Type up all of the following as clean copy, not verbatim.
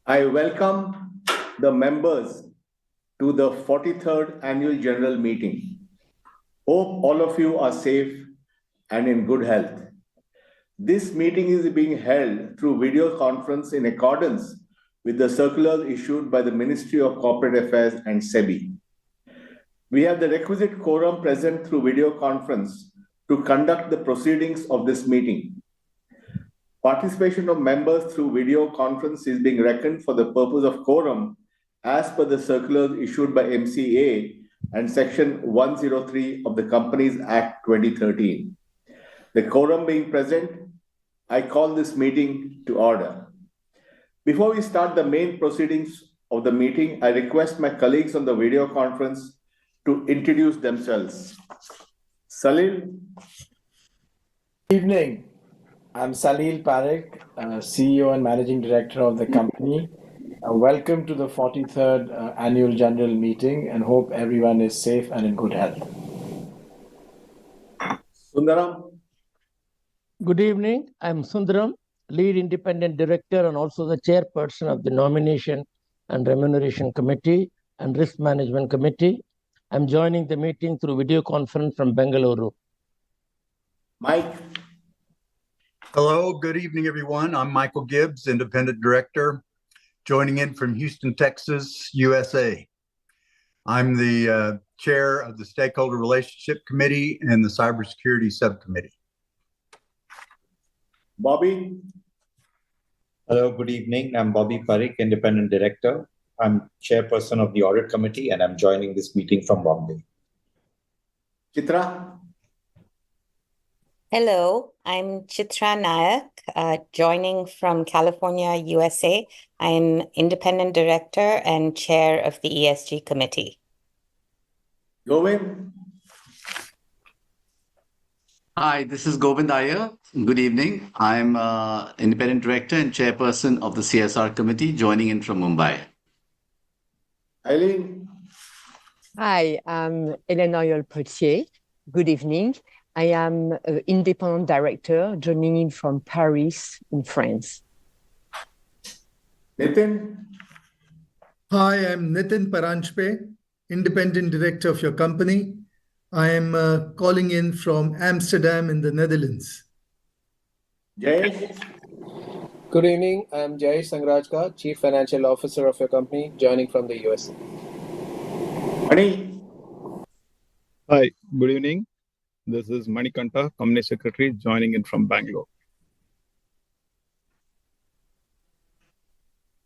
I welcome the members to the 43rd Annual General Meeting. Hope all of you are safe and in good health. This meeting is being held through video conference in accordance with the circulars issued by the Ministry of Corporate Affairs and SEBI. We have the requisite quorum present through video conference to conduct the proceedings of this meeting. Participation of members through video conference is being reckoned for the purpose of quorum as per the circulars issued by MCA and Section 103 of the Companies Act 2013. The quorum being present, I call this meeting to order. Before we start the main proceedings of the meeting, I request my colleagues on the video conference to introduce themselves. Salil. Good evening. I'm Salil Parekh, CEO and Managing Director of the company. Welcome to the 43rd Annual General Meeting and hope everyone is safe and in good health. Sundaram. Good evening. I'm Sundaram, Lead Independent Director and also the Chairperson of the Nomination and Remuneration Committee and Risk Management Committee. I'm joining the meeting through video conference from Bengaluru. Mike. Hello, good evening, everyone. I'm Michael Gibbs, Independent Director, joining in from Houston, Texas, USA. I'm the Chair of the Stakeholder Relationship Committee and the Cybersecurity Subcommittee. Bobby. Hello, good evening. I'm Bobby Parikh, Independent Director. I'm Chairperson of the Audit Committee and I'm joining this meeting from Bombay. Chitra. Hello, I'm Chitra Nayak, joining from California, USA. I'm Independent Director and Chair of the ESG Committee. Govind. Hi, this is Govind Iyer. Good evening. I'm Independent Director and Chairperson of the CSR Committee, joining in from Mumbai. Eileen. Hi, I'm Eleanor Potier. Good evening. I am an Independent Director, joining in from Paris in France. Nitin. Hi, I'm Nitin Paranjpe, Independent Director of your company. I am calling in from Amsterdam in the Netherlands. Jayesh. Good evening. I'm Jayesh Sangrajka, Chief Financial Officer of your company, joining from the USA. Mani. Hi, good evening. This is Manikanta, Company Secretary, joining in from Bangalore.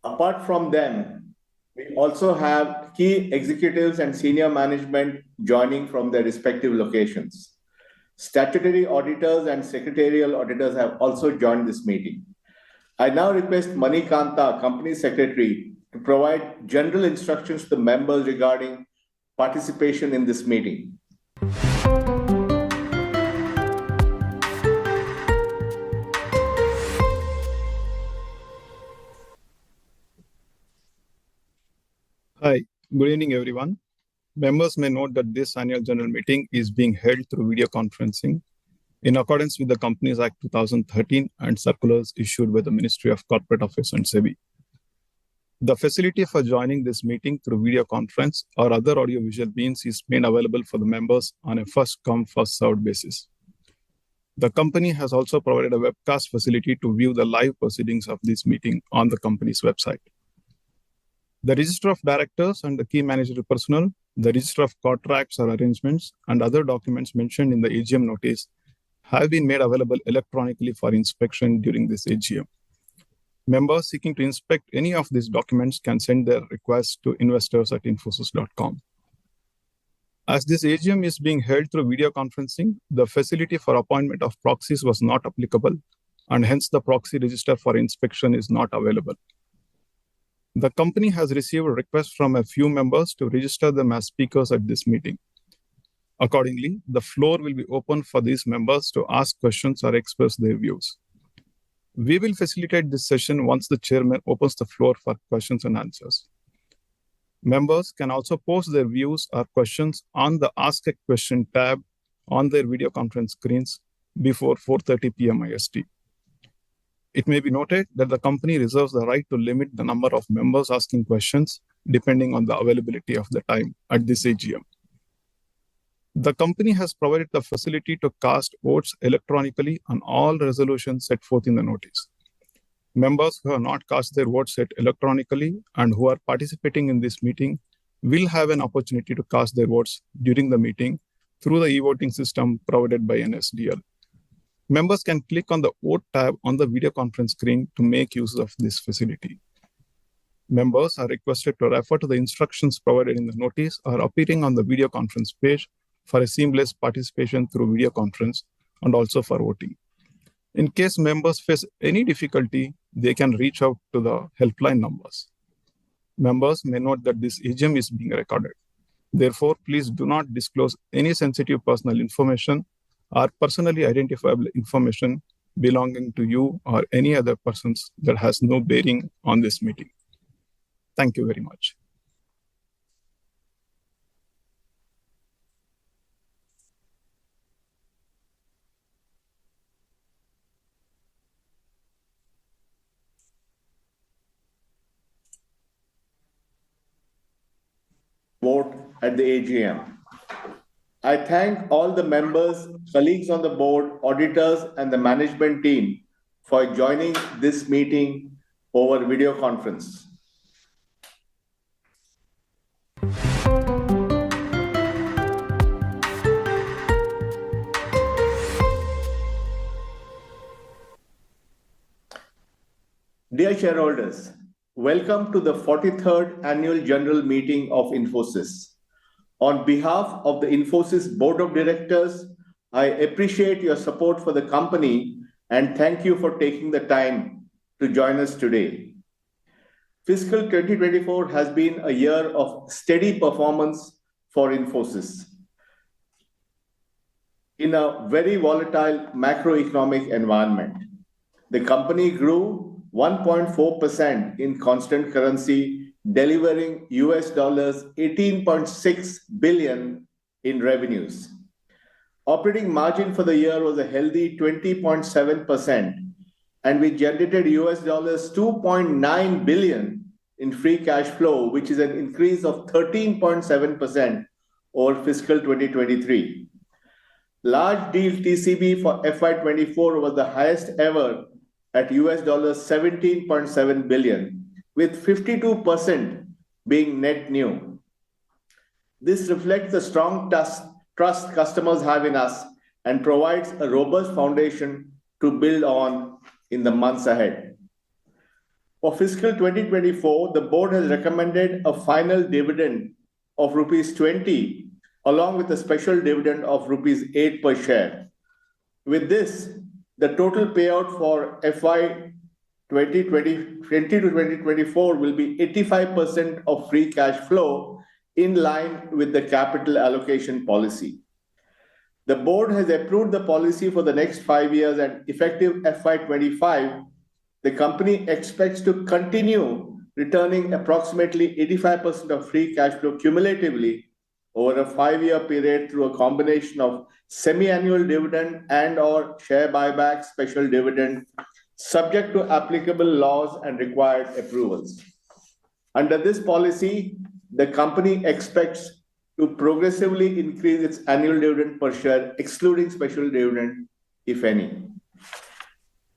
Apart from them, we also have key executives and senior management joining from their respective locations. Statutory auditors and secretarial auditors have also joined this meeting. I now request Manikanta, Company Secretary, to provide general instructions to the members regarding participation in this meeting. Hi, good evening, everyone. Members may note that this annual general meeting is being held through video conferencing in accordance with the Companies Act 2013 and circulars issued by the Ministry of Corporate Affairs and SEBI. The facility for joining this meeting through video conference or other audiovisual means is made available for the members on a first-come, first-served basis. The company has also provided a webcast facility to view the live proceedings of this meeting on the company's website. The Register of Directors and the key managerial personnel, the Register of Contracts or Arrangements, and other documents mentioned in the AGM notice have been made available electronically for inspection during this AGM. Members seeking to inspect any of these documents can send their requests to investors@infosys.com. As this AGM is being held through video conferencing, the facility for appointment of proxies was not applicable, and hence the proxy register for inspection is not available. The company has received requests from a few members to register them as speakers at this meeting. Accordingly, the floor will be open for these members to ask questions or express their views. We will facilitate this session once the chairman opens the floor for questions and answers. Members can also post their views or questions on the Ask a Question tab on their video conference screens before 4:30 p.m. IST. It may be noted that the company reserves the right to limit the number of members asking questions depending on the availability of the time at this AGM. The company has provided the facility to cast votes electronically on all resolutions set forth in the notice. Members who have not cast their votes yet electronically and who are participating in this meeting will have an opportunity to cast their votes during the meeting through the e-voting system provided by NSDL. Members can click on the Vote tab on the video conference screen to make use of this facility. Members are requested to refer to the instructions provided in the notice or appearing on the video conference page for a seamless participation through video conference and also for voting. In case members face any difficulty, they can reach out to the helpline numbers. Members may note that this AGM is being recorded. Therefore, please do not disclose any sensitive personal information or personally identifiable information belonging to you or any other persons that has no bearing on this meeting. Thank you very much. Vote at the AGM. I thank all the members, colleagues on the board, auditors, and the management team for joining this meeting over video conference. Dear shareholders, welcome to the 43rd Annual General Meeting of Infosys. On behalf of the Infosys Board of Directors, I appreciate your support for the company and thank you for taking the time to join us today. Fiscal 2024 has been a year of steady performance for Infosys. In a very volatile macroeconomic environment, the company grew 1.4% in constant currency, delivering US dollars 18.6 billion in revenues. Operating margin for the year was a healthy 20.7%, and we generated US dollars 2.9 billion in free cash flow, which is an increase of 13.7% over fiscal 2023. Large deal TCV for FY24 was the highest ever at US dollars 17.7 billion, with 52% being net new. This reflects the strong trust customers have in us and provides a robust foundation to build on in the months ahead. For fiscal 2024, the board has recommended a final dividend of rupees 20, along with a special dividend of rupees 8 per share. With this, the total payout for FY 2020 to 2024 will be 85% of free cash flow, in line with the capital allocation policy. The board has approved the policy for the next 5 years, and effective FY25, the company expects to continue returning approximately 85% of free cash flow cumulatively over a 5-year period through a combination of semi-annual dividend and/or share buyback special dividend, subject to applicable laws and required approvals. Under this policy, the company expects to progressively increase its annual dividend per share, excluding special dividend, if any.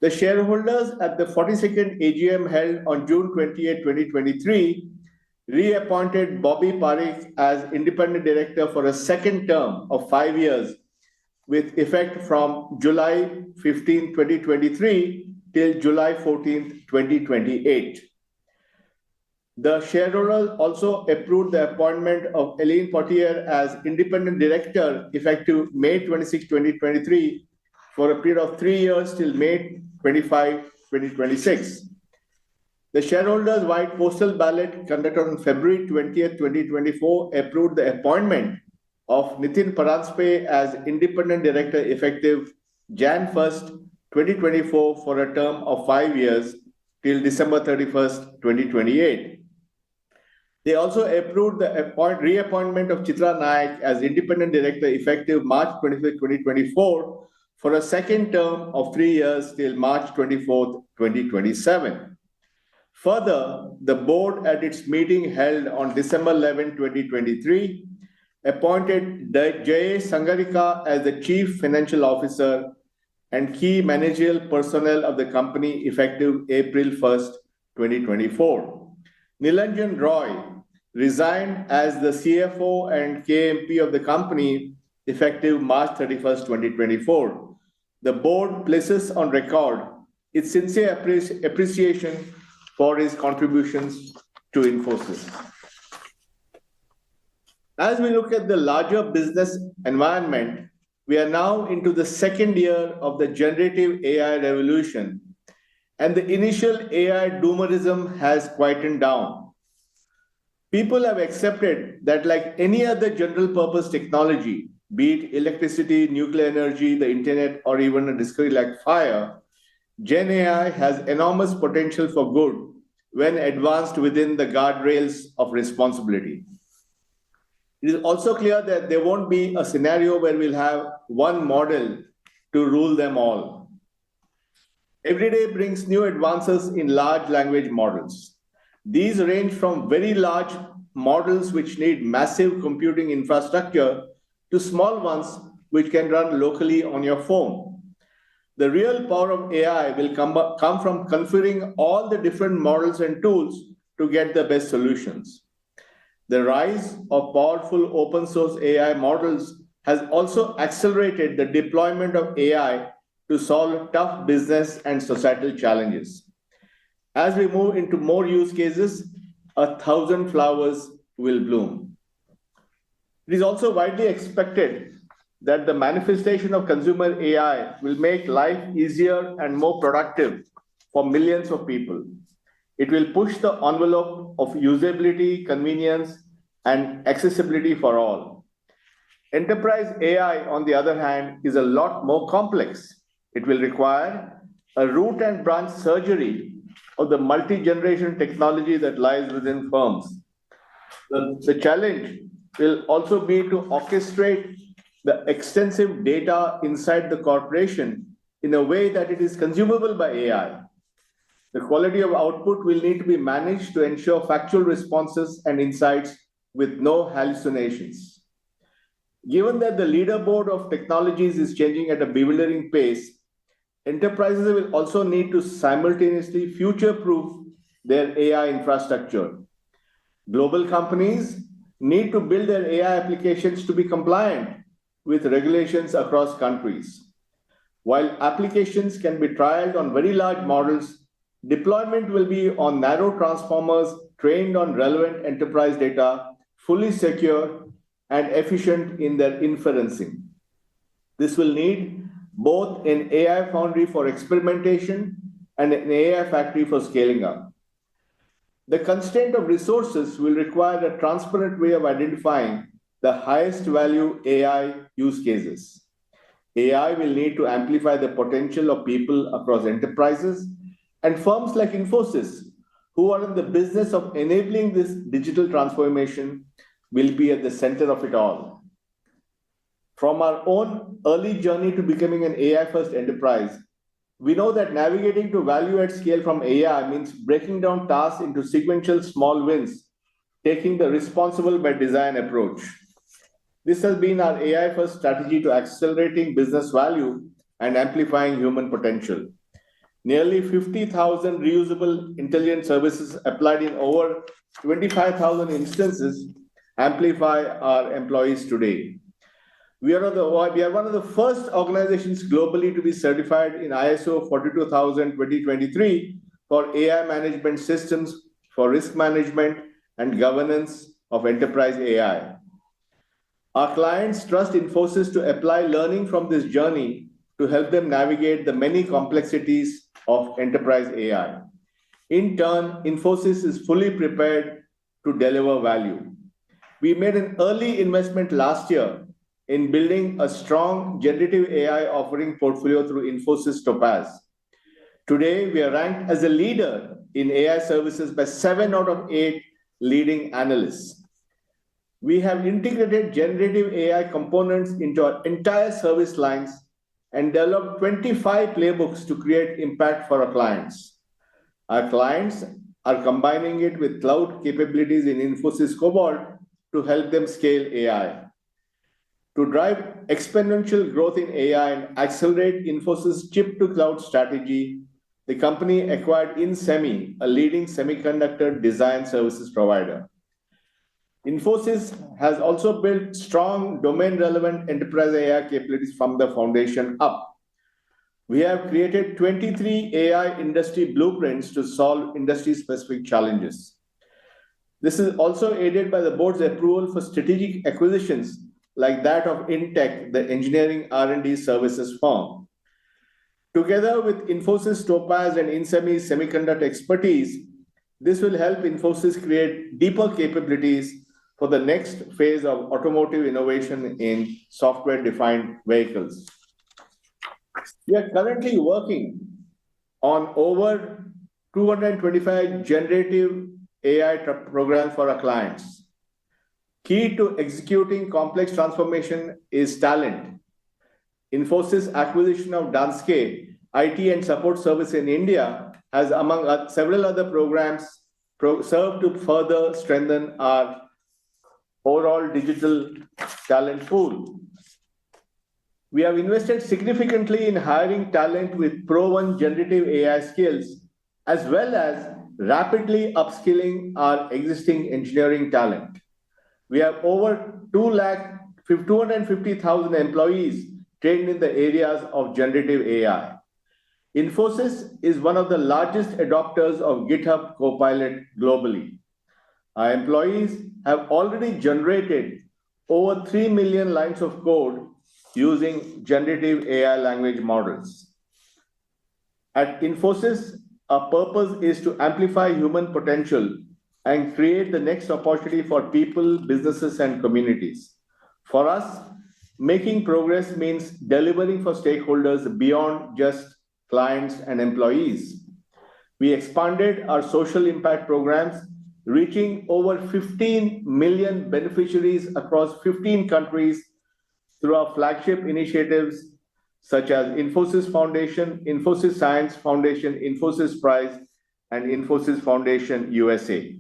The shareholders at the 42nd AGM held on June 28, 2023, reappointed Bobby Parikh as independent director for a second term of 5 years, with effect from July 15, 2023 till July 14, 2028. The shareholders also approved the appointment of Elaine Potier as independent director effective May 26, 2023 for a period of 3 years till May 25, 2026. The shareholders' white postal ballot conducted on February 20th, 2024 approved the appointment of Nitin Paranspe as independent director effective Jan 1st, 2024 for a term of 5 years till December 31st, 2028. They also approved the reappointment of Chitra Nayak as independent director effective March 25th, 2024 for a second term of 3 years till March 24th, 2027. Further, the board at its meeting held on December 11, 2023, appointed Jay Sangarika as the Chief Financial Officer and key managerial personnel of the company effective April 1st, 2024. Nilanjan Roy resigned as the CFO and KMP of the company effective March 31st, 2024. The board places on record its sincere appreciation for his contributions to Infosys. As we look at the larger business environment, we are now into the second year of the generative AI revolution, and the initial AI doomerism has quietened down. People have accepted that, like any other general purpose technology, be it electricity, nuclear energy, the internet, or even a discovery like fire, Gen AI has enormous potential for good when advanced within the guardrails of responsibility. It is also clear that there won't be a scenario where we'll have one model to rule them all. Every day brings new advances in large language models. These range from very large models which need massive computing infrastructure to small ones which can run locally on your phone. The real power of AI will come from configuring all the different models and tools to get the best solutions. The rise of powerful open source AI models has also accelerated the deployment of AI to solve tough business and societal challenges. As we move into more use cases, 1,000 flowers will bloom. It is also widely expected that the manifestation of consumer AI will make life easier and more productive for millions of people. It will push the envelope of usability, convenience, and accessibility for all. Enterprise AI, on the other hand, is a lot more complex. It will require a root and branch surgery of the multi-generation technology that lies within firms. The challenge will also be to orchestrate the extensive data inside the corporation in a way that it is consumable by AI. The quality of output will need to be managed to ensure factual responses and insights with no hallucinations. Given that the leaderboard of technologies is changing at a bewildering pace, enterprises will also need to simultaneously future-proof their AI infrastructure. Global companies need to build their AI applications to be compliant with regulations across countries. While applications can be trialed on very large models, deployment will be on narrow transformers trained on relevant enterprise data, fully secure and efficient in their inferencing. This will need both an AI foundry for experimentation and an AI factory for scaling up. The constraint of resources will require a transparent way of identifying the highest value AI use cases. AI will need to amplify the potential of people across enterprises, and firms like Infosys, who are in the business of enabling this digital transformation, will be at the center of it all. From our own early journey to becoming an AI-first enterprise, we know that navigating to value at scale from AI means breaking down tasks into sequential small wins, taking the responsible by design approach. This has been our AI-first strategy to accelerating business value and amplifying human potential. Nearly 50,000 reusable intelligent services applied in over 25,000 instances amplify our employees today. We are one of the first organizations globally to be certified in ISO 42000:2023 for AI management systems for risk management and governance of enterprise AI. Our clients trust Infosys to apply learning from this journey to help them navigate the many complexities of enterprise AI. In turn, Infosys is fully prepared to deliver value. We made an early investment last year in building a strong generative AI offering portfolio through Infosys Topaz. Today, we are ranked as a leader in AI services by 7 out of 8 leading analysts. We have integrated generative AI components into our entire service lines and developed 25 playbooks to create impact for our clients. Our clients are combining it with cloud capabilities in Infosys Cobalt to help them scale AI. To drive exponential growth in AI and accelerate Infosys chip-to-cloud strategy, the company acquired InSemi, a leading semiconductor design services provider. Infosys has also built strong domain-relevant enterprise AI capabilities from the foundation up. We have created 23 AI industry blueprints to solve industry-specific challenges. This is also aided by the board's approval for strategic acquisitions like that of Intech, the engineering R&D services firm. Together with Infosys Topaz and InSemi semiconductor expertise, this will help Infosys create deeper capabilities for the next phase of automotive innovation in software-defined vehicles. We are currently working on over 225 generative AI programs for our clients. Key to executing complex transformation is talent. Infosys' acquisition of Danske IT and support service in India has, among several other programs, served to further strengthen our overall digital talent pool. We have invested significantly in hiring talent with proven generative AI skills, as well as rapidly upskilling our existing engineering talent. We have over 250,000 employees trained in the areas of generative AI. Infosys is one of the largest adopters of GitHub Copilot globally. Our employees have already generated over 3 million lines of code using generative AI language models. At Infosys, our purpose is to amplify human potential and create the next opportunity for people, businesses, and communities. For us, making progress means delivering for stakeholders beyond just clients and employees. We expanded our social impact programs, reaching over 15 million beneficiaries across 15 countries through our flagship initiatives such as Infosys Foundation, Infosys Science Foundation, Infosys Prize, and Infosys Foundation USA.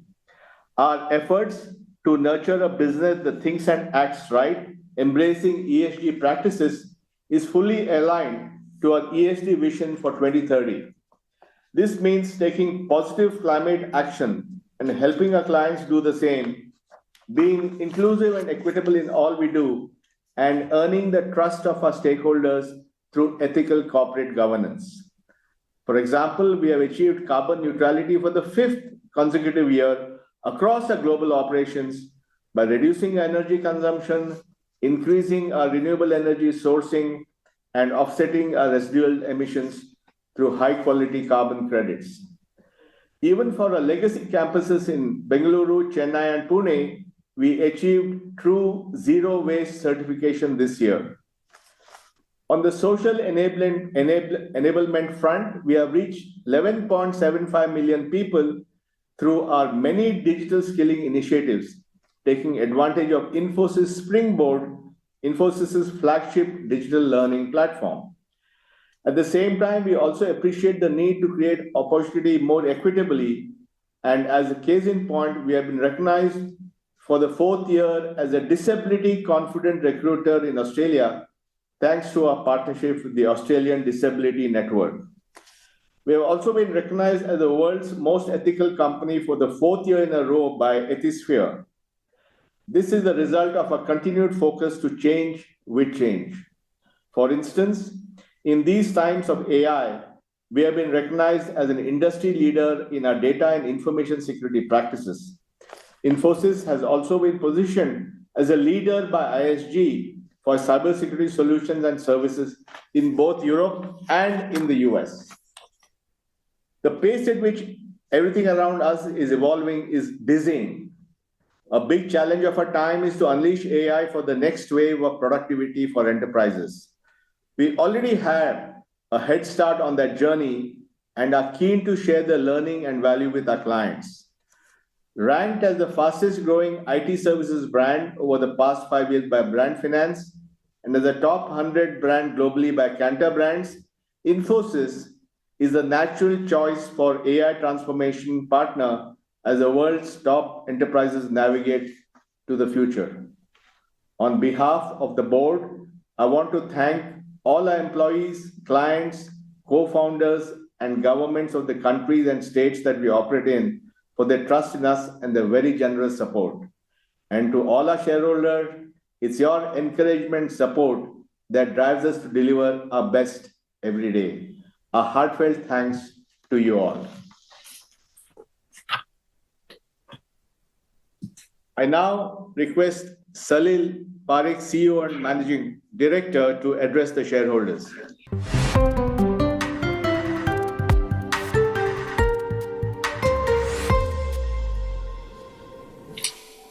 Our efforts to nurture a business that thinks and acts right, embracing ESG practices, is fully aligned to our ESG vision for 2030. This means taking positive climate action and helping our clients do the same, being inclusive and equitable in all we do, and earning the trust of our stakeholders through ethical corporate governance. For example, we have achieved carbon neutrality for the 5th consecutive year across our global operations by reducing energy consumption, increasing our renewable energy sourcing, and offsetting our residual emissions through high-quality carbon credits. Even for our legacy campuses in Bengaluru, Chennai, and Pune, we achieved true zero waste certification this year. On the social enablement front, we have reached 11.75 million people through our many digital skilling initiatives, taking advantage of Infosys Springboard, Infosys' flagship digital learning platform. At the same time, we also appreciate the need to create opportunity more equitably, and as a case in point, we have been recognized for the 4th year as a disability confident recruiter in Australia, thanks to our partnership with the Australian Disability Network. We have also been recognized as the world's most ethical company for the 4th year in a row by Ethisphere. This is the result of a continued focus to change with change. For instance, in these times of AI, we have been recognized as an industry leader in our data and information security practices. Infosys has also been positioned as a leader by ISG for cybersecurity solutions and services in both Europe and in the US. The pace at which everything around us is evolving is dizzying. A big challenge of our time is to unleash AI for the next wave of productivity for enterprises. We already had a head start on that journey and are keen to share the learning and value with our clients. Ranked as the fastest growing IT services brand over the past 5 years by Brand Finance and as a top 100 brand globally by Kantar Brands, Infosys is the natural choice for AI transformation partner as the world's top enterprises navigate to the future. On behalf of the board, I want to thank all our employees, clients, co-founders, and governments of the countries and states that we operate in for their trust in us and their very generous support. And to all our shareholders, it's your encouragement, support that drives us to deliver our best every day. A heartfelt thanks to you all. I now request Salil Parekh, CEO and Managing Director, to address the shareholders.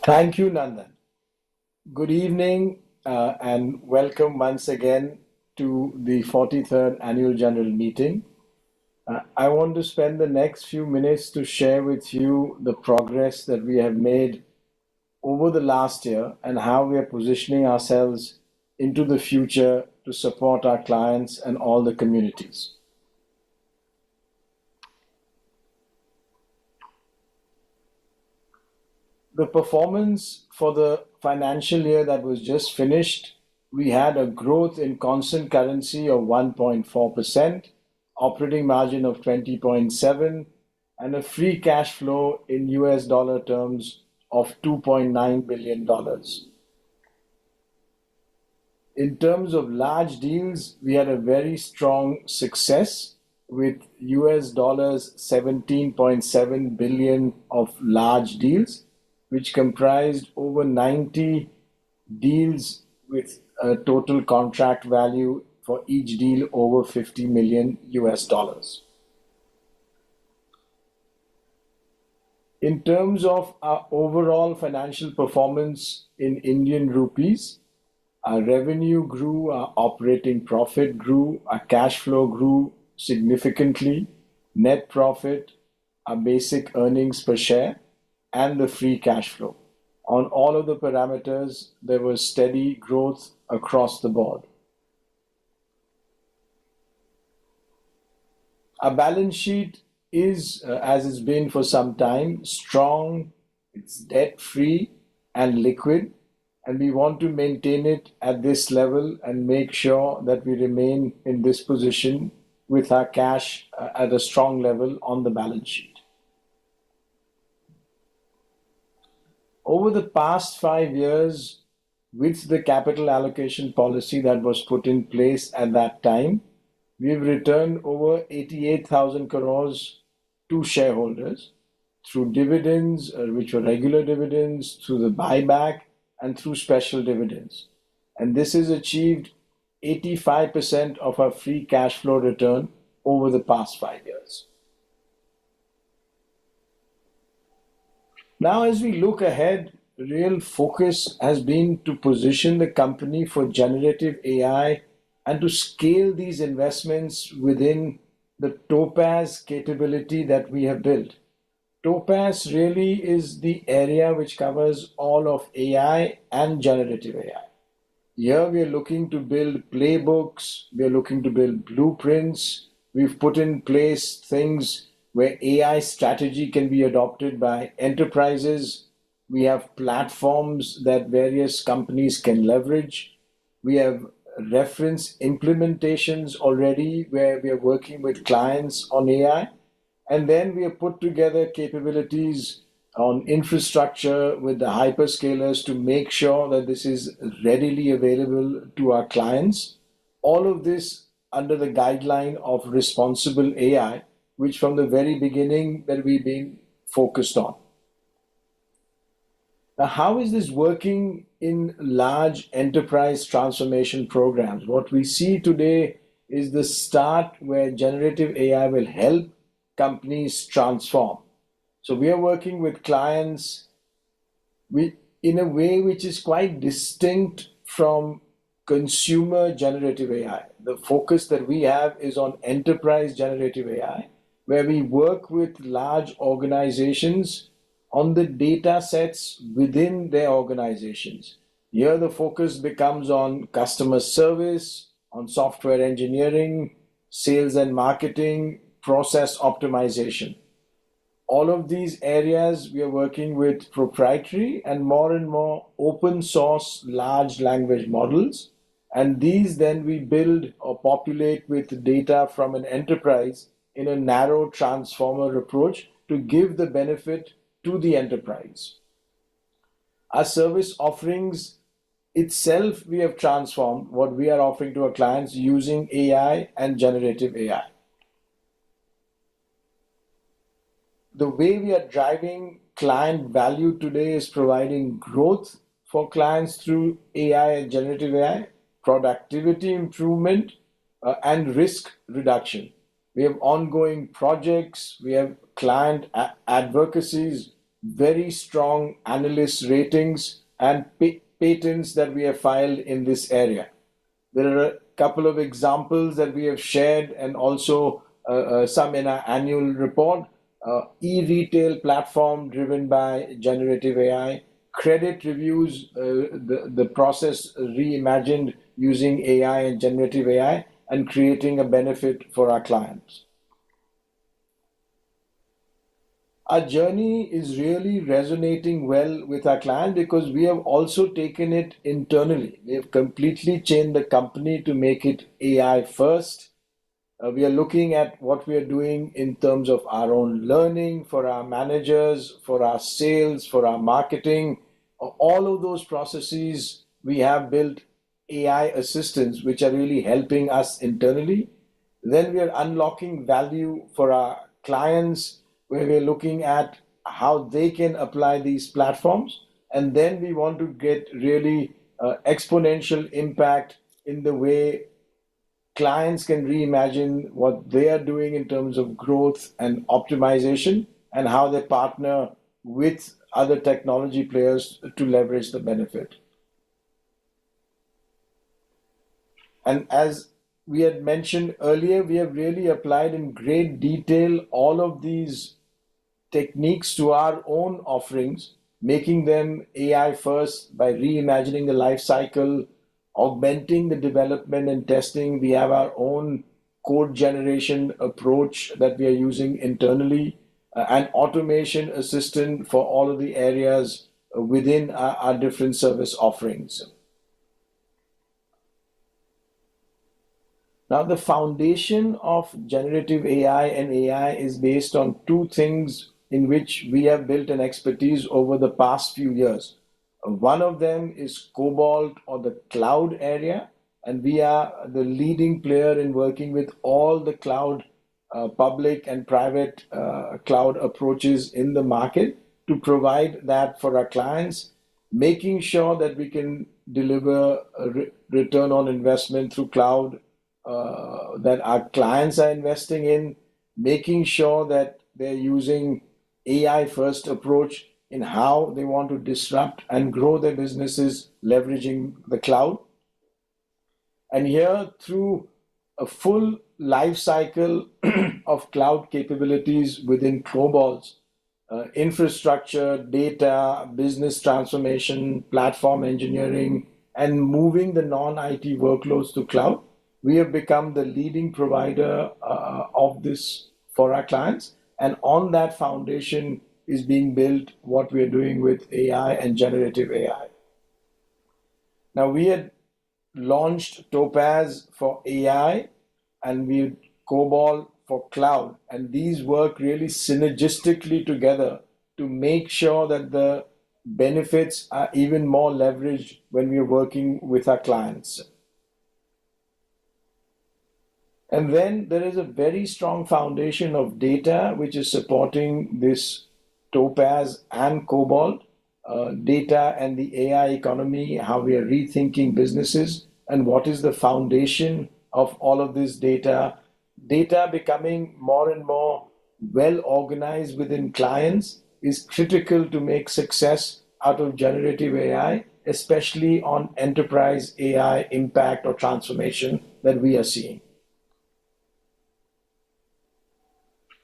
Thank you, Nandan. Good evening and welcome once again to the 43rd Annual General Meeting. I want to spend the next few minutes to share with you the progress that we have made over the last year and how we are positioning ourselves into the future to support our clients and all the communities. The performance for the financial year that was just finished, we had a growth in constant currency of 1.4%, operating margin of 20.7%, and a free cash flow in US dollar terms of $2.9 billion. In terms of large deals, we had a very strong success with US dollars 17.7 billion of large deals, which comprised over 90 deals with a total contract value for each deal over 50 million US dollars. In terms of our overall financial performance in Indian rupees, our revenue grew, our operating profit grew, our cash flow grew significantly, net profit, our basic earnings per share, and the free cash flow. On all of the parameters, there was steady growth across the board. Our balance sheet is, as it's been for some time, strong, it's debt-free and liquid, and we want to maintain it at this level and make sure that we remain in this position with our cash at a strong level on the balance sheet. Over the past 5 years, with the capital allocation policy that was put in place at that time, we've returned over 88,000 crores to shareholders through dividends, which were regular dividends, through the buyback, and through special dividends. And this has achieved 85% of our free cash flow return over the past 5 years. Now, as we look ahead, the real focus has been to position the company for generative AI and to scale these investments within the Topaz capability that we have built. Topaz really is the area which covers all of AI and generative AI. Here we are looking to build playbooks, we are looking to build blueprints, we've put in place things where AI strategy can be adopted by enterprises. We have platforms that various companies can leverage. We have reference implementations already where we are working with clients on AI. And then we have put together capabilities on infrastructure with the hyperscalers to make sure that this is readily available to our clients. All of this under the guideline of responsible AI, which from the very beginning that we've been focused on. Now, how is this working in large enterprise transformation programs? What we see today is the start where generative AI will help companies transform. So we are working with clients in a way which is quite distinct from consumer generative AI. The focus that we have is on enterprise generative AI, where we work with large organizations on the data sets within their organizations. Here, the focus becomes on customer service, on software engineering, sales and marketing, process optimization. All of these areas, we are working with proprietary and more open source large language models. And these then we build or populate with data from an enterprise in a narrow transformer approach to give the benefit to the enterprise. Our service offerings itself, we have transformed what we are offering to our clients using AI and generative AI. The way we are driving client value today is providing growth for clients through AI and generative AI, productivity improvement, and risk reduction. We have ongoing projects, we have client advocacies, very strong analyst ratings, and patents that we have filed in this area. There are a couple of examples that we have shared and also some in our annual report. E-retail platform driven by generative AI, credit reviews, the process reimagined using AI and generative AI, and creating a benefit for our clients. Our journey is really resonating well with our client because we have also taken it internally. We have completely changed the company to make it AI first. We are looking at what we are doing in terms of our own learning for our managers, for our sales, for our marketing. All of those processes, we have built AI assistants, which are really helping us internally. Then we are unlocking value for our clients, where we're looking at how they can apply these platforms. And then we want to get really exponential impact in the way clients can reimagine what they are doing in terms of growth and optimization and how they partner with other technology players to leverage the benefit. And as we had mentioned earlier, we have really applied in great detail all of these techniques to our own offerings, making them AI first by reimagining the life cycle, augmenting the development and testing. We have our own code generation approach that we are using internally, and automation assistant for all of the areas within our different service offerings. Now, the foundation of generative AI and AI is based on two things in which we have built an expertise over the past few years. One of them is Cobalt or the cloud area, and we are the leading player in working with all the cloud, public and private cloud approaches in the market to provide that for our clients, making sure that we can deliver a return on investment through cloud that our clients are investing in, making sure that they're using AI first approach in how they want to disrupt and grow their businesses leveraging the cloud. And here, through a full life cycle of cloud capabilities within Cobalt's infrastructure, data, business transformation, platform engineering, and moving the non-IT workloads to cloud, we have become the leading provider of this for our clients. And on that foundation is being built what we are doing with AI and generative AI. Now, we had launched Topaz for AI and we had Cobalt for cloud, and these work really synergistically together to make sure that the benefits are even more leveraged when we are working with our clients. And then there is a very strong foundation of data which is supporting this Topaz and Cobalt, data and the AI economy, how we are rethinking businesses, and what is the foundation of all of this data. Data becoming more and more well organized within clients is critical to make success out of generative AI, especially on enterprise AI impact or transformation that we are seeing.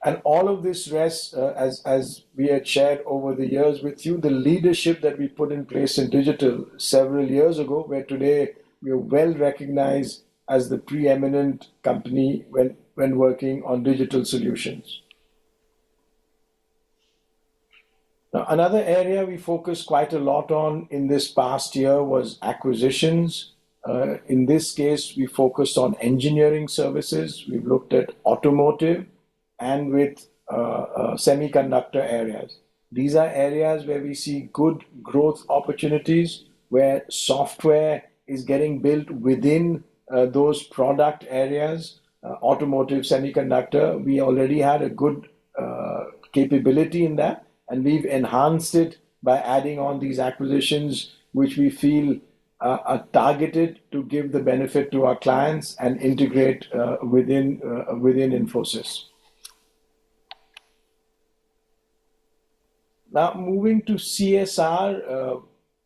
And all of this rests, as we had shared over the years with you, the leadership that we put in place in digital several years ago, where today we are well recognized as the preeminent company when working on digital solutions. Now, another area we focused quite a lot on in this past year was acquisitions. In this case, we focused on engineering services. We've looked at automotive and with semiconductor areas. These are areas where we see good growth opportunities, where software is getting built within those product areas. Automotive, semiconductor, we already had a good capability in that, and we've enhanced it by adding on these acquisitions, which we feel are targeted to give the benefit to our clients and integrate within Infosys. Now, moving to CSR,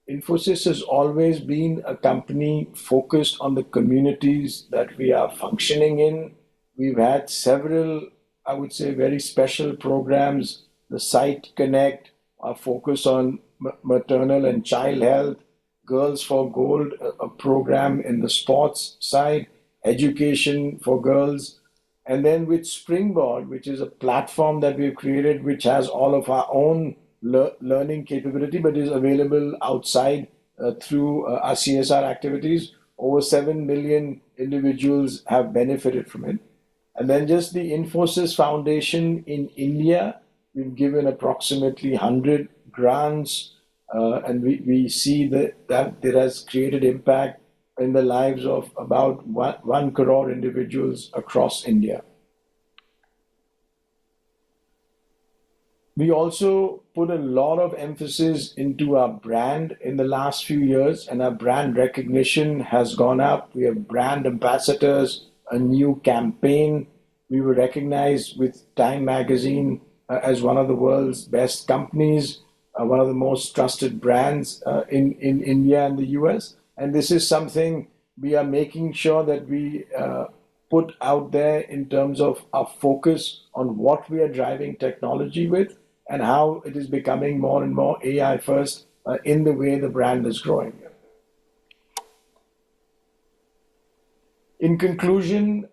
Infosys has always been a company focused on the communities that we are functioning in. We've had several, I would say, very special programs. The Site Connect, our focus on maternal and child health, Girls for Gold, a program in the sports side, education for girls. And then with Springboard, which is a platform that we've created, which has all of our own learning capability, but is available outside through our CSR activities. Over 7 million individuals have benefited from it. And then just the Infosys Foundation in India, we've given approximately 100 grants, and we see that it has created impact in the lives of about 1 crore individuals across India. We also put a lot of emphasis into our brand in the last few years, and our brand recognition has gone up. We have brand ambassadors, a new campaign. We were recognized with Time Magazine as one of the world's best companies, one of the most trusted brands in India and the US. And this is something we are making sure that we put out there in terms of our focus on what we are driving technology with and how it is becoming more and more AI first in the way the brand is growing. In conclusion,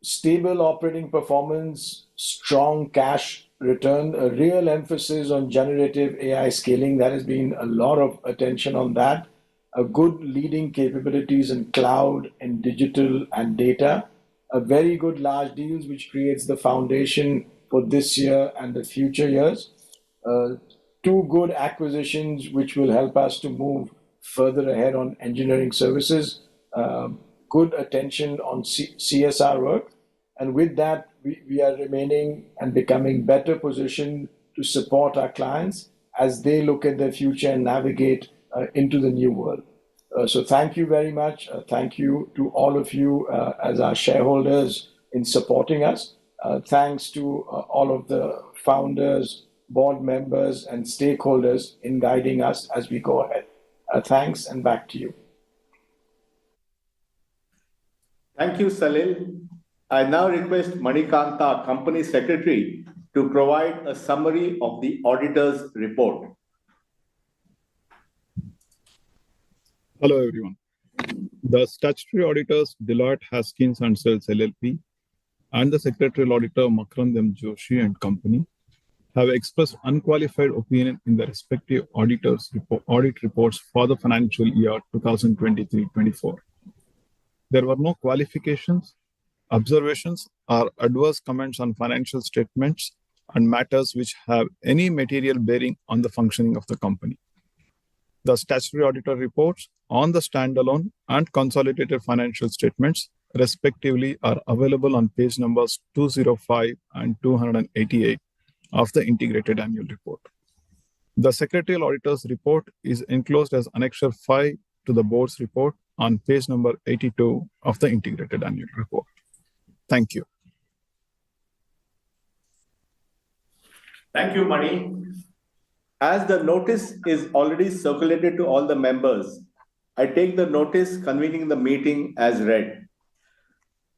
stable operating performance, strong cash return, a real emphasis on generative AI scaling. There has been a lot of attention on that. A good leading capabilities in cloud and digital and data. A very good large deals, which creates the foundation for this year and the future years. 2 good acquisitions, which will help us to move further ahead on engineering services. Good attention on CSR work. And with that, we are remaining and becoming better positioned to support our clients as they look at their future and navigate into the new world. So thank you very much. Thank you to all of you as our shareholders in supporting us. Thanks to all of the founders, board members, and stakeholders in guiding us as we go ahead. Thanks, and back to you. Thank you, Salil. I now request Manikanta, Company Secretary, to provide a summary of the auditor's report. Hello, everyone. The statutory auditors, Deloitte Haskins & Sells LLP, and the secretarial auditor, Makarand M. Joshi and Company, have expressed unqualified opinion in the respective audit reports for the financial year 2023-24. There were no qualifications, observations, or adverse comments on financial statements and matters which have any material bearing on the functioning of the company. The statutory auditor reports on the standalone and consolidated financial statements, respectively, are available on page numbers 205 and 288 of the integrated annual report. The secretarial auditor's report is enclosed as Annexure 5 to the board's report on page number 82 of the integrated annual report. Thank you. Thank you, Mani. As the notice is already circulated to all the members, I take the notice convening the meeting as read.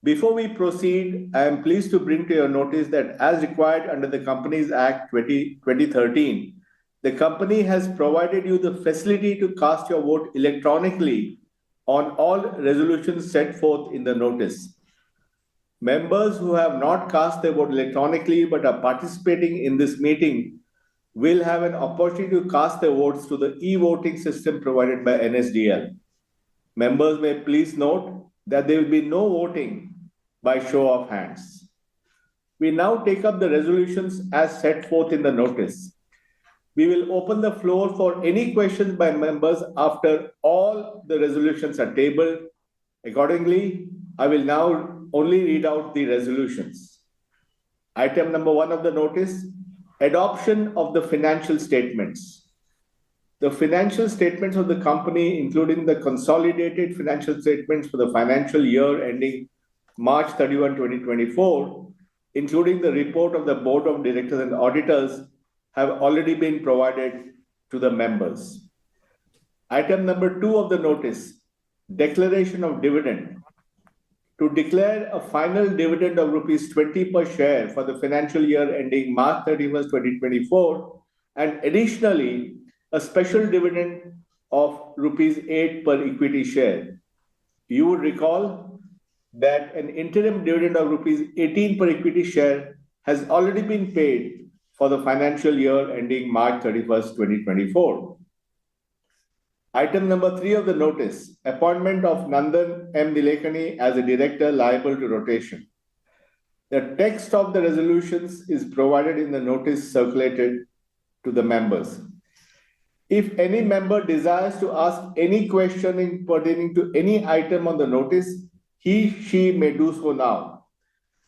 Before we proceed, I am pleased to bring to your notice that as required under the Companies Act 2013, the company has provided you the facility to cast your vote electronically on all resolutions set forth in the notice. Members who have not cast their vote electronically but are participating in this meeting will have an opportunity to cast their votes through the e-voting system provided by NSDL. Members may please note that there will be no voting by show of hands. We now take up the resolutions as set forth in the notice. We will open the floor for any questions by members after all the resolutions are tabled. Accordingly, I will now only read out the resolutions. Item number 1 of the notice, adoption of the financial statements. The financial statements of the company, including the consolidated financial statements for the financial year ending March 31, 2024, including the report of the Board of Directors and Auditors, have already been provided to the members. Item number 2 of the notice, declaration of dividend. To declare a final dividend of rupees 20 per share for the financial year ending March 31, 2024, and additionally, a special dividend of rupees 8 per equity share. You would recall that an interim dividend of rupees 18 per equity share has already been paid for the financial year ending March 31st, 2024. Item number 3 of the notice, appointment of Nanadan M. Nikekani as a director liable to rotation. The text of the resolutions is provided in the notice circulated to the members. If any member desires to ask any questioning pertaining to any item on the notice, she may do so now.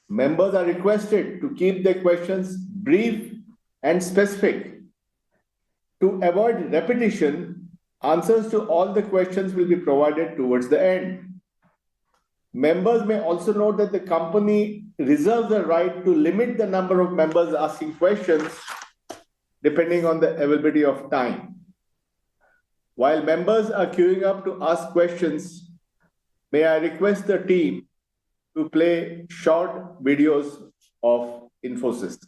Members are requested to keep their questions brief and specific. To avoid repetition, answers to all the questions will be provided towards the end. Members may also note that the company reserves the right to limit the number of members asking questions depending on the availability of time. While members are queuing up to ask questions, may I request the team to play short videos of Infosys.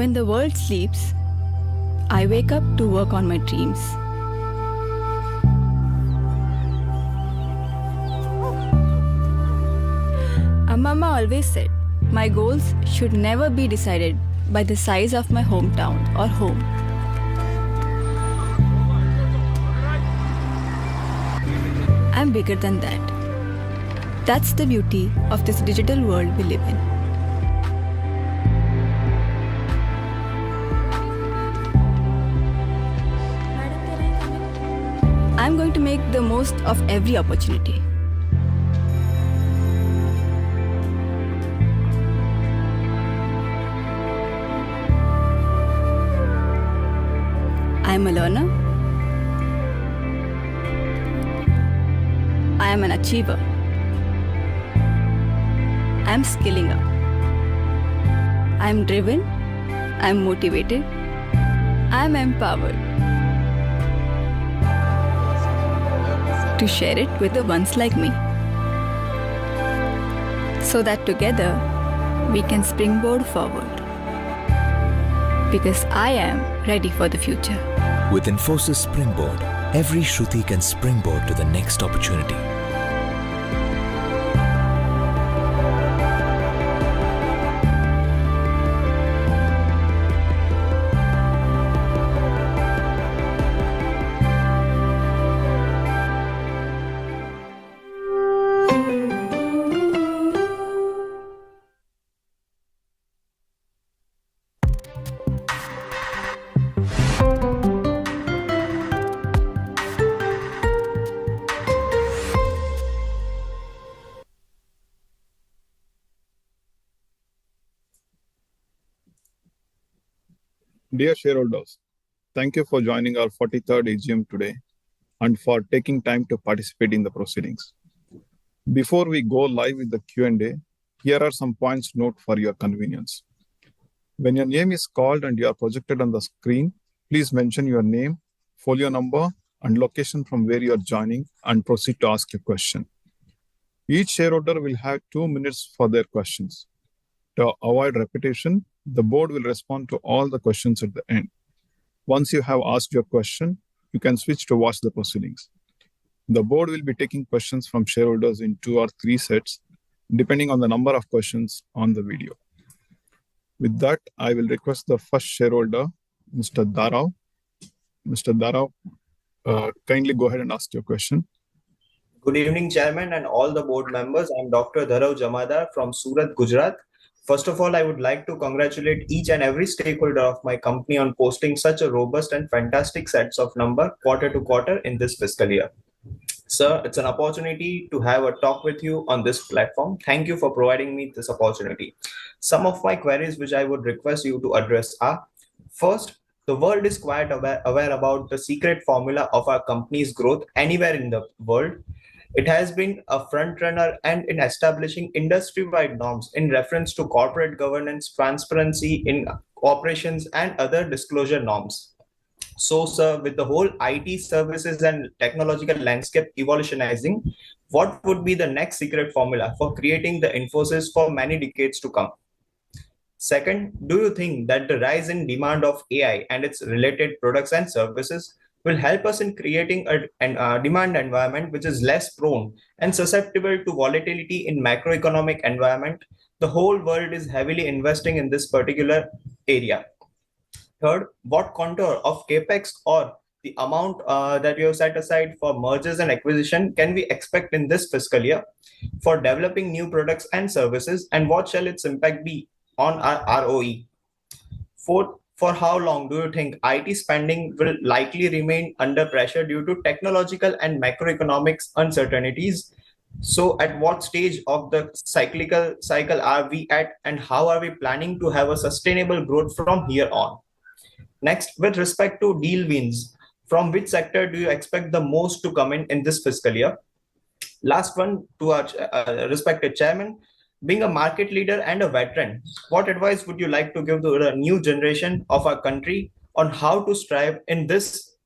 When the world sleeps, I wake up to work on my dreams. Mama always said, my goals should never be decided by the size of my hometown or home. I'm bigger than that. That's the beauty of this digital world we live in. I'm going to make the most of every opportunity. I am a learner. I am an achiever. I am skilling up. I am driven. I am motivated. I am empowered. to share it with the ones like me, so that together we can springboard forward. Because I am ready for the future. With Infosys Springboard, every Shruti can springboard to the next opportunity. Dear shareholders, thank you for joining our 43rd AGM today and for taking time to participate in the proceedings. Before we go live with the Q&A, here are some points to note for your convenience. When your name is called and you are projected on the screen, please mention your name, folio number, and location from where you are joining and proceed to ask your question. Each shareholder will have 2 minutes for their questions. To avoid repetition, the board will respond to all the questions at the end. Once you have asked your question, you can switch to watch the proceedings. The board will be taking questions from shareholders in 2 or 3 sets, depending on the number of questions on the video. With that, I will request the first shareholder, Mr. Darao. Mr. Darao, kindly go ahead and ask your question. Good evening, Chairman and all the board members. I'm Dr. Dharav Jamadar from Surat, Gujarat. First of all, I would like to congratulate each and every stakeholder of my company on posting such a robust and fantastic sets of number quarter to quarter in this fiscal year. Sir, it's an opportunity to have a talk with you on this platform. Thank you for providing me this opportunity. Some of my queries which I would request you to address are, first, the world is quite aware about the secret formula of our company's growth anywhere in the world. It has been a front runner and in establishing industry-wide norms in reference to corporate governance, transparency in operations, and other disclosure norms. So, sir, with the whole IT services and technological landscape evolutionizing, what would be the next secret formula for creating the Infosys for many decades to come? Second, do you think that the rise in demand of AI and its related products and services will help us in creating a demand environment which is less prone and susceptible to volatility in macroeconomic environment? The whole world is heavily investing in this particular area. Third, what contour of capex or the amount that you have set aside for mergers and acquisition can we expect in this fiscal year for developing new products and services, and what shall its impact be on our ROE? Fourth, for how long do you think IT spending will likely remain under pressure due to technological and macroeconomics uncertainties? So at what stage of the cycle are we at, and how are we planning to have a sustainable growth from here on? Next, with respect to deal wins, from which sector do you expect the most to come in this fiscal year? Last one, to our respected chairman, being a market leader and a veteran, what advice would you like to give to the new generation of our country on how to strive in this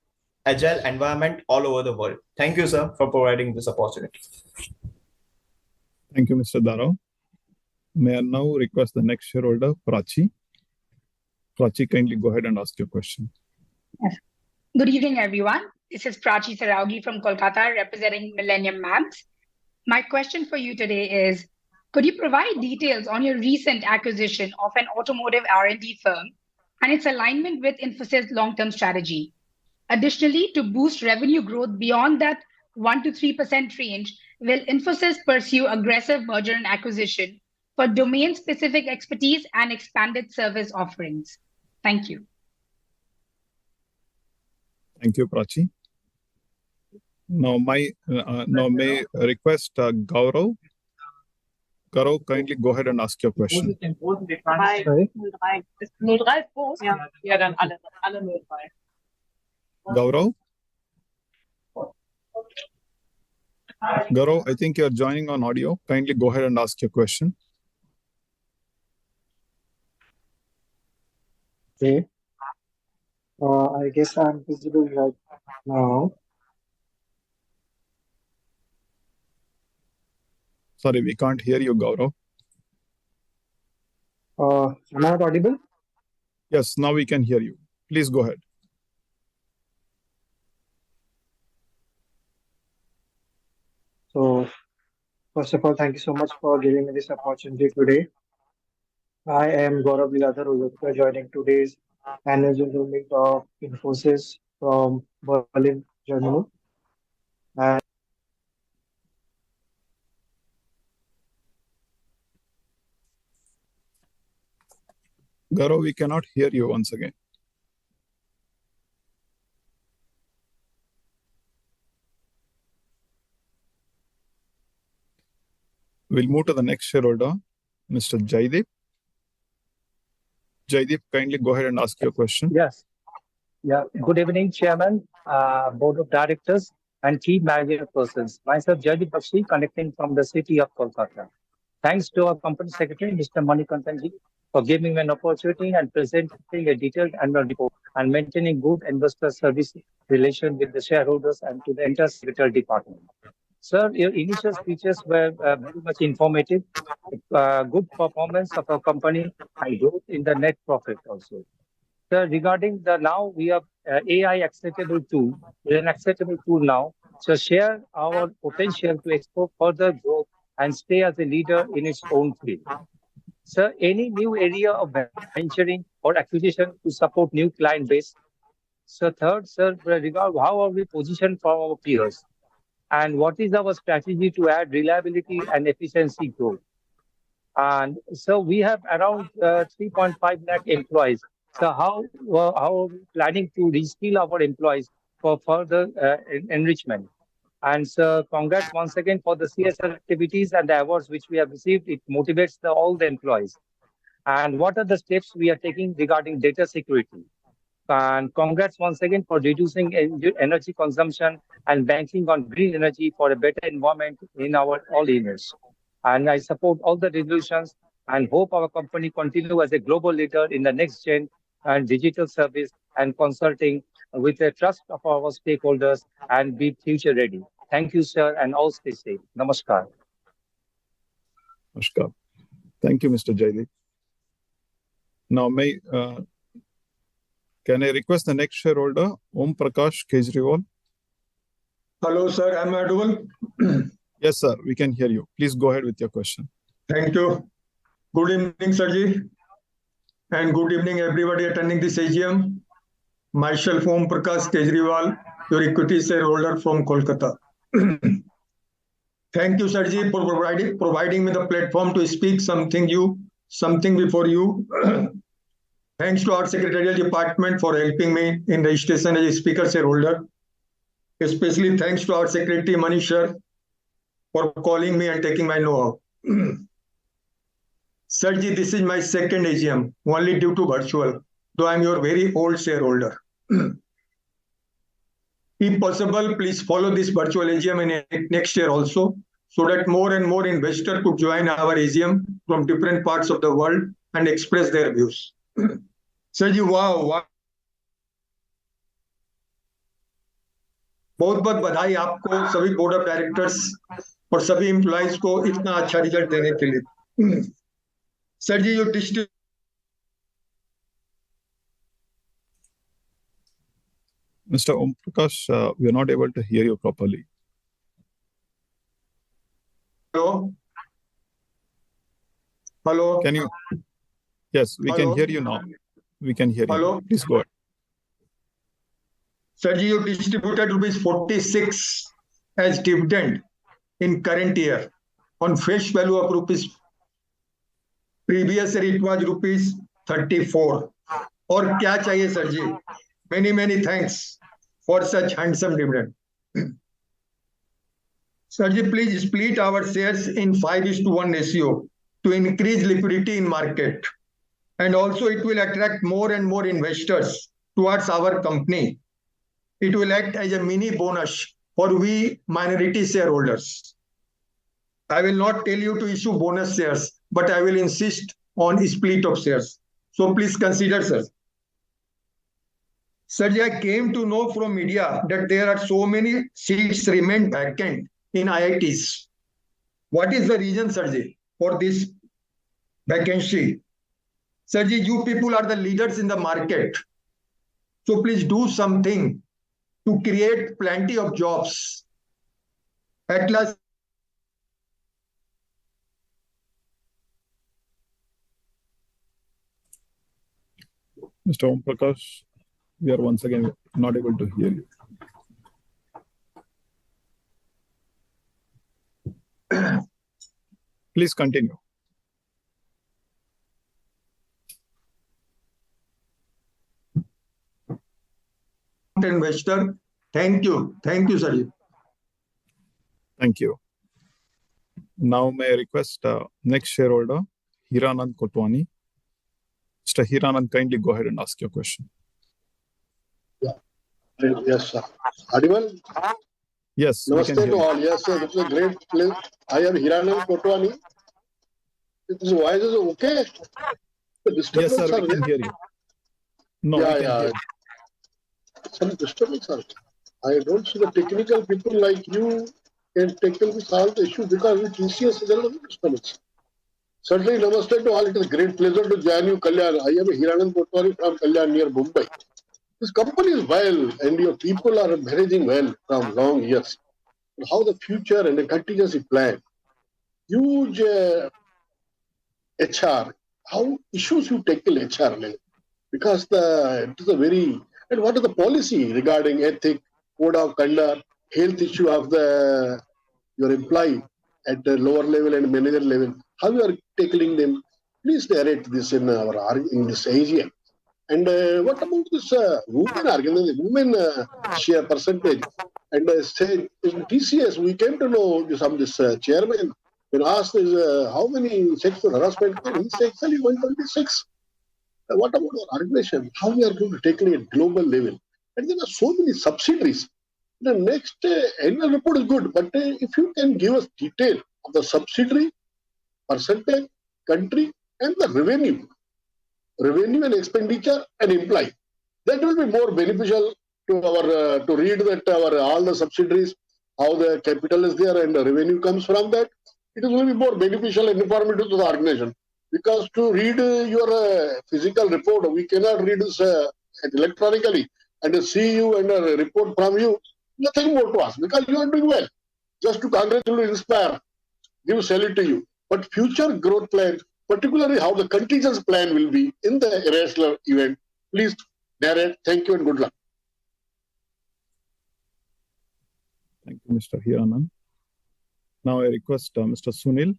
agile environment all over the world? Thank you, sir, for providing this opportunity. Thank you, Mr. Darao. May I now request the next shareholder, Prachi. Prachi, kindly go ahead and ask your question. Yes. Good evening, everyone. This is Prachi Saraugi from Kolkata, representing Millennium Mams. My question for you today is, could you provide details on your recent acquisition of an automotive R&D firm and its alignment with Infosys' long-term strategy? Additionally, to boost revenue growth beyond that 1 to 3% range, will Infosys pursue aggressive merger and acquisition for domain-specific expertise and expanded service offerings? Thank you. Thank you, Prachi. Now, may I request Gaurav. Gaurav, kindly go ahead and ask your question. Sorry? Gaurav? Gaurav, I think you're joining on audio. Kindly go ahead and ask your question. Okay. I guess I'm visible right now. Sorry, we can't hear you, Gaurav. Am I not audible? Yes, now we can hear you. Please go ahead. So, first of all, thank you so much for giving me this opportunity today. I am Gaurav Liladhar, joining today's annual general meet of Infosys from Berlin, Germany. And Gaurav, we cannot hear you once again. We'll move to the next shareholder, Mr. Jaideep. Jaideep, kindly go ahead and ask your question. Yes. Yeah. Good evening, Chairman, Board of Directors, and key manager persons. Myself, Jaideep Bakshi, connecting from the city of Kolkata. Thanks to our company secretary, Mr. Manikantanji, for giving me an opportunity and presenting a detailed annual report and maintaining good investor service relation with the shareholders and to the entire secretarial department. Sir, your initial speeches were very much informative. Good performance of our company and growth in the net profit also. Sir, regarding the now we have AI acceptable tool, is an acceptable tool now. So share our potential to explore further growth and stay as a leader in its own field. Sir, any new area of venturing or acquisition to support new client base? So third, sir, regard how are we positioned for our peers? And what is our strategy to add reliability and efficiency growth? And so we have around 3.5 lakh employees. So how are we planning to reskill our employees for further enrichment? And so congrats once again for the CSR activities and the awards which we have received. It motivates all the employees. And what are the steps we are taking regarding data security? And congrats once again for reducing energy consumption and banking on green energy for a better environment in our all units. And I support all the resolutions and hope our company continue as a global leader in the next gen and digital service and consulting with the trust of our stakeholders and be future ready. Thank you, sir, and all stay safe. Namaskar. Namaskar. Thank you, Mr. Jaideep. Now, can I request the next shareholder, Om Prakash Kejriwal? Hello, sir. Am I audible? Yes, sir. We can hear you. Please go ahead with your question. Thank you. Good evening, Sirji. And good evening, everybody attending this AGM. Myself, Om Prakash Kejriwal, your equity shareholder from Kolkata. Thank you, Sirji, for providing me the platform to speak something before you. Thanks to our secretarial department for helping me in registration as a speaker shareholder. Especially thanks to our secretary Manish sir for calling me and taking my know-how. Sirji, this is my second AGM, only due to virtual, though I'm your very old shareholder. If possible, please follow this virtual AGM in next year also, so that more and more investors could join our AGM from different parts of the world and express their views. Sirji, wow. बहुत बहुत बधाई आपको सभी board of directors और सभी employees को इतना अच्छा रिजल्ट देने के लिए सर जी जो district Mr. Om Prakash, we are not able to hear you properly. Hello. Can you? Yes, we can hear you now. We can hear you. Please go ahead. Sir, you distributed ₹46 as dividend in current year on face value of rupees. Previous year it was ₹34. और क्या चाहिए sir ji? Many thanks for such handsome dividend. Sir ji, please split our shares in 5:1 ratio to increase liquidity in market, and also it will attract more and more investors towards our company. It will act as a mini bonus for we minority shareholders. I will not tell you to issue bonus shares, but I will insist on split of shares. So please consider, sir. Sir, I came to know from media that there are so many seats remain vacant in IITs. What is the reason, Sirji, for this vacancy? Sirji, you people are the leaders in the market. So please do something to create plenty of jobs. At last, Mr. Om Prakash, we are once again not able to hear you. Please continue. Investor, thank you, Sirji. Thank you. Now may I request next shareholder, Hiranand Kotwani. Mr. Hiranand, kindly go ahead and ask your question. Yes, sir. Audible? Yes, Namaste we can hear to you. all. Yes, sir. This is a great place. I am Hiranand Kotwani. This voice is okay? The Yes, sir, disturbance are we there? can hear you. No, we can hear you. Some disturbance are there. I don't see the technical people like you can tackle this all the issues because with TCS there is no disturbance. Certainly, namaste to all. It is a great pleasure to join you, Kalyan. I am Hiranand Kotwani from Kalyan near Mumbai. This company is well and your people are managing well from long years. How the future and the contingency plan, huge HR, how issues you tackle HR level? Because it is a very, and what is the policy regarding ethic, code of conduct, health issue of your employee at the lower level and manager level? How you are tackling them? Please narrate this in this AGM. And what about this women organization, women share percentage? And say in TCS, we came to know some this chairman when asked is how many sexual harassment came, he said actually 126. What about our organization? How we are going to tackle it at global level? And there are so many subsidiaries. The next annual report is good, but if you can give us detail of the subsidiary, percentage, country, and the revenue and expenditure and employee. That will be more beneficial to our to read that our all the subsidiaries, how the capital is there and the revenue comes from that. It will be more beneficial and informative to the organization. Because to read your physical report, we cannot read this electronically and see you and a report from you. Nothing more to us because you are doing well. Just to congratulate, inspire, give salute to you. But future growth plan, particularly how the contingency plan will be in the irrational event. Please narrate. Thank you and good luck. Thank you, Mr. Hiranand. Now I request Mr. Sunil.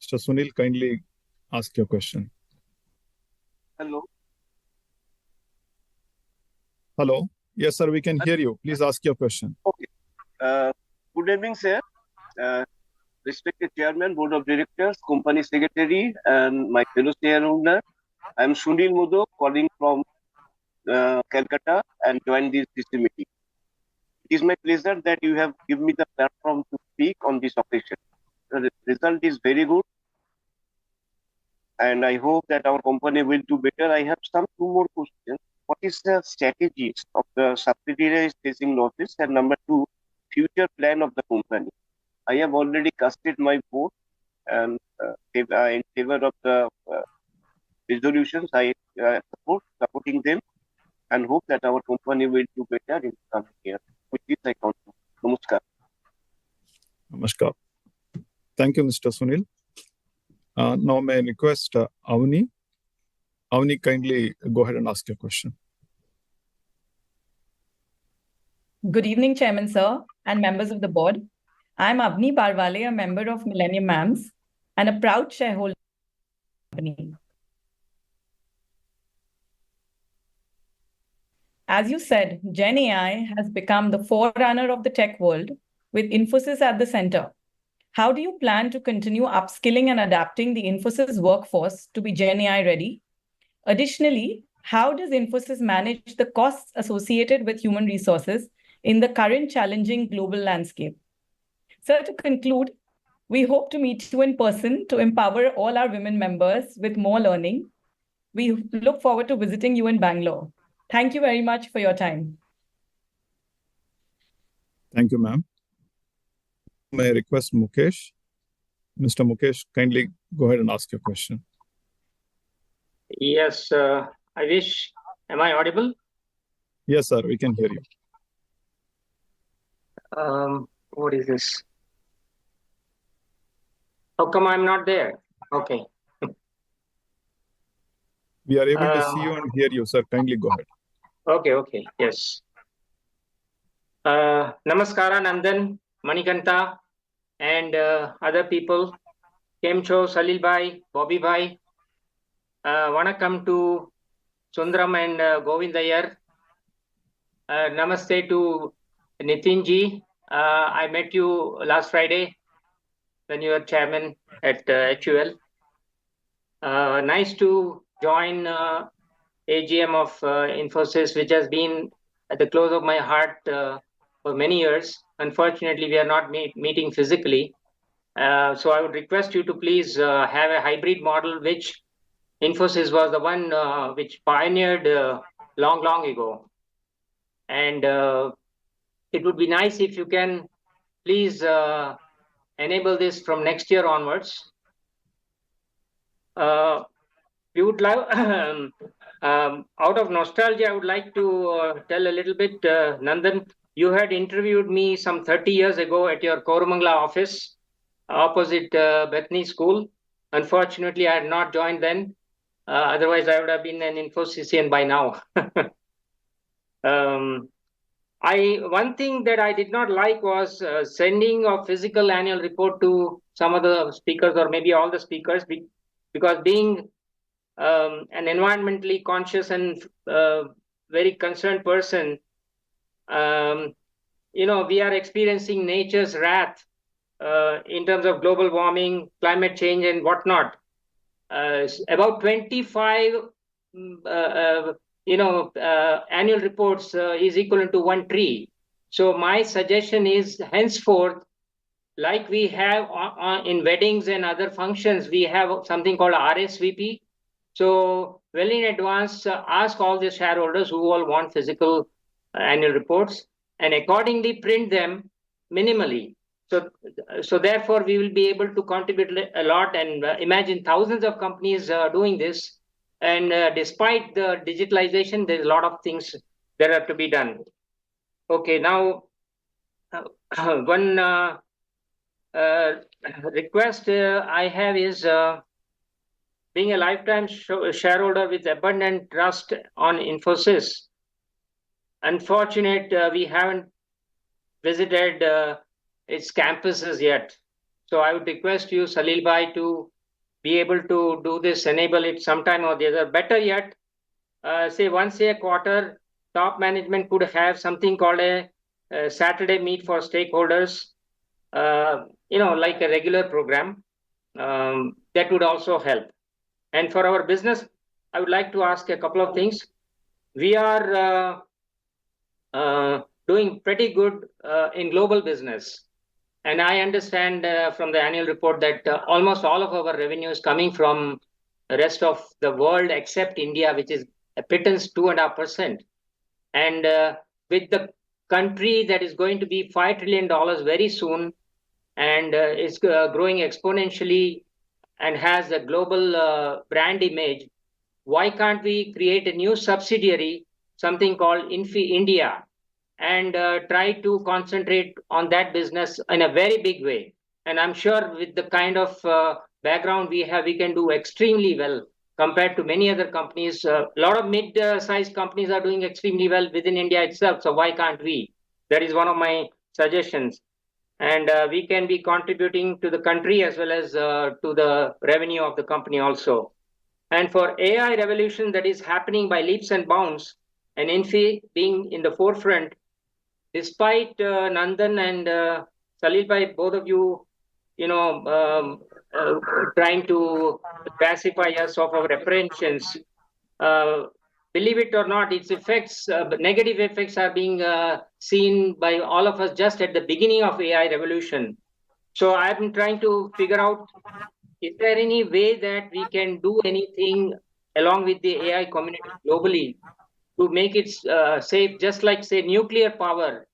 Mr. Sunil, kindly ask your question. Hello. Hello. Yes, sir, we can hear you. Please ask your question. Okay. Good evening, sir. Respected Chairman, Board of Directors, Company Secretary, and my fellow shareholder. I am Sunil Modok, calling from Calcutta and joined this meeting. It is my pleasure that you have given me the platform to speak on this occasion. The result is very good, and I hope that our company will do better. I have two more questions. What is the strategies of the subsidiaries facing losses? And number two, future plan of the company. I have already casted my vote and in favor of the resolutions. I supporting them and hope that our company will do better in the coming year. With this, I conclude. Namaskar. Namaskar. Thank you, Mr. Sunil. Now may I request Avni. Avni, kindly go ahead and ask your question. Good evening, Chairman, sir, and members of the board. I'm Avni Barwale, a member of Millennium MAMS and a proud shareholder of the company. As you said, Gen AI has become the forerunner of the tech world with Infosys at the center. How do you plan to continue upskilling and adapting the Infosys workforce to be Gen AI ready? Additionally, how does Infosys manage the costs associated with human resources in the current challenging global landscape? Sir, to conclude, we hope to meet you in person to empower all our women members with more learning. We look forward to visiting you in Bangalore. Thank you very much for your time. Thank you, ma'am. May I request Mukesh? Mr. Mukesh, kindly go ahead and ask your question. Yes, I wish. Am I audible? Yes, sir, we can hear you. What is this? How come I'm not there? Okay. We are able to see you and hear you, sir. Kindly go ahead. Okay, yes. Namaskara, Nandan, Manikanta, and other people. Kemcho, Salil Bhai, Bobby Bhai. Vanakkam to Sundram and Govind Iyer. Namaste to Nitin ji. I met you last Friday when you were chairman at HUL. Nice to join AGM of Infosys, which has been at the close of my heart for many years. Unfortunately, we are not meeting physically. So I would request you to please have a hybrid model, which Infosys was the one which pioneered long ago. And it would be nice if you can please enable this from next year onwards. We would like, out of nostalgia, I would like to tell a little bit, Nandan, you had interviewed me some 30 years ago at your Koramangala office, opposite Bethany School. Unfortunately, I had not joined then. Otherwise, I would have been an Infosys by now. One thing that I did not like was sending a physical annual report to some of the speakers or maybe all the speakers, because being an environmentally conscious and very concerned person, we are experiencing nature's wrath in terms of global warming, climate change, and whatnot. About 25, annual reports is equivalent to one tree. So my suggestion is, henceforth, like we have in weddings and other functions, we have something called RSVP. So well in advance, ask all the shareholders who all want physical annual reports and accordingly print them minimally. So therefore, we will be able to contribute a lot, and imagine thousands of companies doing this. And despite the digitalization, there's a lot of things that have to be done. Okay, now one request I have is, being a lifetime shareholder with abundant trust on Infosys, unfortunate we haven't visited its campuses yet. So I would request you, Salil Bhai, to be able to do this, enable it sometime or the other. Better yet, say once a quarter, top management could have something called a Saturday meet for stakeholders, like a regular program. That would also help. And for our business, I would like to ask a couple of things. We are doing pretty good in global business. And I understand from the annual report that almost all of our revenue is coming from the rest of the world except India, which is a pittance 2.5%. And with the country that is going to be $5 trillion very soon and is growing exponentially and has a global brand image, why can't we create a new subsidiary, something called India, and try to concentrate on that business in a very big way? And I'm sure with the kind of background we have, we can do extremely well compared to many other companies. A lot of mid-sized companies are doing extremely well within India itself. So why can't we? That is one of my suggestions. And we can be contributing to the country as well as to the revenue of the company also. And for AI revolution that is happening by leaps and bounds, and Infi being in the forefront, despite Nandan and Salil Bhai, both of you, trying to pacify us of our apprehensions, believe it or not, its effects, negative effects are being seen by all of us just at the beginning of AI revolution. So I've been trying to figure out, is there any way that we can do anything along with the AI community globally to make it safe, just like, say, nuclear power?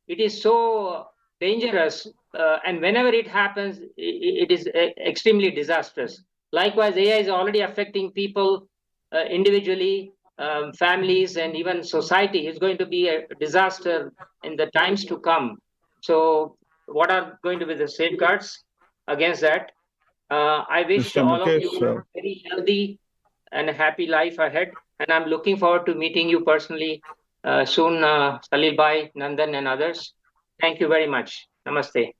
It is so dangerous and whenever it happens, it is extremely disastrous. Likewise, AI is already affecting people individually, families, and even society. It's going to be a disaster in the times to come. So, what are going to be the safeguards against that? I wish Mr. all of Mukesh, you a very healthy and a happy life ahead. And I'm looking forward to meeting you personally soon, Salil Bhai, Nandan, and others. Thank you very much. Namaste.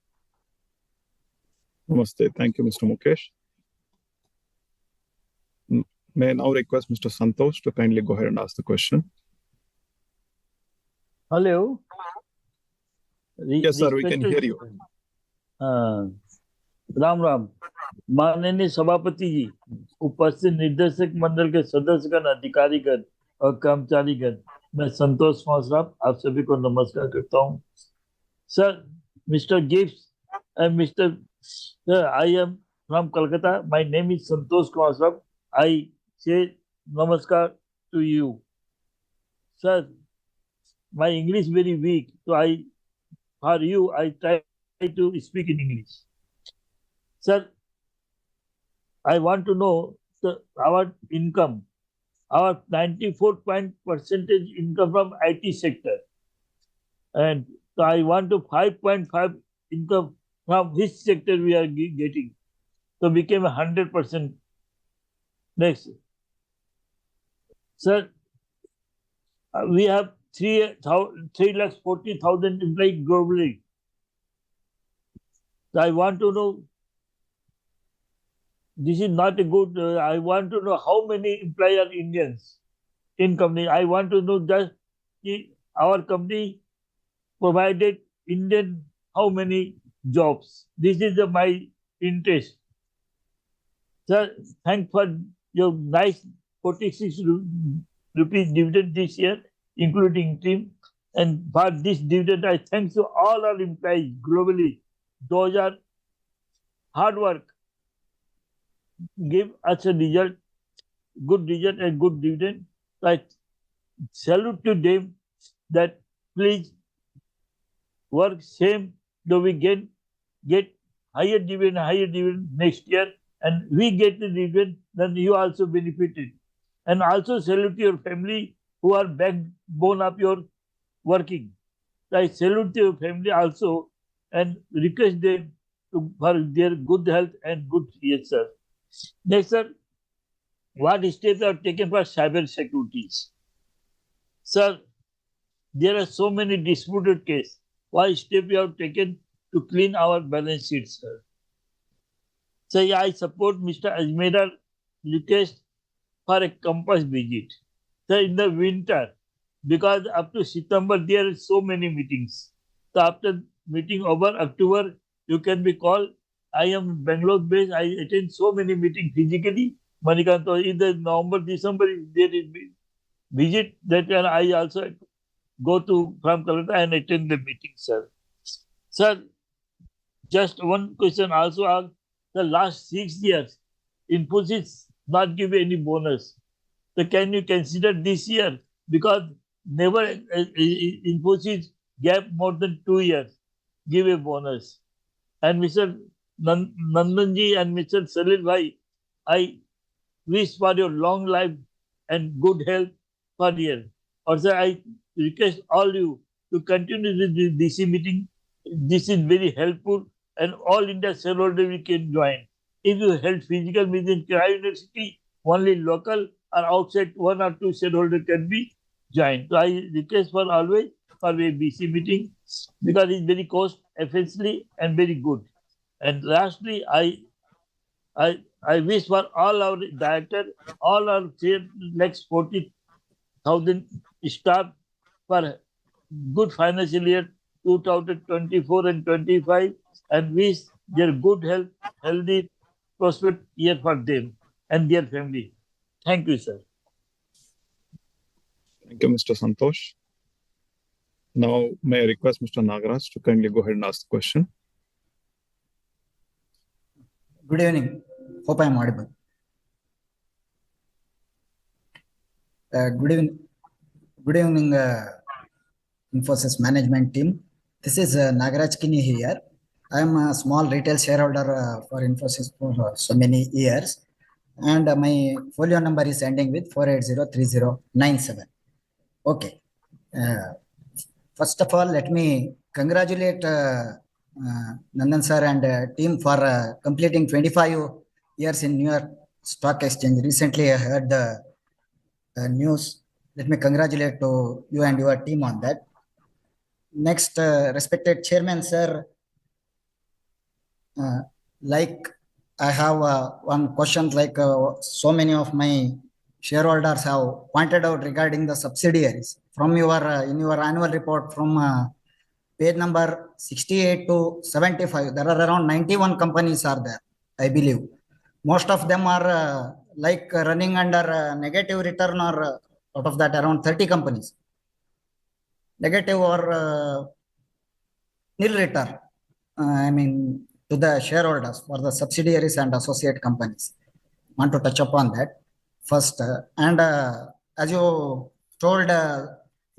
Namaste. Thank you, Mr. Mukesh. May I now request Mr. Santosh to kindly go ahead and ask the question? Hello. Yes, sir, we can hear you. Ram Ram माननीय सभापति जी, उपस्थित निर्देशक मंडल के सदस्यगण, अधिकारीगण और कर्मचारीगण, मैं संतोष मौसराम आप सभी को नमस्कार करता हूँ. Sir, Mr. Gibbs and Mr. Sir, I am from Kolkata. My name is Santosh Mausaram. I say namaskar to you. Sir, my English very weak, so for you, I try to speak in English. Sir, I want to know our income, our 94% income from IT sector. And so I want to 5.5 income from which sector we are getting. So became 100%. Next. Sir, we have 3,40,000 employees globally. So I want to know, this is not a good, I want to know how many employees are Indians in company. I want to know just our company provided Indian how many jobs. This is my interest. Sir, thanks for your nice 46 rupees dividend this year, including team. And for this dividend, I thank to all our employees globally. Those are hard work. Give us a result, good result and good dividend. I salute to them that please work same, though we get higher dividend next year, and we get the dividend, then you also benefited. And also salute your family who are backbone of your working. I salute your family also and request them for their good health and good year, sir. Next, sir, what steps are taken for cyber security? Sir, there are so many disputed cases. What steps you have taken to clean our balance sheet, sir? So I support Mr. Ajmera's request for a campus visit. So in the winter, because up to September there are so many meetings. So after meeting over October, you can be called. I am Bangalore based. I attend so many meetings physically. Manikanto, either November, December, there is visit that I also go to from Kolkata and attend the meeting, sir. Sir, just one question also. The last 6 years, Infosys not give any bonus. So can you consider this year? Because never Infosys gap more than 2 years give a bonus. And Mr. Nandanji and Mr. Salil Bhai, I wish for your long life and good health for year. Also, I request all you to continue with this DC meeting. This is very helpful and all India shareholder we can join. If you held physical meeting in Kerala University, only local or outside 1 or 2 shareholder can be joined. So I request for always for a BC meeting because it's very cost efficiently and very good. And lastly, I wish for all our directors, all our next 40,000 staff for good financial year 2024 and 25, and wish their good health, healthy, prosperous year for them and their family. Thank you, sir. Thank you, Mr. Santosh. Now, may I request Mr. Nagaraj to kindly go ahead and ask the question. Good evening. Hope I am audible. Good evening, Infosys management team. This is Nagaraj Kini here. I'm a small retail shareholder for Infosys for so many years, and my folio number is ending with 4803097. Okay. First of all, let me congratulate Nandan sir and team for completing 25 years in New York Stock Exchange. Recently, I heard the news. Let me congratulate to you and your team on that. Next, respected chairman sir, like I have one question. Like so many of my shareholders have pointed out regarding the subsidiaries from your in your annual report from page number 68 to 75. There are around 91 companies are there, I believe. Most of them are running under negative return, or out of that around 30 companies negative or nil return. I mean, to the shareholders for the subsidiaries and associate companies. Want to touch upon that first. And as you told,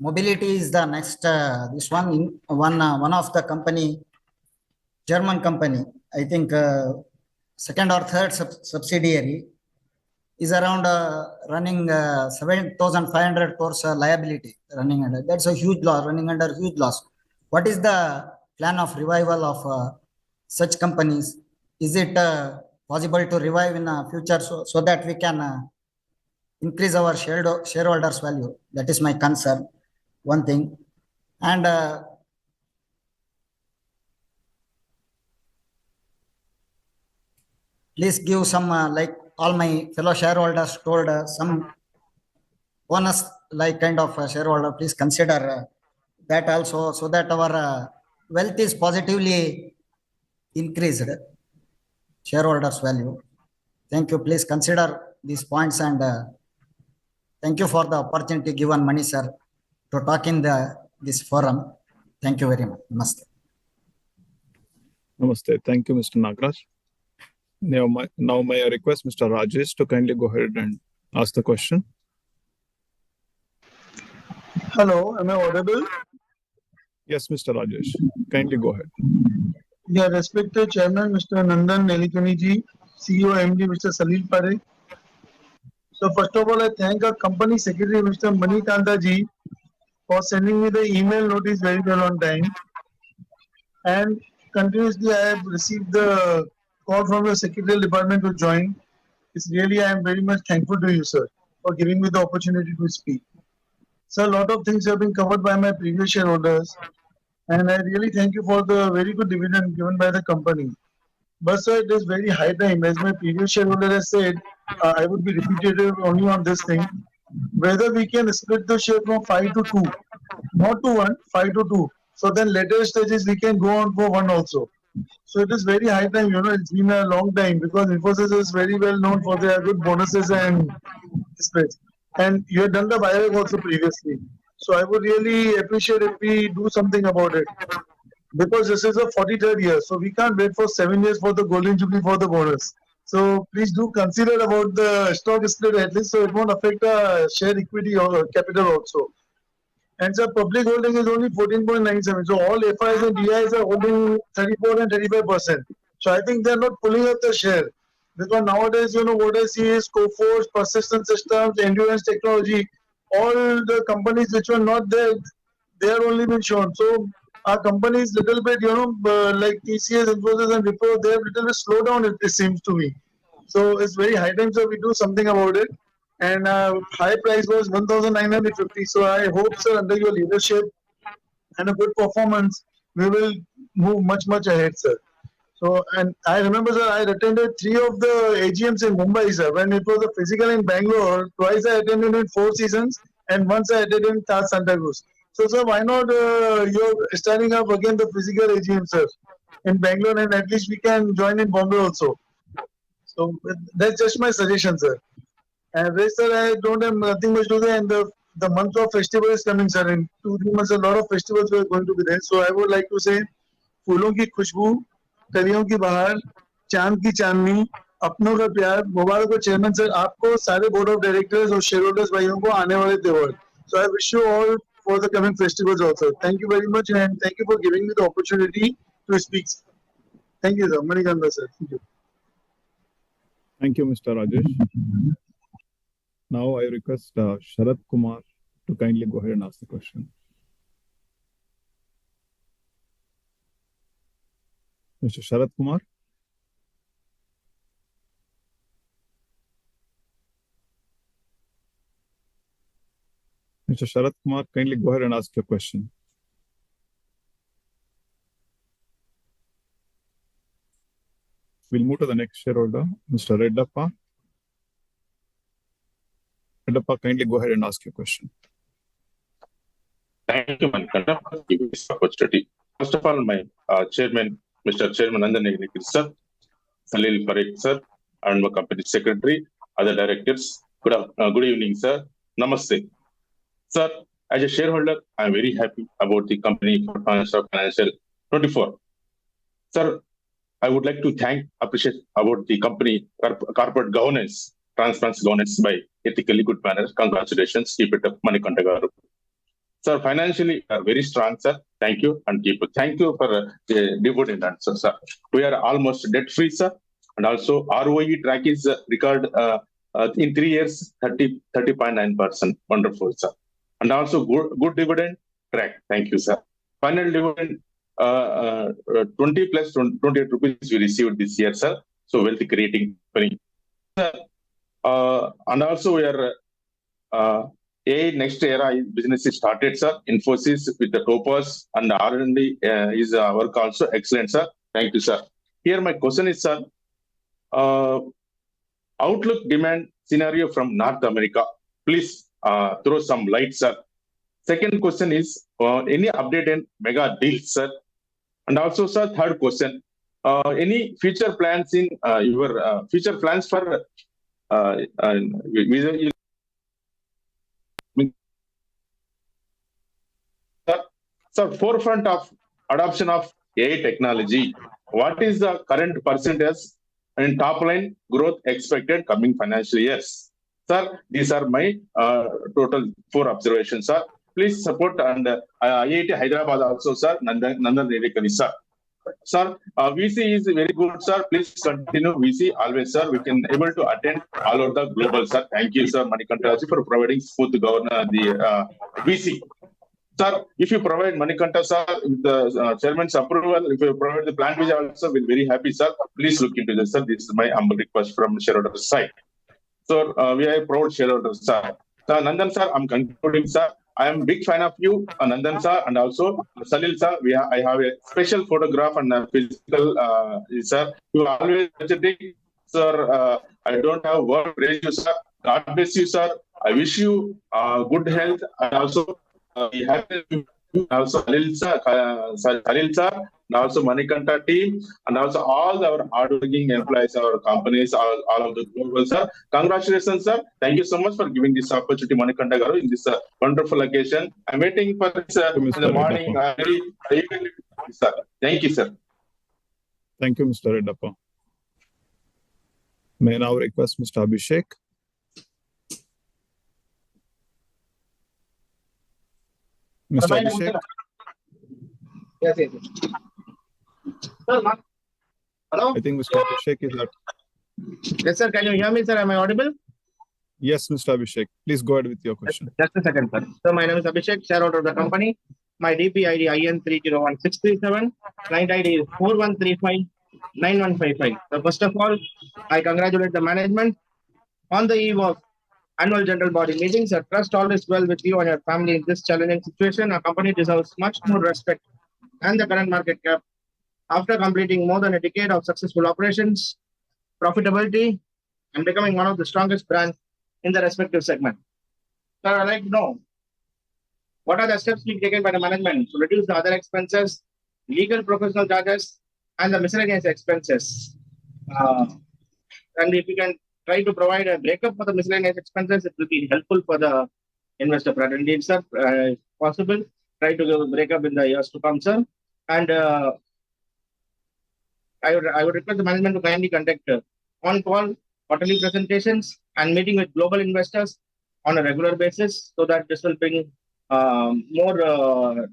mobility is the next. This one of the company, German company. I think second or third subsidiary is around running 7,500 crores liability running under. That's a huge loss, running under huge loss. What is the plan of revival of such companies? Is it possible to revive in the future so that we can increase our shareholders value? That is my concern. One thing. And please give some, like all my fellow shareholders told, some bonus like kind of shareholder. Please consider that also, so that our wealth is positively increased, shareholders value. Thank you. Please consider these points, and thank you for the opportunity given, Mani sir, to talk in this forum. Thank you very much. Namaste. Namaste. Thank you, Mr. Nagraj. Now may I request Mr. Rajesh to kindly go ahead and ask the question. Hello, am I audible? Yes, Mr. Rajesh. Kindly go ahead. Yeah, respected Chairman, Mr. Nanadan Nikekani ji, CEO MD, Mr. Salil Parekh. So first of all, I thank our company secretary, Mr. Mani Kanda ji, for sending me the email notice very well on time. And continuously, I have received the call from the secretarial department to join. It's really, I am very much thankful to you, sir, for giving me the opportunity to speak. So a lot of things have been covered by my previous shareholders, and I really thank you for the very good dividend given by the company. But sir, it is very high time, as my previous shareholder has said, I would be repetitive only on this thing, whether we can split the share from 5 to 2, not to 1, 5 to 2. So then later stages we can go on for 1 also. So it is very high time, it's been a long time, because Infosys is very well known for their good bonuses and spreads. And you have done the buyback also previously. So I would really appreciate if we do something about it. Because this is the 43rd year, so we can't wait for 7 years for the golden jubilee for the bonus. So please do consider about the stock split at least, so it won't affect the share equity or capital also. And so public holding is only 14.97. So all FIs and DIs are holding 34 and 35%. So I think they're not pulling up the share. Because nowadays, what I see is Coforge, Persistent Systems, Endurance Technology, all the companies which were not there, they are only been shown. So our companies little bit, like TCS, Infosys and Wipro, they have little bit slowed down, it seems to me. So it's very high time so we do something about it. And high price was 1,950. So I hope, sir, under your leadership and a good performance, we will move much, much ahead, sir. So, and I remember, sir, I attended 3 of the AGMs in Mumbai, sir. When it was a physical in Bangalore, twice I attended in 4 seasons, and once I attended in Taj Santa Cruz. So, sir, why not you're starting up again the physical AGM, sir, in Bangalore, and at least we can join in Bombay also. So that's just my suggestion, sir. And rest, sir, I don't have nothing much to say. And the month of festival is coming, sir. In 2-3 months, a lot of festivals are going to be there. So I would like to say, फूलों की खुशबू, कलियों की बहार, चांद की चांदनी, अपनों का प्यार, मुबारक हो चेयरमैन सर आपको, सारे बोर्ड ऑफ डायरेक्टर्स और शेयर होल्डर्स भाइयों को आने वाले त्योहार. So I wish you all for the coming festivals also. Thank you very much, and thank you for giving me the opportunity to speak. Thank you, sir. Manikanda, sir. Thank you. Thank you, Mr. Rajesh. Now I request Sharad Kumar to kindly go ahead and ask the question. Mr. Sharad Kumar. Mr. Sharad Kumar, kindly go ahead and ask your question. We'll move to the next shareholder, Mr. Reddappa. Reddappa, kindly go ahead and ask your question. Thank you, Manikanda, for giving this opportunity. First of all, my chairman, Mr. Chairman Nanadan Nikekani, sir, Salil Parekh, sir, and my company secretary, other directors. Good evening, sir. Namaste. Sir, as a shareholder, I'm very happy about the company performance of financial 24. Sir, I would like to appreciate about the company corporate governance, transparency governance by ethically good manner. Congratulations, keep it up, Manikanda garu. Sir, financially very strong, sir. Thank you and keep it. Thank you for the dividend answer, sir. We are almost debt free, sir, and also ROE track is record in 3 years 30.9%. Wonderful, sir. And also good dividend track. Thank you, sir. Final dividend 20 plus 28 rupees we received this year, sir. So wealth creating company. And also we are next era business is started, sir. Infosys with the Topaz and R&D is work also excellent, sir. Thank you, sir. Here my question is, sir, outlook demand scenario from North America. Please throw some light, sir. Second question is, any update in mega deals, sir? And also, sir, third question, any future plans in your future plans for sir, forefront of adoption of AI technology? What is the current percentage and top line growth expected coming financial years? Sir, these are my total 4 observations, sir. Please support and IIT Hyderabad also, sir. Nanadan Nikekani, sir. Sir, VC is very good, sir. Please continue VC always, sir. We can able to attend all over the global, sir. Thank you, sir, Manikanta, for providing smooth governor the VC. Sir, if you provide Manikanta, sir, the chairman's approval, if you provide the plant visa also, we're very happy, sir. Please look into this, sir. This is my humble request from shareholder side. So we are proud shareholders, sir. So Nandan, sir, I'm concluding, sir. I am a big fan of you, Nandan, sir, and also Salil, sir. I have a special photograph and a physical, sir. You are always energetic, sir. I don't have word to praise you, sir. God bless you, sir. I wish you good health and also happy. Also Salil, sir, and also Manikanta team, and also all our hardworking employees, our companies, all of the global, sir. Congratulations, sir. Thank you so much for giving this opportunity, Manikanta garu, in this wonderful occasion. I'm waiting for this in the morning. Sir. Thank you, sir. Thank you, Mr. Reddappa. May I now request Mr. Abhishek? Mr. Abhishek? Yes. Sir, hello? I think Mr. Abhishek is not. Yes, sir. Can you hear me, sir? Am I audible? Yes, Mr. Abhishek. Please go ahead with your question. Just a second, sir. So, my name is Abhishek, shareholder of the company. My DP ID IN 301637. Client ID is 41359155. So, first of all, I congratulate the management on the eve of annual general body meetings. I trust all is well with you and your family in this challenging situation. Our company deserves much more respect and the current market cap after completing more than a decade of successful operations, profitability, and becoming one of the strongest brands in the respective segment. Sir, I'd like to know, what are the steps being taken by the management to reduce the other expenses, legal professional charges, and the miscellaneous expenses? And if you can try to provide a breakup for the miscellaneous expenses, it will be helpful for the investor. But indeed, sir, if possible, try to give a breakup in the years to come, sir. And I would request the management to kindly conduct on-call quarterly presentations and meeting with global investors on a regular basis, so that this will bring more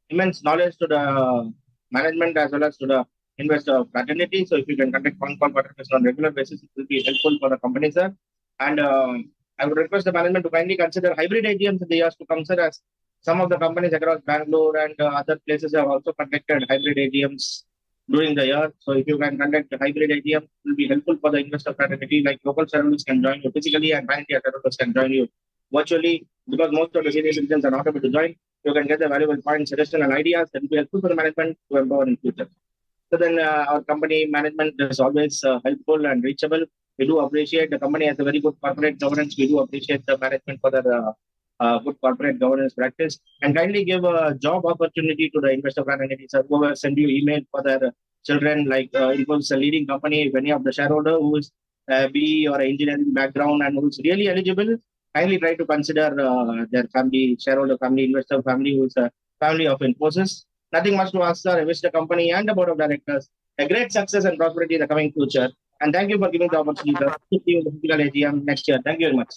immense knowledge to the management as well as to the investor fraternity. So if you can conduct phone call participation on regular basis, it will be helpful for the company, sir. And I would request the management to kindly consider hybrid AGMs in the years to come, sir, as some of the companies across Bangalore and other places have also conducted hybrid AGMs during the year. So if you can conduct a hybrid AGM, it will be helpful for the investor fraternity, like local shareholders can join you physically and pan-India shareholders can join you virtually, because most of the senior citizens are not able to join. You can get the valuable points, suggestions, and ideas that will be helpful for the management to empower in future. So then our company management is always helpful and reachable. We do appreciate the company has a very good corporate governance. We do appreciate the management for their good corporate governance practice, and kindly give a job opportunity to the investor fraternity. So whoever send you email for their children, like Infosys, a leading company, if any of the shareholder who is BE or engineering background and who is really eligible, kindly try to consider their family, shareholder family, investor family, who is a family of Infosys. Nothing much to ask, sir. I wish the company and the board of directors a great success and prosperity in the coming future. And thank you for giving the opportunity, sir, to see you in the physical AGM next year. Thank you very much.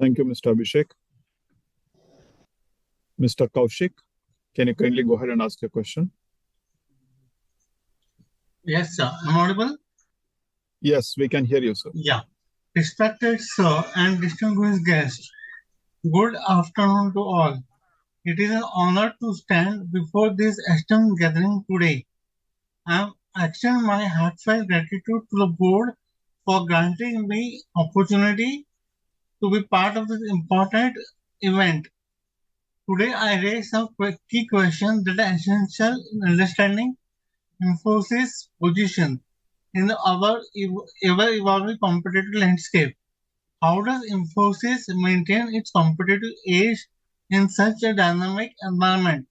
Thank you, Mr. Abhishek. Mr. Kaushik, can you kindly go ahead and ask your question? Yes, sir. Am I audible? Yes, we can hear you, sir. Yeah. Respected sir and distinguished guests, good afternoon to all. It is an honor to stand before this esteemed gathering today. I extend my heartfelt gratitude to the board for granting me opportunity to be part of this important event. Today, I raise some key questions that are essential in understanding Infosys' position in our ever-evolving competitive landscape. How does Infosys maintain its competitive edge in such a dynamic environment?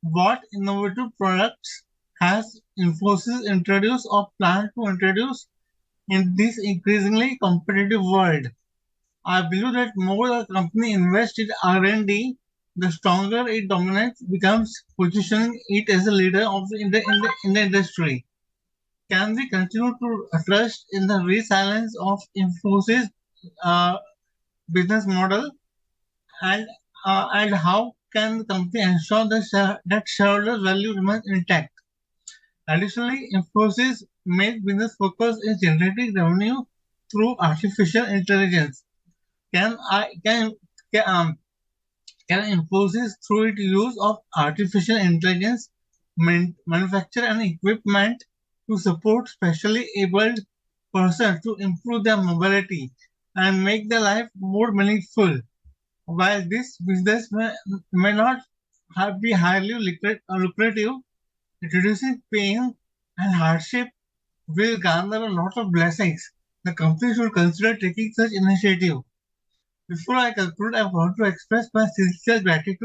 What innovative products has Infosys introduced or planned to introduce in this increasingly competitive world? I believe that more the company invests in R&D, the stronger its dominance becomes, positioning it as a leader of in the industry. Can we continue to trust in the resilience of Infosys business model, and how can the company ensure that shareholder value remains intact? Additionally, Infosys main business focus is generating revenue through artificial intelligence. Can Infosys, through its use of artificial intelligence, manufacture and equipment to support specially abled persons to improve their mobility and make their life more meaningful? While this business may not be highly lucrative, reducing pain and hardship will garner a lot of blessings. The company should consider taking such initiative. Before I conclude, I want to express my sincere gratitude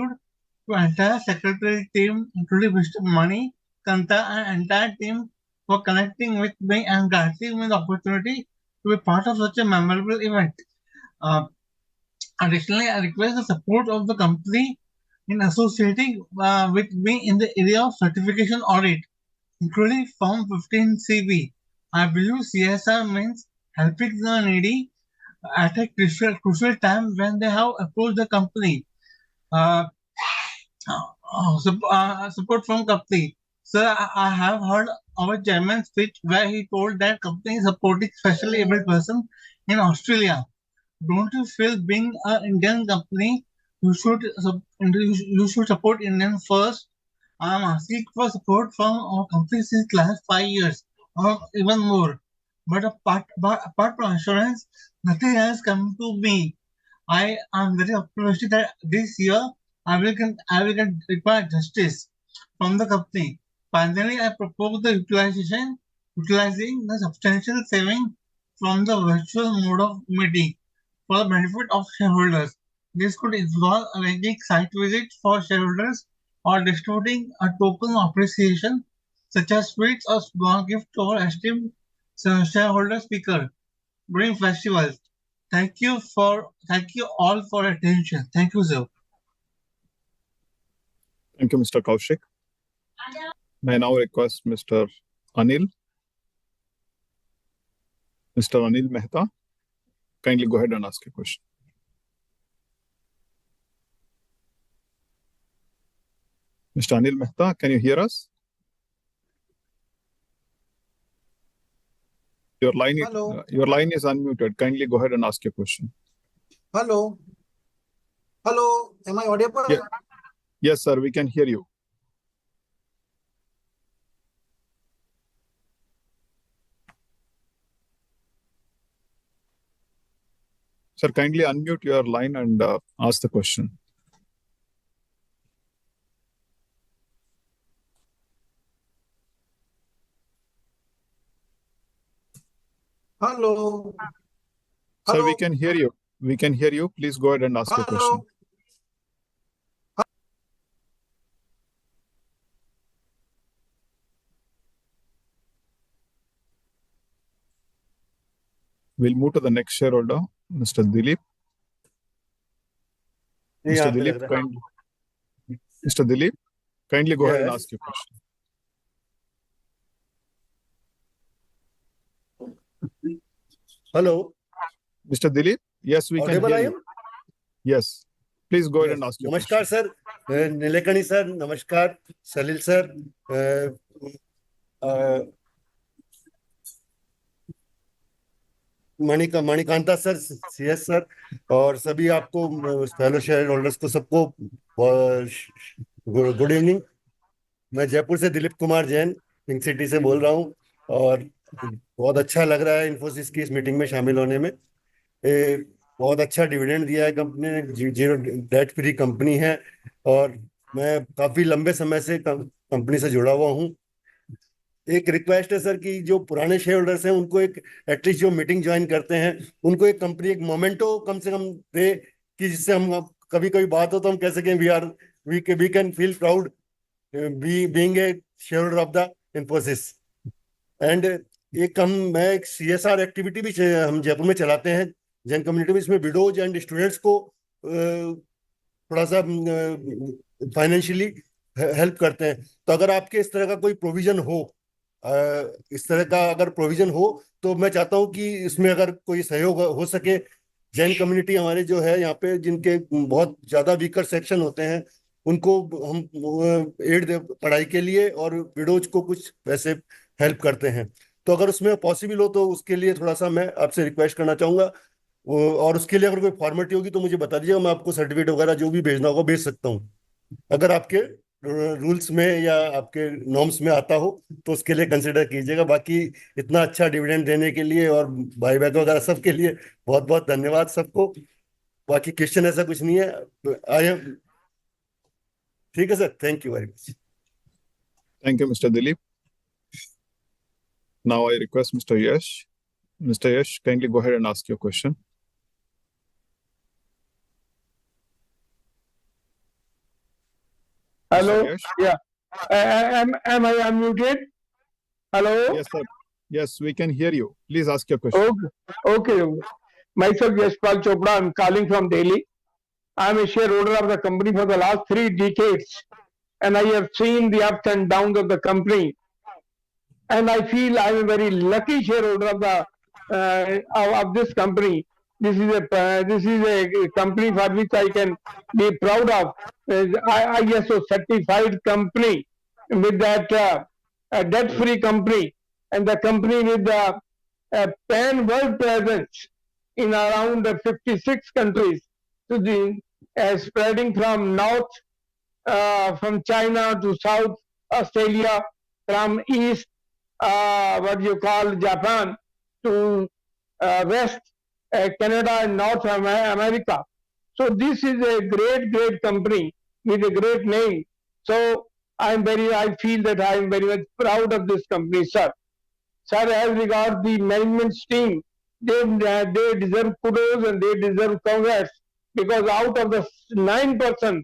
to entire secretary team, including Mr. Mani, Kanta, and entire team for connecting with me and granting me the opportunity to be part of such a memorable event. Additionally, I request the support of the company in associating with me in the area of certification audit, including Form 15CB. I believe CSR means helping the needy at a crucial time when they have approached the company. Support from company. Sir, I have heard our chairman's speech where he told that company is supporting specially able person in Australia. Don't you feel being an Indian company, you should support Indian first? I am asking for support from our company since last 5 years or even more. But apart from assurance, nothing has come to me. I am very optimistic that this year I will get required justice from the company. Finally, I propose the utilizing the substantial saving from the virtual mode of meeting for the benefit of shareholders. This could involve arranging site visits for shareholders or distributing a token of appreciation such as sweets or small gift to our esteemed shareholder speaker during festivals. Thank you all for attention. Thank you, sir. Thank you, Mr. Kaushik. May I now request Mr. Anil? Mr. Anil Mehta, kindly go ahead and ask your question. Mr. Anil Mehta, can you hear us? Your line, Hello. your line is unmuted. Kindly go ahead and ask your question. Hello. Hello. Am I audible? Yeah. Yes, sir. We can hear you. Sir, kindly unmute your line and ask the question. Hello. Sir, we can hear you. We can hear you. Please go ahead and ask your question. We'll move to the next shareholder, Mr. Dilip. Mr. Dilip, kindly go ahead and ask your question. Hello. Mr. Dilip, yes, we can hear you. Yes, please go ahead and ask your Namaskar, question. sir. Nikekani, sir. Namaskar. Salil, sir. Manikanta sir, CS sir, और सभी आपको fellow share holders को सबको good evening. मैं जयपुर से Dilip Kumar Jain pink city से बोल रहा हूँ और बहुत अच्छा लग रहा है इन्फोसिस की इस मीटिंग में शामिल होने में। बहुत अच्छा डिविडेंड दिया है कंपनी ने, जीरो डेट फ्री कंपनी है और मैं काफी लंबे समय से कंपनी से जुड़ा हुआ हूँ। एक रिक्वेस्ट है सर कि जो पुराने शेयर होल्डर्स हैं उनको एक एटलीस्ट जो मीटिंग ज्वाइन करते हैं उनको एक कंपनी एक मोमेंटो कम से कम दे कि जिससे हम कभी कभी बात हो तो हम कह सकें we can feel proud being a shareholder of the Infosys. And मैं एक सीएसआर एक्टिविटी भी हम जयपुर में चलाते हैं जैन कम्युनिटी में, इसमें विडोज एंड स्टूडेंट्स को थोड़ा सा फाइनेंशियली हेल्प करते हैं। तो अगर आपके इस तरह का कोई प्रोविजन हो, इस तरह का अगर प्रोविजन हो तो मैं चाहता हूं कि इसमें अगर कोई सहयोग हो सके। जैन कम्युनिटी हमारे जो है यहाँ पे जिनके बहुत ज्यादा वीकर सेक्शन होते हैं उनको हम एड दे पढ़ाई के लिए और विडोज को कुछ पैसे हेल्प करते हैं। तो अगर उसमें पॉसिबल हो तो उसके लिए थोड़ा सा मैं आपसे रिक्वेस्ट करना चाहूंगा और उसके लिए अगर कोई फॉर्मेलिटी होगी तो मुझे बता दीजिएगा, मैं आपको सर्टिफिकेट वगैरह जो भी भेजना होगा भेज सकता हूँ। अगर आपके रूल्स में या आपके नॉर्म्स में आता हो तो उसके लिए कंसिडर कीजिएगा। बाकी इतना अच्छा डिविडेंड देने के लिए और बाईबैक वगैरह सब के लिए बहुत बहुत धन्यवाद सबको। बाकी क्वेश्चन ऐसा कुछ नहीं है। आई एम ठीक है sir, thank you very much. Thank you, Mr. Dilip. Now I request Mr. Yash. Mr. Yash, kindly go ahead and ask your question. Hello. Yeah. Am I unmuted? Hello. Yes, sir. Yes, we can hear you. Please ask your question. Okay. Myself, Yashpal Chopra. I'm calling from Delhi. I'm a shareholder of the company for the last 3 decades, and I have seen the ups and downs of the company. And I feel I'm a very lucky shareholder of this company. This is a company for which I can be proud of. ISO certified company with that debt-free company, and the company with the pan-world presence in around 56 countries, to spreading from north, from China to South Australia, from east, Japan, to west, Canada and North America. So this is a great company with a great name. So I feel that I am very much proud of this company, sir. Sir, as regards the management team, they deserve kudos and they deserve congrats, because out of the 9%,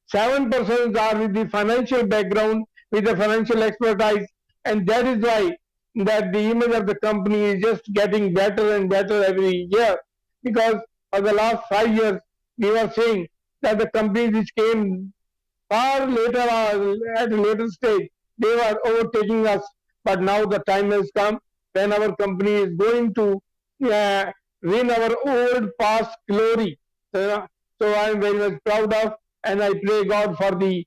7% are with the financial background, with the financial expertise, and that is why that the image of the company is just getting better and better every year. Because for the last 5 years, we were saying that the companies which came far later at a later stage, they were overtaking us. But now the time has come when our company is going to win our old past glory. So I am very much proud of, and I pray God for the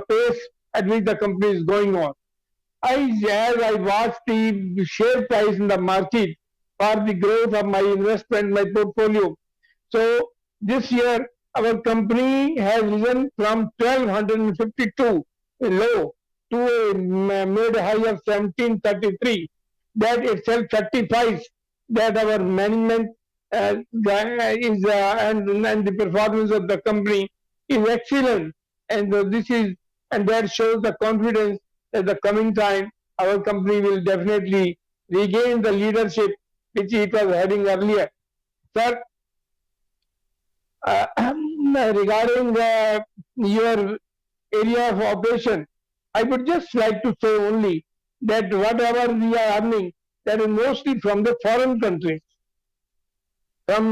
pace at which the company is going on. as I watch the share price in the market for the growth of my investment, my portfolio. So this year, our company has risen from 1252 low to a made high of 1733. That itself certifies that our management is and the performance of the company is excellent, and this is and that shows the confidence that the coming time our company will definitely regain the leadership which it was having earlier. Sir, regarding your area of operation, I would just like to say only that whatever we are earning, that is mostly from the foreign countries, from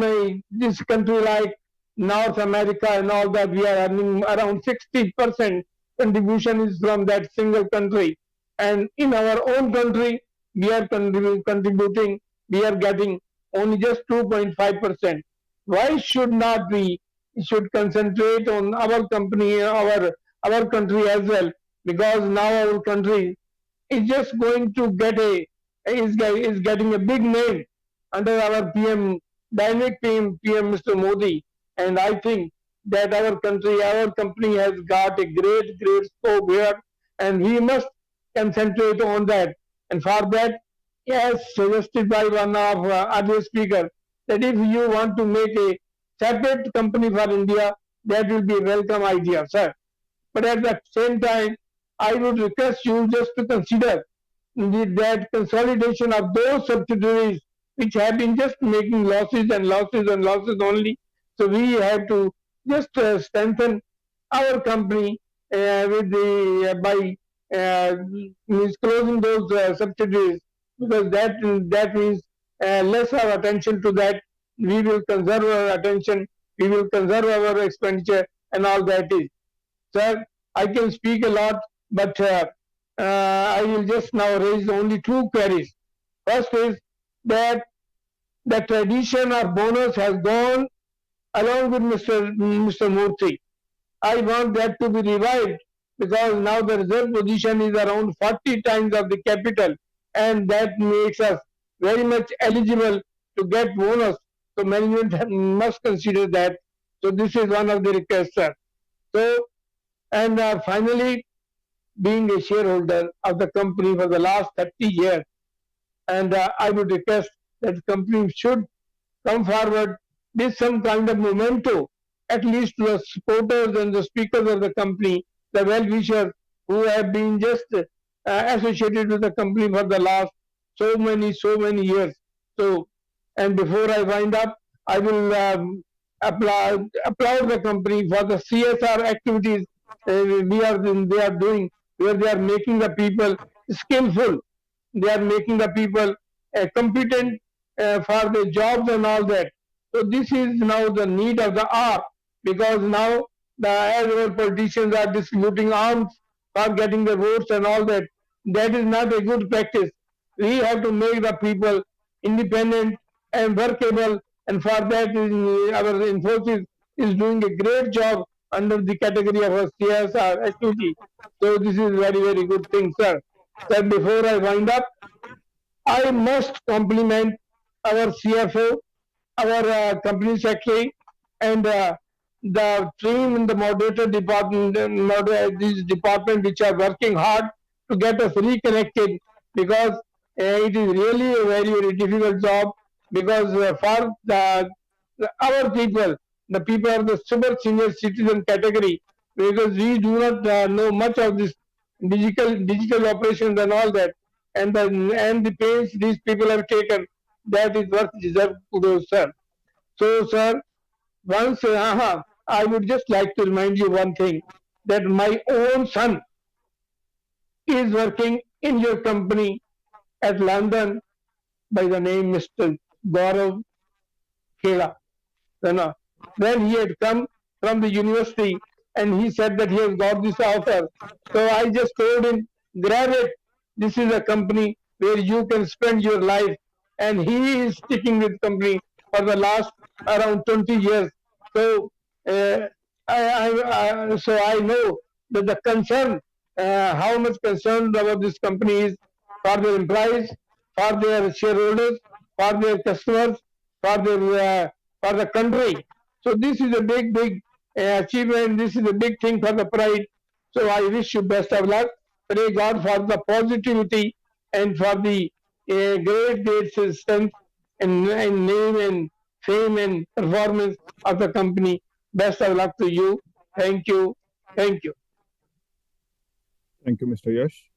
this country like North America and all that. We are earning around 60% contribution is from that single country, and in our own country we are contributing, we are getting only just 2.5%. Why should not we should concentrate on our company, our country as well? Because now our country is just going to get is getting a big name under our PM, dynamic PM Mr. Modi, and I think that our company has got a great scope here, and we must concentrate on that. And for that, as suggested by one of other speaker, that if you want to make a separate company for India, that will be a welcome idea, sir. But at the same time, I would request you just to consider that consolidation of those subsidiaries which have been just making losses and losses and losses only. So we have to just strengthen our company with the by means closing those subsidiaries, because that means less of attention to that. We will conserve our attention, we will conserve our expenditure, and all that is. Sir, I can speak a lot, but I will just now raise only two queries. First is that the tradition of bonus has gone along with Mr. Murthy. I want that to be revived, because now the reserve position is around 40 times of the capital, and that makes us very much eligible to get bonus. So management must consider that. So this is one of the requests, sir. So, and finally, being a shareholder of the company for the last 30 years, and I would request that the company should come forward with some kind of memento, at least to the supporters and the speakers of the company, the well-wishers who have been just associated with the company for the last so many years. So, and before I wind up, I will applaud the company for the CSR activities they are doing, where they are making the people skillful, they are making the people competent for the jobs and all that. So this is now the need of the hour, because now as our politicians are distributing arms for getting the votes and all that, that is not a good practice. We have to make the people independent and workable, and for that our Infosys is doing a great job under the category of a CSR activity. So this is very good thing, sir. Sir, before I wind up, I must compliment our CFO, our company secretary, and the team in the moderator department, this department, which are working hard to get us reconnected, because it is really a very difficult job, because for our people, the people of the super senior citizen category, because we do not know much of this digital operations and all that, and the pains these people have taken, that is what deserves kudos, sir. So, sir, once I would just like to remind you one thing, that my own son is working in your company at London by the name Mr. Gaurav Khela. When he had come from the university and he said that he has got this offer, so I just told him, grab it. This is a company where you can spend your life, and he is sticking with company for the last around 20 years. So so I know that the concern how much concerned about this company is for their employees, for their shareholders, for their customers, for the country. So this is a big achievement. This is a big thing for the pride. So I wish you best of luck. Pray God for the positivity and for the great strength and name and fame and performance of the company. Best of luck to you. Thank you. Thank you. Thank you, Mr. Yash.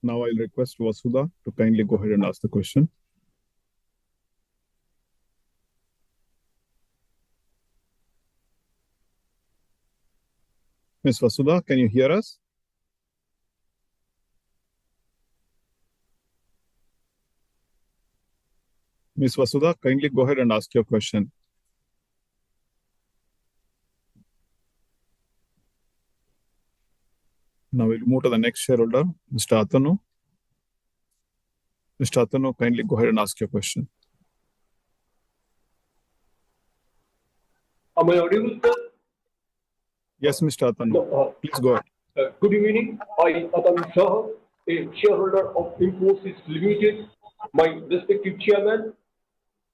Now I'll request Vasudha to kindly go ahead and ask the question. Ms. Vasudha, can you hear us? Ms. Vasudha, kindly go ahead and ask your question. Now we'll move to the next shareholder, Mr. Atanu. Mr. Atanu, kindly go ahead and ask your question. Am I audible, sir? Yes, Mr. Atanu. Please go ahead. Good evening. I, Atanu Shah, a shareholder of Infosys Limited, my respective chairman,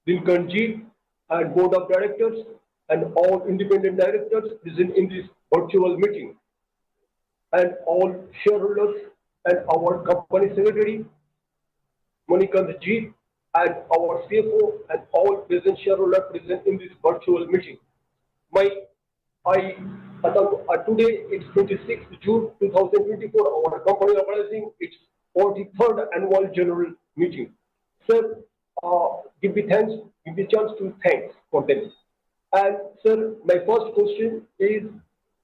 Dilkanji, and board of directors, and all independent directors present in this virtual meeting, and all shareholders, and our company secretary, Manikant Ji, and our CFO, and all present shareholders present in this virtual meeting. Today it's 26th June 2024. Our company organizing its 43rd annual general meeting. Sir, give me chance to thanks for them. And sir, my first question is,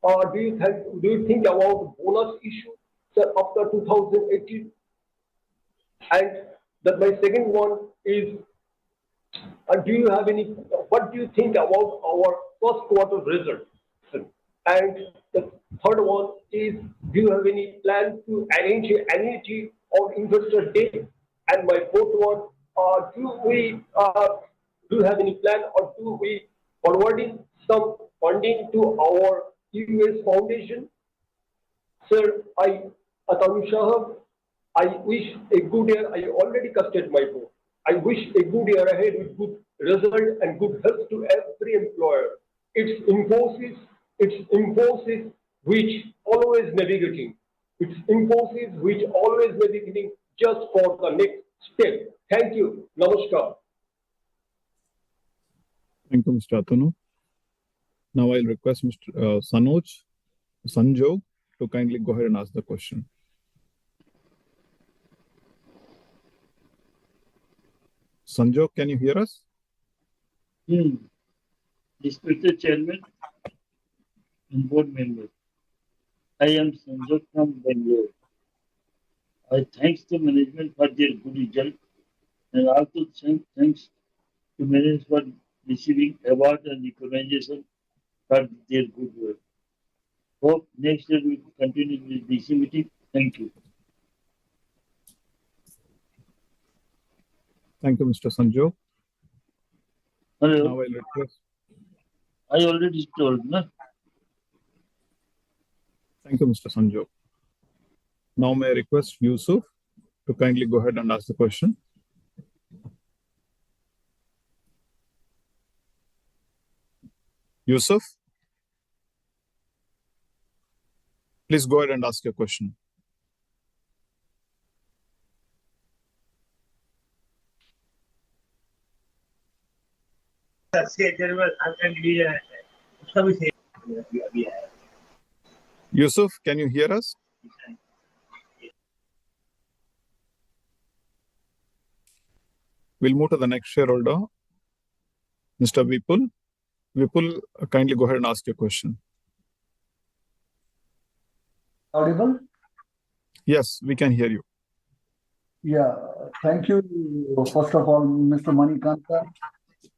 do you think about bonus issue, sir, after 2018? And that my second one is, what do you think about our first quarter result? And the third one is, do you have any plan to arrange an annuity or investor day? And my fourth one, do you have any plan, or do we forwarding some funding to our US foundation? Sir, Atanu Shah, I wish a good year. I already casted my vote. I wish a good year ahead with good result and good health to every employer. It's Infosys which always navigating. It's Infosys which always navigating just for the next step. Thank you. Namaskar. Thank you, Mr. Atanu. Now I'll request Mr. Sanjog to kindly go ahead and ask the question. Sanjog, can you hear us? Respected Chairman and board members, I am Sanjog from Bangalore. I thanks the management for their good result, and also thanks to management for receiving award and recognition for their good work. Hope next year we will continue with this meeting. Thank you. Thank you, Mr. Sanjog. Hello. Now I'll request. I already told, no? Thank you, Mr. Sanjog. Now may I request Yusuf to kindly go ahead and ask the question. Yusuf, please go ahead and ask your question. Yusuf, can you hear us? We'll move to the next shareholder, Mr. Vipul. Vipul, kindly go ahead and ask your question. Audible? Yes, we can hear you. Yeah, thank you. First of all, Mr. Manikanta,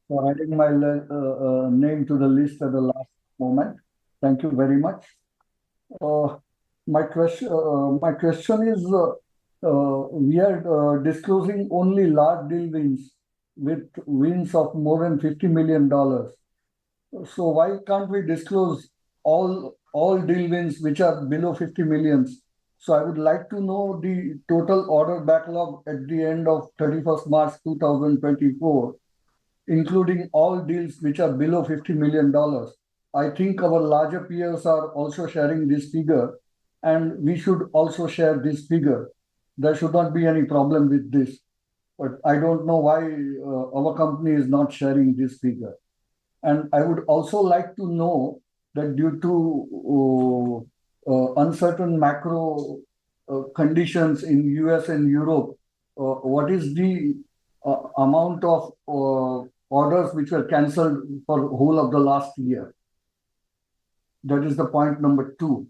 for adding my name to the list at the last moment. Thank you very much. My question is, we are disclosing only large deal wins with wins of more than $50 million. So why can't we disclose all all deal wins which are below 50 millions. So I would like to know the total order backlog at the end of 31st March 2024, including all deals which are below $50 million. I think our larger peers are also sharing this figure, and we should also share this figure. There should not be any problem with this. But I don't know why our company is not sharing this figure. And I would also like to know that due to uncertain macro conditions in US and Europe, what is the amount of orders which were cancelled for the whole of the last year? That is the point number 2.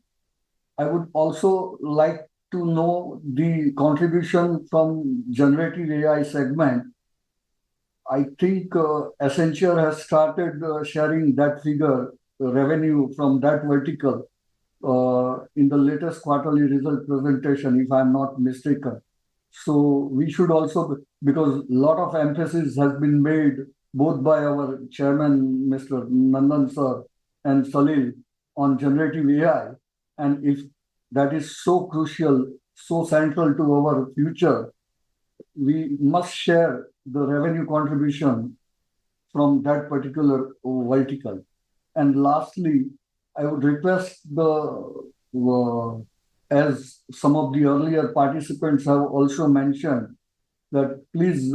I would also like to know the contribution from generative AI segment. I think Accenture has started sharing that figure, revenue from that vertical, in the latest quarterly result presentation, if I'm not mistaken. So we should also, because a lot of emphasis has been made both by our chairman, Mr. Nandan sir, and Salil on generative AI. And if that is so crucial, so central to our future, we must share the revenue contribution from that particular vertical. And lastly, I would request as some of the earlier participants have also mentioned, that please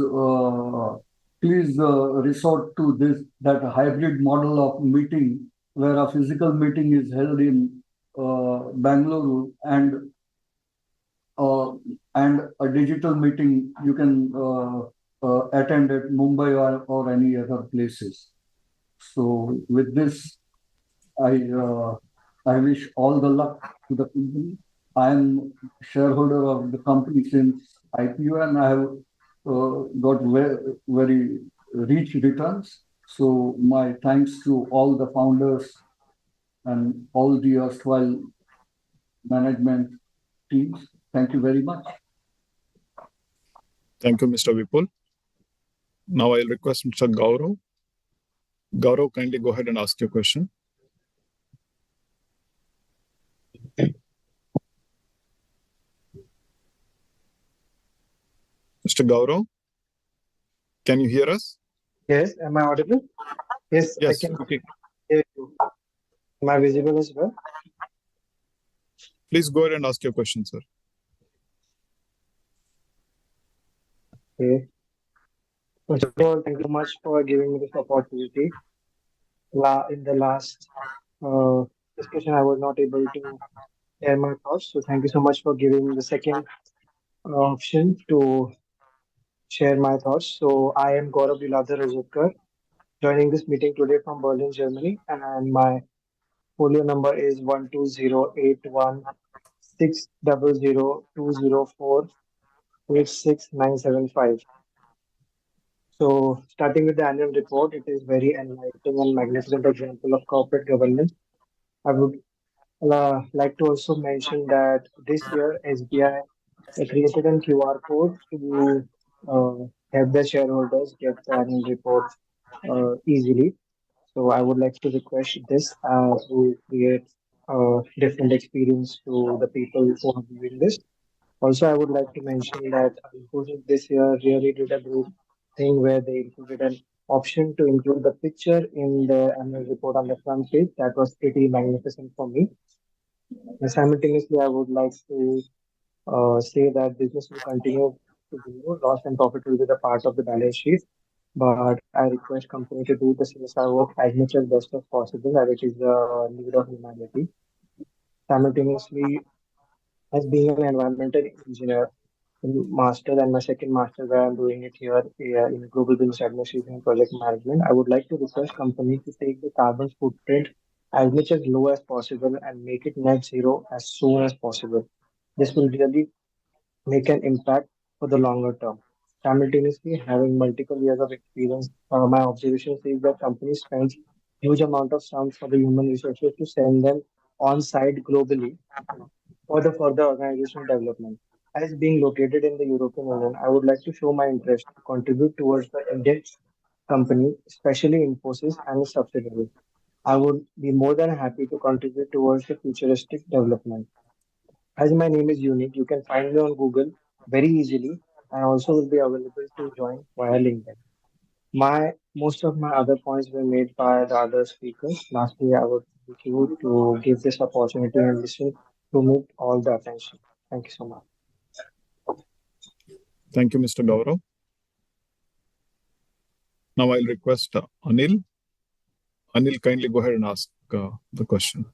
resort to that hybrid model of meeting, where a physical meeting is held in Bangalore and a digital meeting you can attend at Mumbai or any other places. So with this, I wish all the luck to the company. I am shareholder of the company since IPO, and I have got very rich returns. So my thanks to all the founders and all the erstwhile management teams. Thank you very much. Thank you, Mr. Vipul. Now I'll request Mr. Gaurav. Gaurav, kindly go ahead and ask your question. Mr. Gaurav, can you hear us? Yes, am I audible? Yes, Yes, I can okay. hear you. Am I visible as well? Please go ahead and ask your question, sir. Okay. First of all, thank you so much for giving me this opportunity. In the last discussion, I was not able to share my thoughts. So thank you so much for giving the second option to share my thoughts. So I am Gaurav Liladhar, joining this meeting today from Berlin, Germany, and my folio number is 120816002048695. So, starting with the annual report, it is very enlightening and magnificent example of corporate governance. I would like to also mention that this year SBI created a QR code to help the shareholders get the annual report easily. So I would like to request this to create a different experience to the people who are viewing this. Also, I would like to mention that Infosys this year really did a great thing where they included an option to include the picture in the annual report on the front page. That was pretty magnificent for me. And simultaneously, I would like to say that business will continue to grow. Loss and profit will be the part of the balance sheet. But I request company to do the CSR work as much as best as possible, as it is the need of humanity. Simultaneously, as being an environmental engineer, master and my second master where I'm doing it here in global business administration and project management, I would like to request company to take the carbon footprint as much as low as possible and make it net zero as soon as possible. This will really make an impact for the longer term. Simultaneously, having multiple years of experience, my observation says that companies spend huge amount of sums for the human resources to send them on site globally for the further organizational development. As being located in the European Union, I would like to show my interest to contribute towards the Indian company, especially Infosys and its subsidiaries. I would be more than happy to contribute towards the futuristic development. As my name is unique, you can find me on Google very easily and also will be available to join via LinkedIn. Most of my other points were made by the other speakers. Lastly, I would like you to give this opportunity and listen to me all the attention. Thank you so much. Thank you, Mr. Gaurav. Now I'll request Anil. Anil, kindly go ahead and ask the question.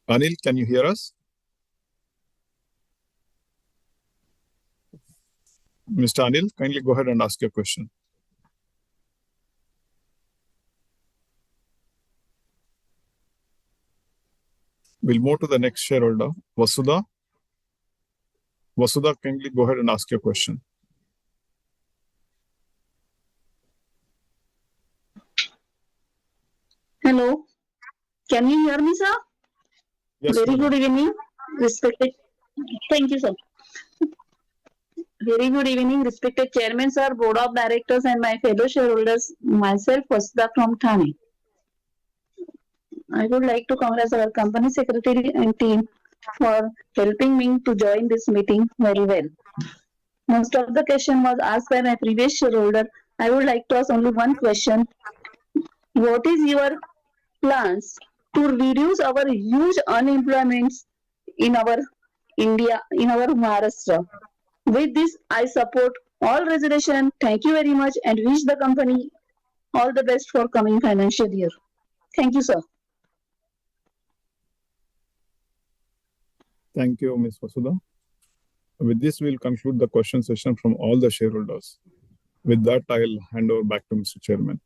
Anil, can you hear us? Mr. Anil, kindly go ahead and ask your question. We'll move to the next shareholder, Vasudha. Vasudha, kindly go ahead and ask your question. Hello, can you hear me, sir? Yes, Very madam. good evening, respected. Thank you, sir. Very good evening, respected Chairman, sir, Board of Directors, and my fellow shareholders. Myself, Vasudha from Thane. I would like to congratulate our company secretary and team for helping me to join this meeting very well. Most of the question was asked by my previous shareholder. I would like to ask only one question. What is your plans to reduce our huge unemployment in our India, in our Maharashtra? With this, I support all resolution. Thank you very much and wish the company all the best for coming financial year. Thank you, sir. Thank you, Ms. Vasudha. With this, we'll conclude the question session from all the shareholders. With that, I'll hand over back to Mr. Chairman.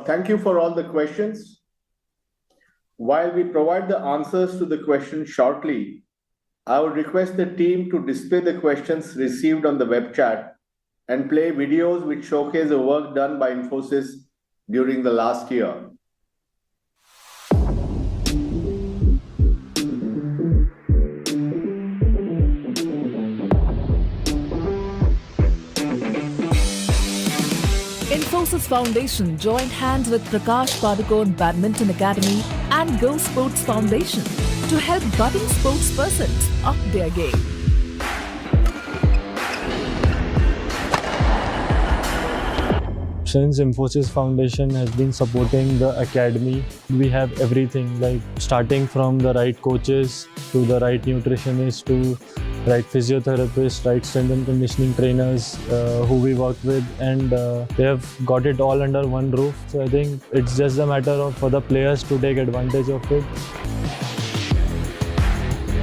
Thank you for all the questions. While we provide the answers to the questions shortly, I would request the team to display the questions received on the web chat and play videos which showcase the work done by Infosys during the last year. Infosys Foundation joined hands with Prakash Padukone Badminton Academy and Go Sports Foundation to help budding sportspersons up their game. Since Infosys Foundation has been supporting the academy, we have everything like starting from the right coaches to the right nutritionist to right physiotherapists, right strength and conditioning trainers who we work with, and they have got it all under one roof. So I think it's just a matter of for the players to take advantage of it.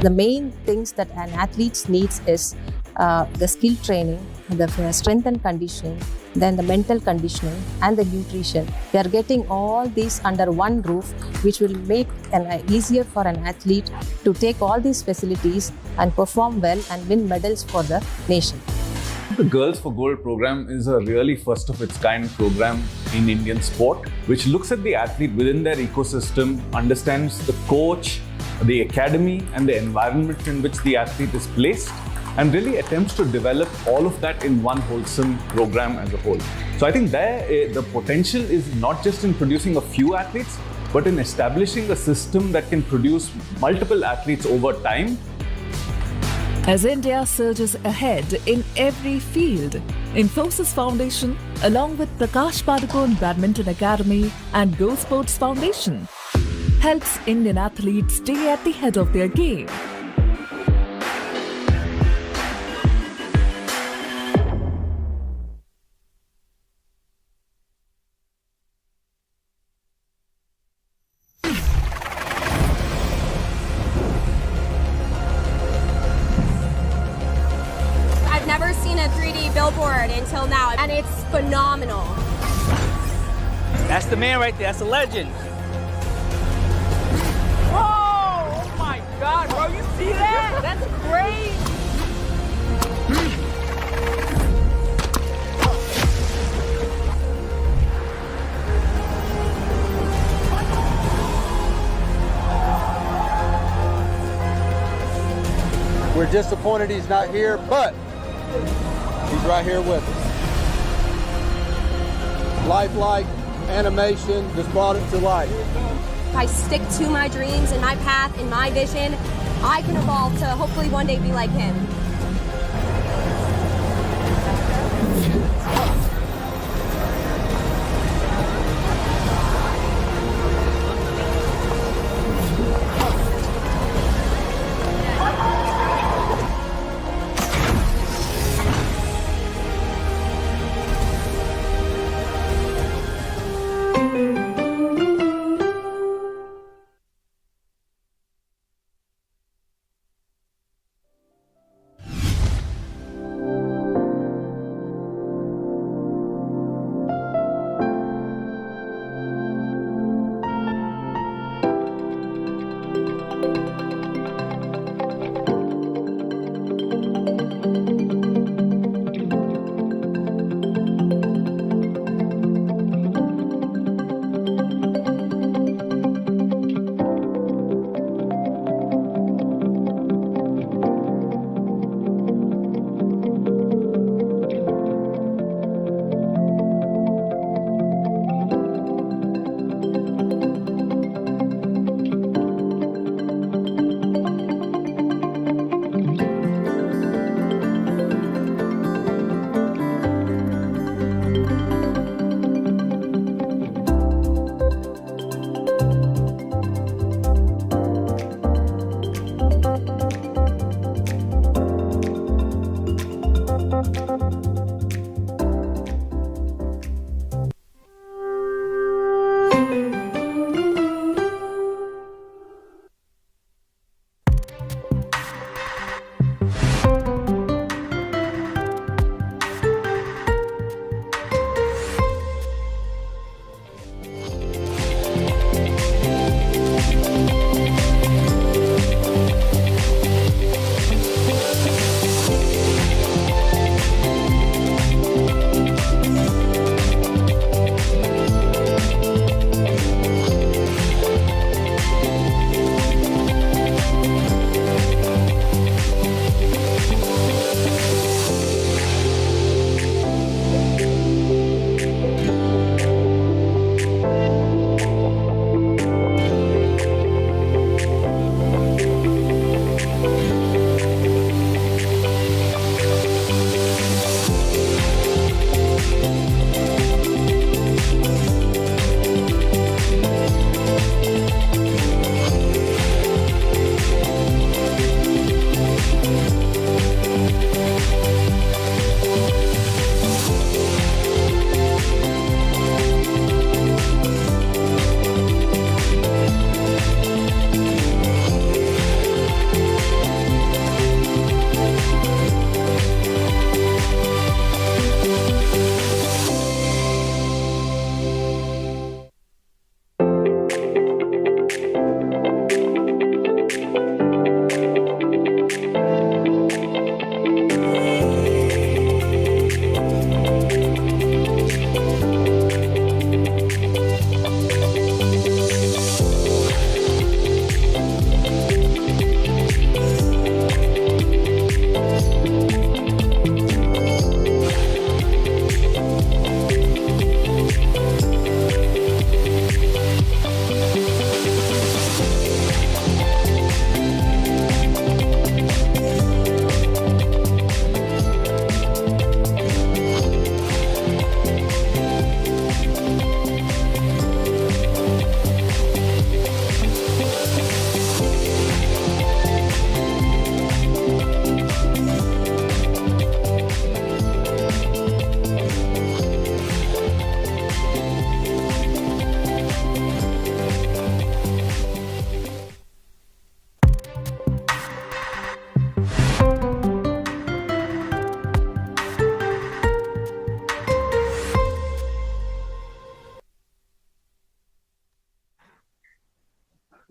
The main things that an athlete needs is the skill training, the strength and conditioning, then the mental conditioning and the nutrition. We are getting all these under one roof, which will make it easier for an athlete to take all these facilities and perform well and win medals for the nation. The Girls for Gold program is a really first of its kind program in Indian sport, which looks at the athlete within their ecosystem, understands the coach, the academy and the environment in which the athlete is placed, and really attempts to develop all of that in one wholesome program as a whole. So I think there the potential is not just in producing a few athletes, but in establishing a system that can produce multiple athletes over time. As India surges ahead in every field, Infosys Foundation, along with Prakash Padukone Badminton Academy and Go Sports Foundation, helps Indian athletes stay at the head of their game. I've never seen a 3D billboard until now, and it's phenomenal. That's the man right there. That's a legend. Whoa! Oh my God, bro! You see that? That's crazy. We're We're disappointed he's not here, but he's right here with us. Lifelike animation just brought it to life. If I stick to my dreams and my path and my vision, I can evolve to hopefully one day be like him.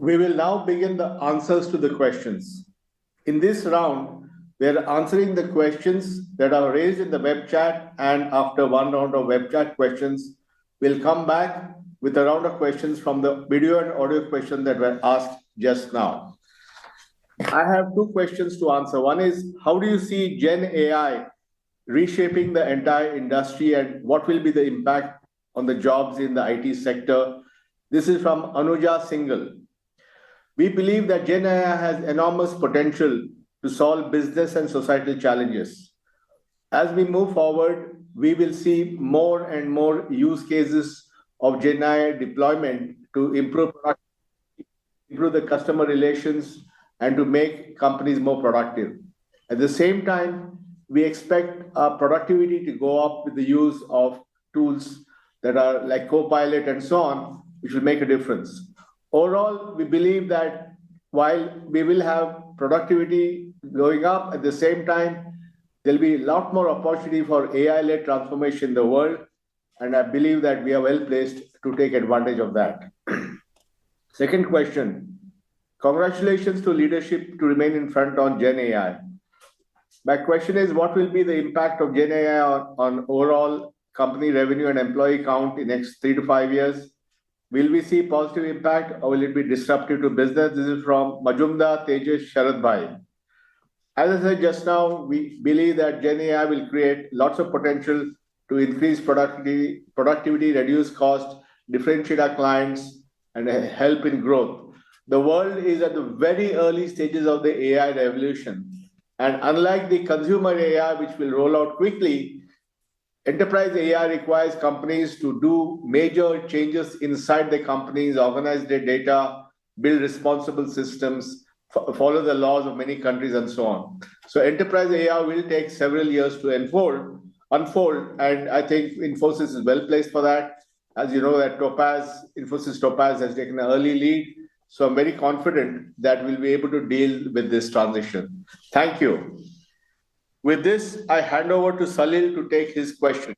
We will now begin the answers to the questions. In this round, we are answering the questions that are raised in the web chat, and after one round of web chat questions, we'll come back with a round of questions from the video and audio questions that were asked just now. I have two questions to answer. One is, how do you see Gen AI reshaping the entire industry, and what will be the impact on the jobs in the IT sector? This is from Anuja Singhal. We believe that Gen AI has enormous potential to solve business and societal challenges. As we move forward, we will see more and more use cases of Gen AI deployment to improve the customer relations, and to make companies more productive. At the same time, we expect our productivity to go up with the use of tools that are like Copilot and so on, which will make a difference. Overall, we believe that while we will have productivity going up, at the same time, there'll be a lot more opportunity for AI-led transformation in the world, and I believe that we are well placed to take advantage of that. Second question. Congratulations to leadership to remain in front on Gen AI. My question is, what will be the impact of Gen AI on overall company revenue and employee count in the next 3 to 5 years? Will we see positive impact, or will it be disruptive to business? This is from Majumdar Tejas Sharadbhai. As I said just now, we believe that Gen AI will create lots of potential to increase productivity, reduce cost, differentiate our clients, and help in growth. The world is at the very early stages of the AI revolution. And unlike the consumer AI, which will roll out quickly, enterprise AI requires companies to do major changes inside the companies, organize their data, build responsible systems, follow the laws of many countries, and so on. So enterprise AI will take several years to unfold, and I think Infosys is well placed for that. As you know, that Infosys Topaz has taken an early lead. So I'm very confident that we'll be able to deal with this transition. Thank you. With this, I hand over to Salil to take his question.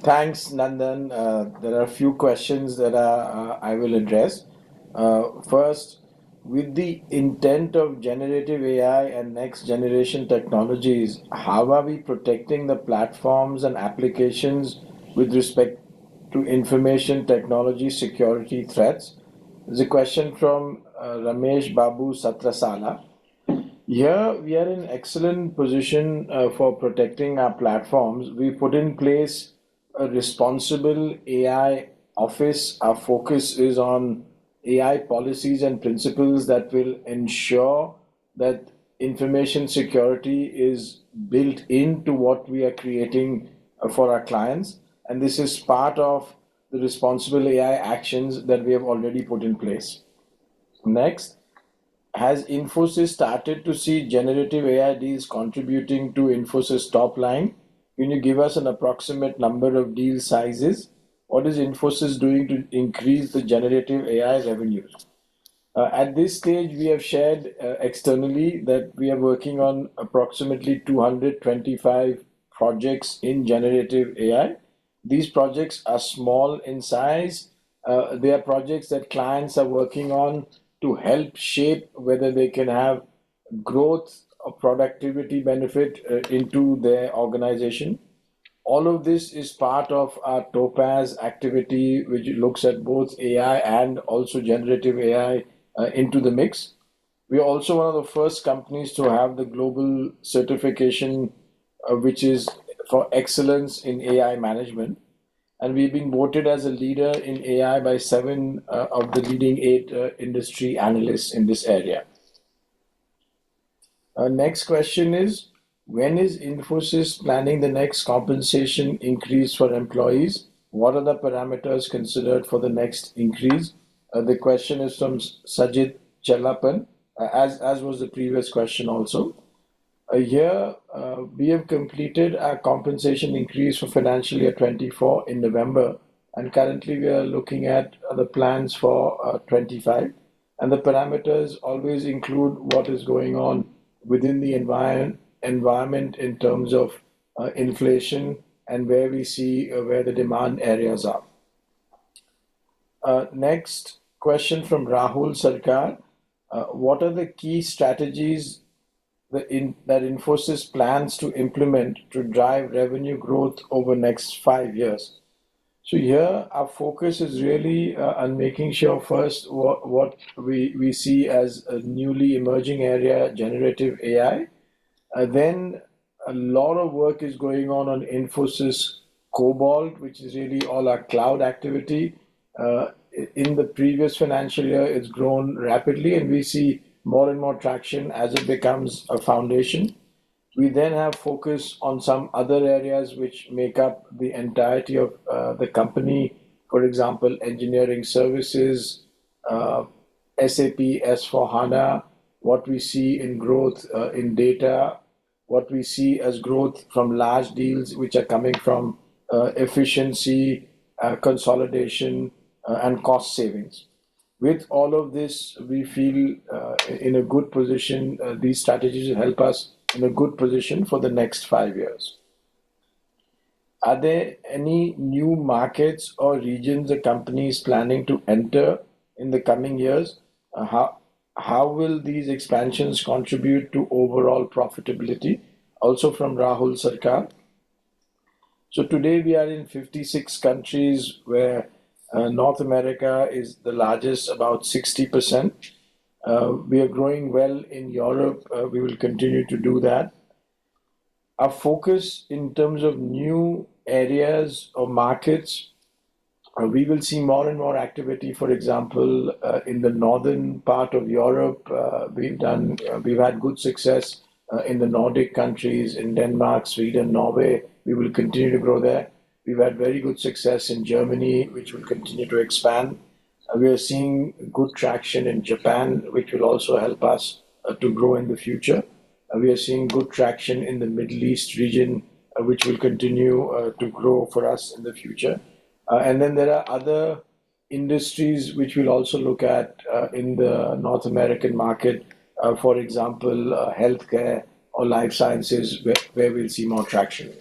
Thanks, Nandan. There are a few questions that I will address. First, with the intent of generative AI and next generation technologies, how are we protecting the platforms and applications with respect to information technology security threats? There's a question from Ramesh Babu Satrasala. Here, we are in excellent position for protecting our platforms. We put in place a responsible AI office. Our focus is on AI policies and principles that will ensure that information security is built into what we are creating for our clients. And this is part of the responsible AI actions that we have already put in place. Next, has Infosys started to see generative AI deals contributing to Infosys top line? Can you give us an approximate number of deal sizes? What is Infosys doing to increase the generative AI revenues? At this stage, we have shared externally that we are working on approximately 225 projects in generative AI. These projects are small in size. They are projects that clients are working on to help shape whether they can have growth or productivity benefit into their organization. All of this is part of our Topaz activity, which looks at both AI and also generative AI into the mix. We are also one of the first companies to have the global certification, which is for excellence in AI management. And we've been voted as a leader in AI by 7 of the leading 8 industry analysts in this area. Next question is, when is Infosys planning the next compensation increase for employees? What are the parameters considered for the next increase? The question is from Sajid Chalapan, as was the previous question also. Here, we have completed our compensation increase for financial year 24 in November, and currently we are looking at the plans for 25. And the parameters always include what is going on within the environment in terms of inflation and where we see where the demand areas are. Next question from Rahul Sarkar. What are the key strategies that Infosys plans to implement to drive revenue growth over next 5 years? So here our focus is really on making sure first what we see as a newly emerging area, generative AI. Then a lot of work is going on Infosys Cobalt, which is really all our cloud activity. In the previous financial year, it's grown rapidly, and we see more and more traction as it becomes a foundation. We then have focus on some other areas which make up the entirety of the company. For example, engineering services, SAP S/4HANA, what we see in growth in data, what we see as growth from large deals which are coming from efficiency, consolidation, and cost savings. With all of this, we feel in a good position. These strategies will help us in a good position for the next 5 years. Are there any new markets or regions the company is planning to enter in the coming years? How will these expansions contribute to overall profitability? Also from Rahul Sarkar. So today we are in 56 countries where North America is the largest, about 60%. We are growing well in Europe. We will continue to do that. Our focus in terms of new areas or markets, we will see more and more activity. For example, in the northern part of Europe, we've had good success in the Nordic countries, in Denmark, Sweden, Norway. We will continue to grow there. We've had very good success in Germany, which will continue to expand. We are seeing good traction in Japan, which will also help us to grow in the future. We are seeing good traction in the Middle East region, which will continue to grow for us in the future. And then there are other industries which we'll also look at in the North American market, for example, healthcare or life sciences, where we'll see more traction.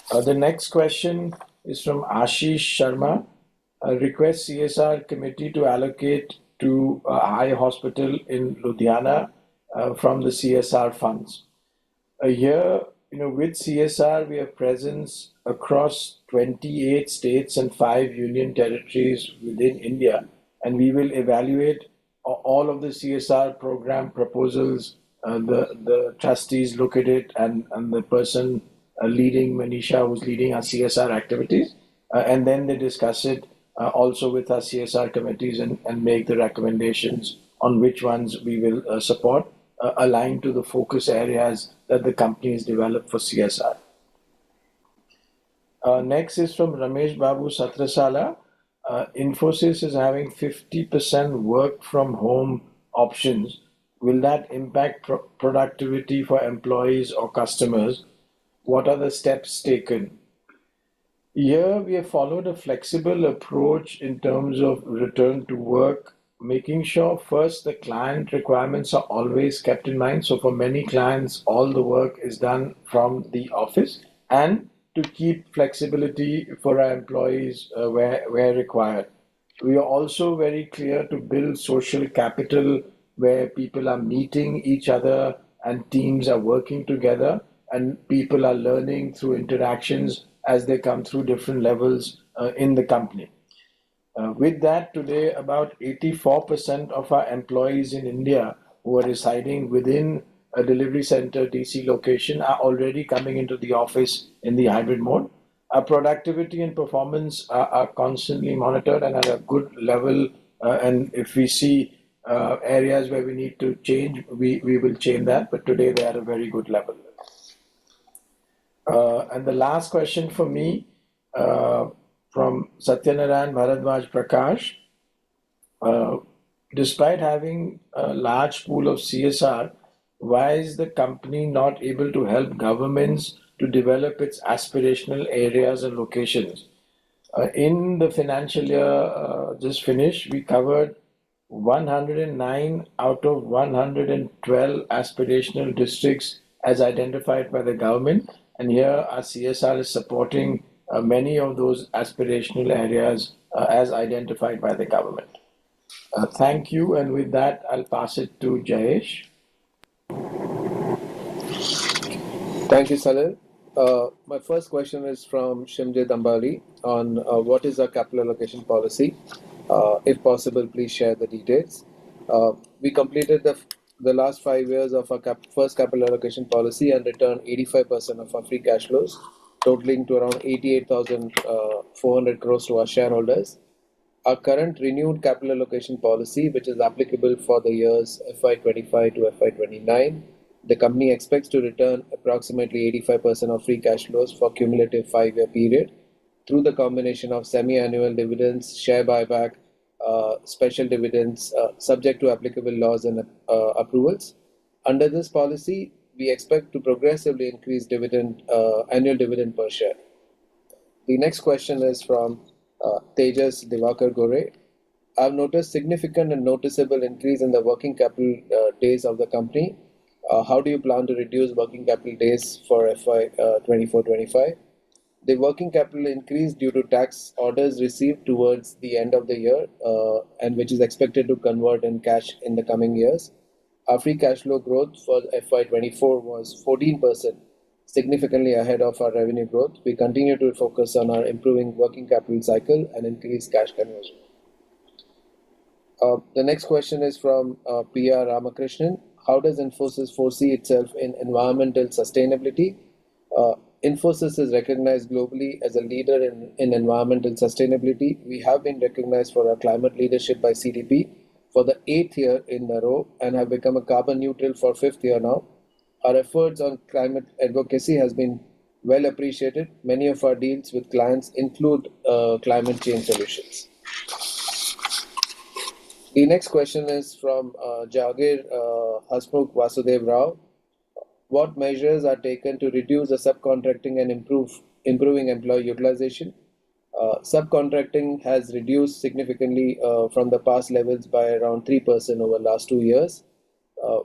The next question is from Ashish Sharma. Request CSR committee to allocate to a eye hospital in Ludhiana from the CSR funds. Here, with CSR, we have presence across 28 states and 5 union territories within India, and we will evaluate all of the CSR program proposals. The trustees look at it, and the person leading, Manisha, who's leading our CSR activities, and then they discuss it also with our CSR committees and make the recommendations on which ones we will support, aligned to the focus areas that the company has developed for CSR. Next is from Ramesh Babu Satrasala. Infosys is having 50% work from home options. Will that impact productivity for employees or customers? What are the steps taken? Here, we have followed a flexible approach in terms of return to work, making sure first the client requirements are always kept in mind. So for many clients, all the work is done from the office, and to keep flexibility for our employees where required. We are also very clear to build social capital where people are meeting each other and teams are working together, and people are learning through interactions as they come through different levels in the company. With that, today, about 84% of our employees in India who are residing within a delivery center DC location are already coming into the office in the hybrid mode. Our productivity and performance are constantly monitored and at a good level. And if we see areas where we need to change, we will change that. But today, they are at a very good level. And the last question for me, from Satyanarayan Bharadwaj Prakash. Despite having a large pool of CSR, why is the company not able to help governments to develop its aspirational areas and locations? In the financial year just finished, we covered 109 out of 112 aspirational districts as identified by the government. And here our CSR is supporting many of those aspirational areas as identified by the government. Thank you. And with that, I'll pass it to Jayesh. Thank you, Salil. My first question is from Shimjit Ambali on what is our capital allocation policy. If possible, please share the details. We completed the last 5 years of our first capital allocation policy and returned 85% of our free cash flows, totaling to around 88,400 crores to our shareholders. Our current renewed capital allocation policy, which is applicable for the years FY25 to FY29, the company expects to return approximately 85% of free cash flows for cumulative 5-year period through the combination of semi-annual dividends, share buyback, special dividends, subject to applicable laws and approvals. Under this policy, we expect to progressively increase annual dividend per share. The next question is from Tejas Divakar Gore. I've noticed significant and noticeable increase in the working capital days of the company. How do you plan to reduce working capital days for FY 24-25? The working capital increased due to tax orders received towards the end of the year, and which is expected to convert in cash in the coming years. Our free cash flow growth for FY24 was 14%, significantly ahead of our revenue growth. We continue to focus on our improving working capital cycle and increase cash conversion. The next question is from P.R. Ramakrishnan. How does Infosys foresee itself in environmental sustainability? Infosys is recognized globally as a leader in environmental sustainability. We have been recognized for our climate leadership by CDP for the 8th year in a row and have become a carbon neutral for 5th year now. Our efforts on climate advocacy has been well appreciated. Many of our deals with clients include climate change solutions. The next question is from Jagir Hasmukh Vasudev Rao. What measures are taken to reduce the subcontracting and improving employee utilization? Subcontracting has reduced significantly from the past levels by around 3% over the last 2 years.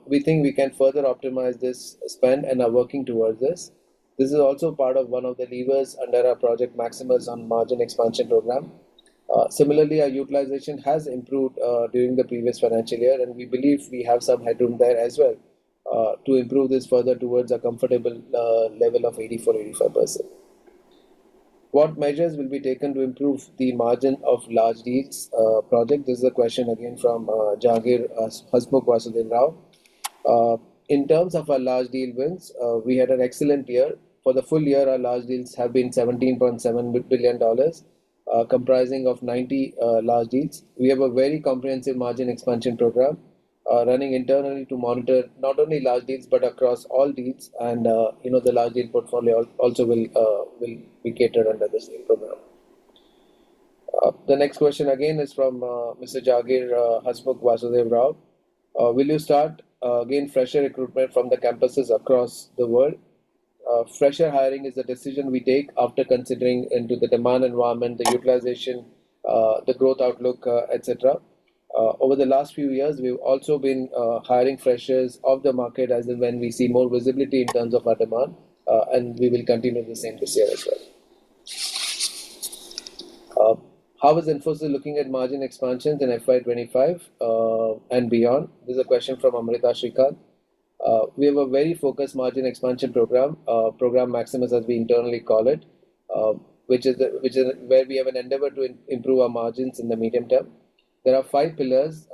We think we can further optimize this spend and are working towards this. This is also part of one of the levers under our Project Maximus on margin expansion program. Similarly, our utilization has improved during the previous financial year, and we believe we have some headroom there as well to improve this further towards a comfortable level of 84-85%. What measures will be taken to improve the margin of large deals project? This is a question again from Jagir Hasmukh Vasudev Rao. In terms of our large deal wins, we had an excellent year. For the full year, our large deals have been $17.7 billion, comprising of 90 large deals. We have a very comprehensive margin expansion program running internally to monitor not only large deals but across all deals, and the large deal portfolio also will be catered under the same program. The next question again is from Mr. Jagir Hasmukh Vasudev Rao. Will you start again fresher recruitment from the campuses across the world? Fresher hiring is a decision we take after considering into the demand environment, the utilization, the growth outlook, etc. Over the last few years, we've also been hiring freshers of the market as and when we see more visibility in terms of our demand, and we will continue the same this year as well. How is Infosys looking at margin expansions in FY25 and beyond? This is a question from Amrita Shrikant. We have a very focused margin expansion program, Program Maximus as we internally call it, which is where we have an endeavor to improve our margins in the medium term. There are 5 pillars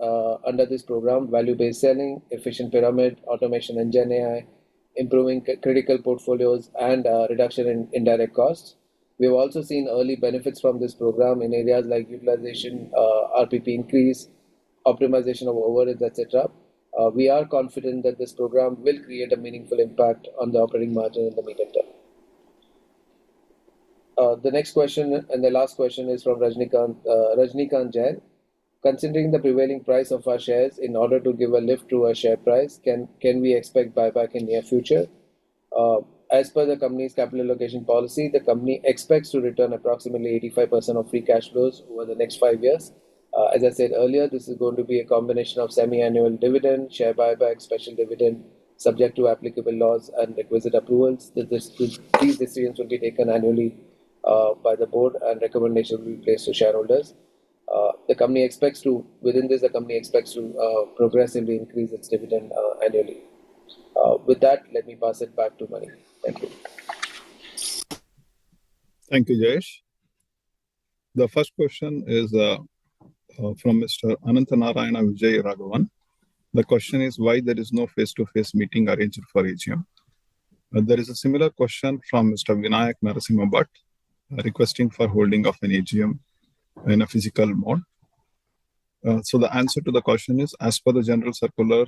under this program: value-based selling, efficient pyramid, automation and Gen AI, improving critical portfolios, and reduction in indirect costs. We have also seen early benefits from this program in areas like utilization, RPP increase, optimization of overheads, etc. We are confident that this program will create a meaningful impact on the operating margin in the medium term. The next question and the last question is from Rajnikant Jain. Considering the prevailing price of our shares, in order to give a lift to our share price, can we expect buyback in near future? As per the company's capital allocation policy, the company expects to return approximately 85% of free cash flows over the next 5 years. As I said earlier, this is going to be a combination of semi-annual dividend, share buyback, special dividend, subject to applicable laws and requisite approvals. These decisions will be taken annually by the board, and recommendations will be placed to shareholders. The company expects to progressively increase its dividend annually. With that, let me pass it back to Mani. Thank you. Thank you, Jayesh. The first question is from Mr. Anantanarayana Vijay Raghavan. The question is why there is no face-to-face meeting arranged for AGM. There is a similar question from Mr. Vinayak Narasimha Bhatt requesting for holding of an AGM in a physical mode. So the answer to the question is, as per the general circular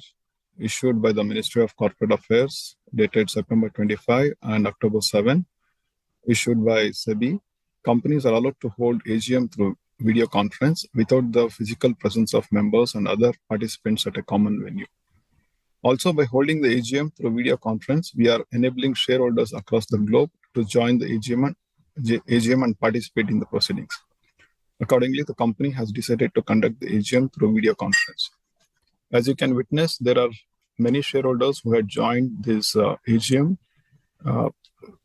issued by the Ministry of Corporate Affairs dated September 25 and October 7, issued by SEBI, companies are allowed to hold AGM through video conference without the physical presence of members and other participants at a common venue. Also, by holding the AGM through video conference, we are enabling shareholders across the globe to join the AGM and participate in the proceedings. Accordingly, the company has decided to conduct the AGM through video conference. As you can witness, there are many shareholders who had joined this AGM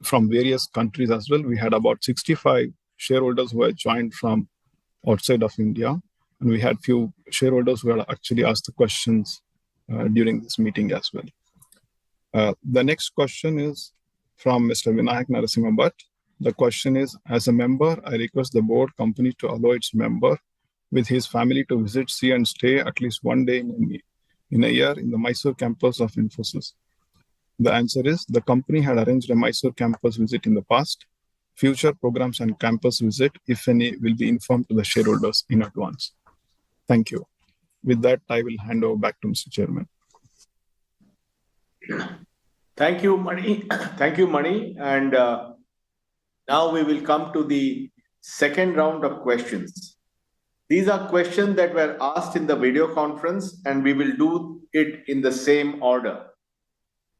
from various countries as well. We had about 65 shareholders who had joined from outside of India, and we had few shareholders who had actually asked the questions during this meeting as well. The next question is from Mr. Vinayak Narasimha Bhatt. The question is, as a member, I request the board company to allow its member with his family to visit, see and stay at least one day in a year in the Mysore campus of Infosys. The answer is, the company had arranged a Mysore campus visit in the past. Future programs and campus visit, if any, will be informed to the shareholders in advance. Thank you. With that, I will hand over back to Mr. Chairman. Thank you, Mani. Thank you, Mani. And now we will come to the second round of questions. These are questions that were asked in the video conference, and we will do it in the same order.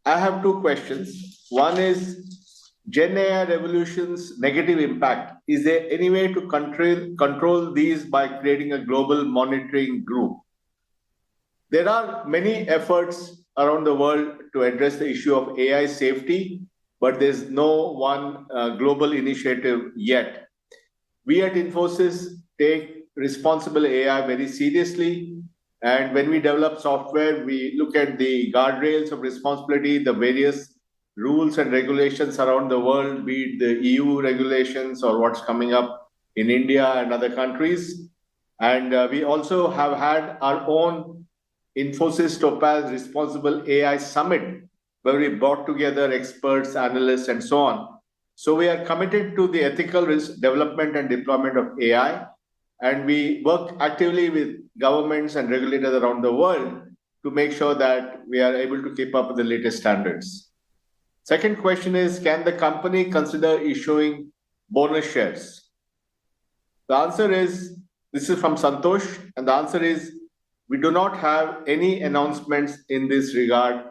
I have two questions. One is Gen AI revolution's negative impact. Is there any way to control these by creating a global monitoring group? There are many efforts around the world to address the issue of AI safety, but there's no one global initiative yet. We at Infosys take responsible AI very seriously. And when we develop software, we look at the guardrails of responsibility, the various rules and regulations around the world, be it the EU regulations or what's coming up in India and other countries. And we also have had our own Infosys Topaz Responsible AI Summit, where we brought together experts, analysts, and so on. So we are committed to the ethical development and deployment of AI. And we work actively with governments and regulators around the world to make sure that we are able to keep up with the latest standards. Second question is, can the company consider issuing bonus shares? The answer is, this is from Santosh, and the answer is, we do not have any announcements in this regard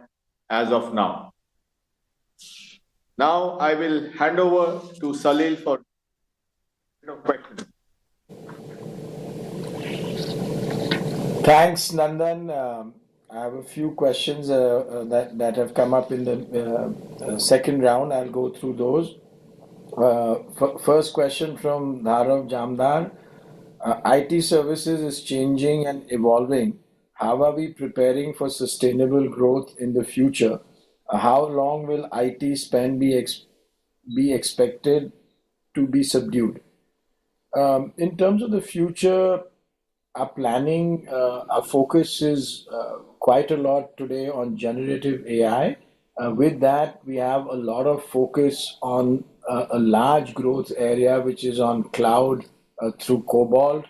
as of now. Now I will hand over to Salil for questions. Thanks, Nandan. I have a few questions that have come up in the second round. I'll go through those. First question from Dharav Jamdar. IT services is changing and evolving. How are we preparing for sustainable growth in the future? How long will IT spend be expected to be subdued? In terms of the future, our planning, our focus is quite a lot today on generative AI. With that, we have a lot of focus on a large growth area, which is on cloud through Cobalt,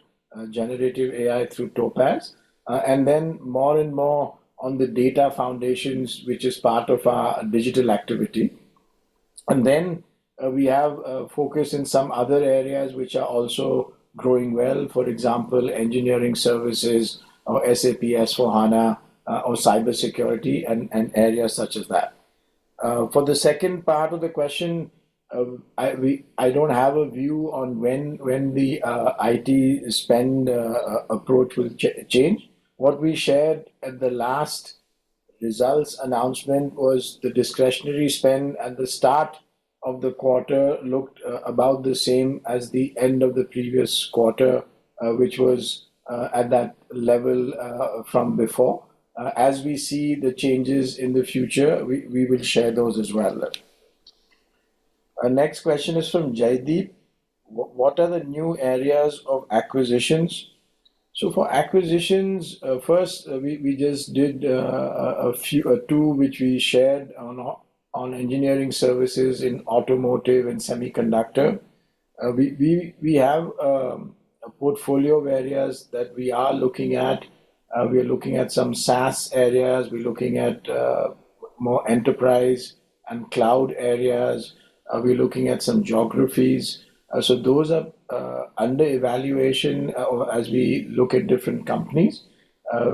generative AI through Topaz, and then more and more on the data foundations, which is part of our digital activity. And then we have focus in some other areas which are also growing well. For example, engineering services or SAP S4HANA or cybersecurity and areas such as that. For the second part of the question, I don't have a view on when the IT spend approach will change. What we shared at the last results announcement was the discretionary spend at the start of the quarter looked about the same as the end of the previous quarter, which was at that level from before. As we see the changes in the future, we will share those as well. Our next question is from Jaideep. what are the new areas of acquisitions? So for acquisitions, first we just did two which we shared on engineering services in automotive and semiconductor. We have a portfolio of areas that we are looking at. We are looking at some SaaS areas. We're looking at more enterprise and cloud areas. We're looking at some geographies. So those are under evaluation as we look at different companies.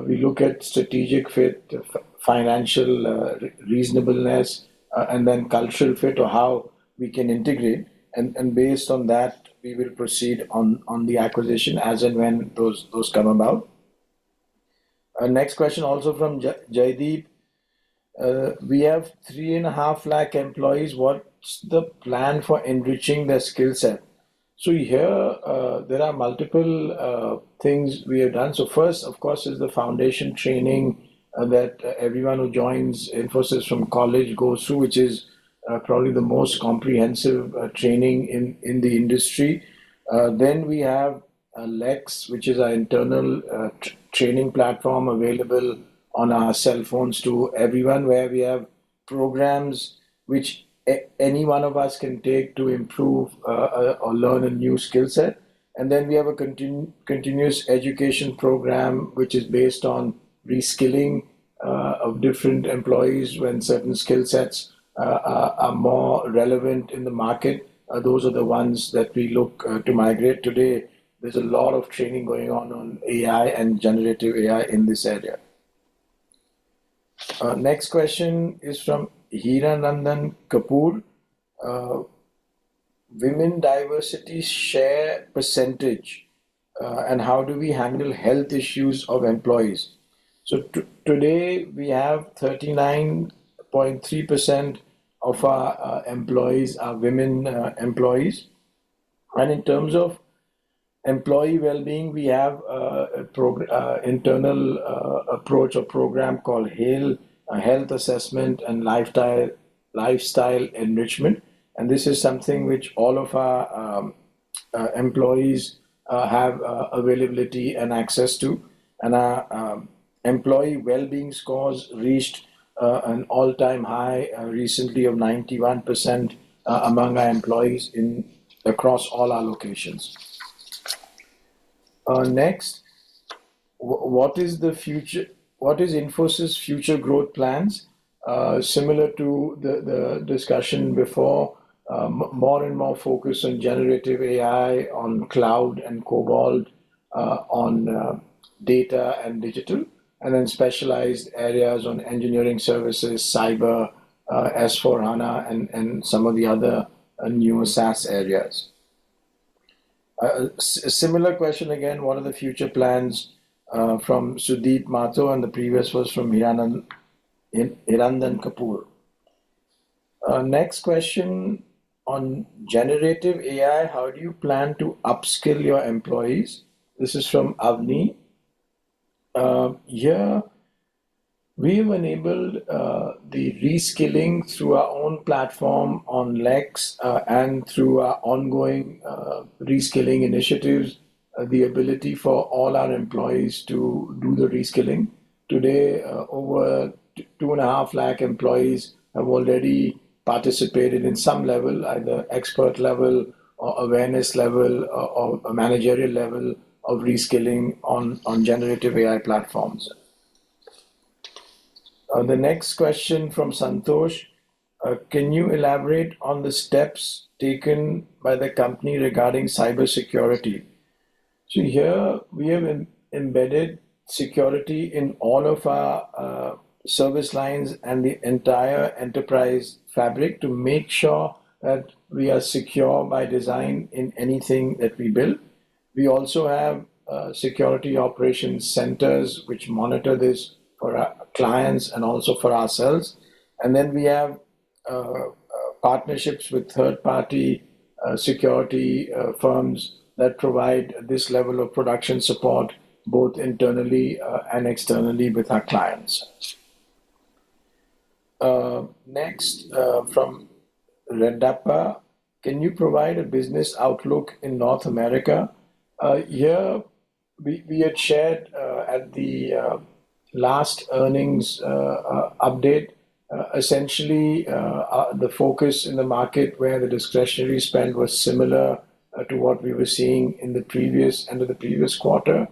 We look at strategic fit, financial reasonableness, and then cultural fit, or how we can integrate. And based on that, we will proceed on the acquisition as and when those come about. Next question also from Jaideep. We have 3.5 lakh employees. What's the plan for enriching their skill set? So here there are multiple things we have done. So first, of course, is the foundation training that everyone who joins Infosys from college goes through, which is probably the most comprehensive training in the industry. Then we have Lex, which is our internal training platform available on our cell phones to everyone, where we have programs which any one of us can take to improve or learn a new skill set. And then we have a continuous education program which is based on reskilling of different employees when certain skill sets are more relevant in the market. Those are the ones that we look to migrate. Today, there's a lot of training going on AI and generative AI in this area. Next question is from Nanadan Kapoor. Women diversity share percentage, and how do we handle health issues of employees? So today we have 39.3% of our employees are women employees. And in terms of employee well-being, we have internal approach or program called HAIL, Health Assessment and Lifestyle Enrichment. And this is something which all of our employees have availability and access to. And our employee well-being scores reached an all-time high recently of 91% among our employees across all our locations. Next, what is the future? What is Infosys' future growth plans? Similar to the discussion before, more and more focus on generative AI, on cloud and Cobalt, on data and digital, and then specialized areas on engineering services, cyber, S/4HANA, and some of the other newer SaaS areas. A similar question again, what are the future plans from Sudeep Mato, and the previous was from Hiranand Kapoor. Next question on generative AI, how do you plan to upskill your employees? This is from Avni. Here, we've enabled the reskilling through our own platform on Lex and through our ongoing reskilling initiatives, the ability for all our employees to do the reskilling. Today, over 2.5 lakh employees have already participated in some level, either expert level or awareness level or a managerial level of reskilling on generative AI platforms. The next question from Santosh. Can you elaborate on the steps taken by the company regarding cybersecurity? So here we have embedded security in all of our service lines and the entire enterprise fabric to make sure that we are secure by design in anything that we build. We also have security operations centers which monitor this for our clients and also for ourselves. And then we have partnerships with third-party security firms that provide this level of production support both internally and externally with our clients. Next, from Redappa, can you provide a business outlook in North America? Here, we had shared at the last earnings update, essentially the focus in the market where the discretionary spend was similar to what we were seeing in the previous end of the previous quarter.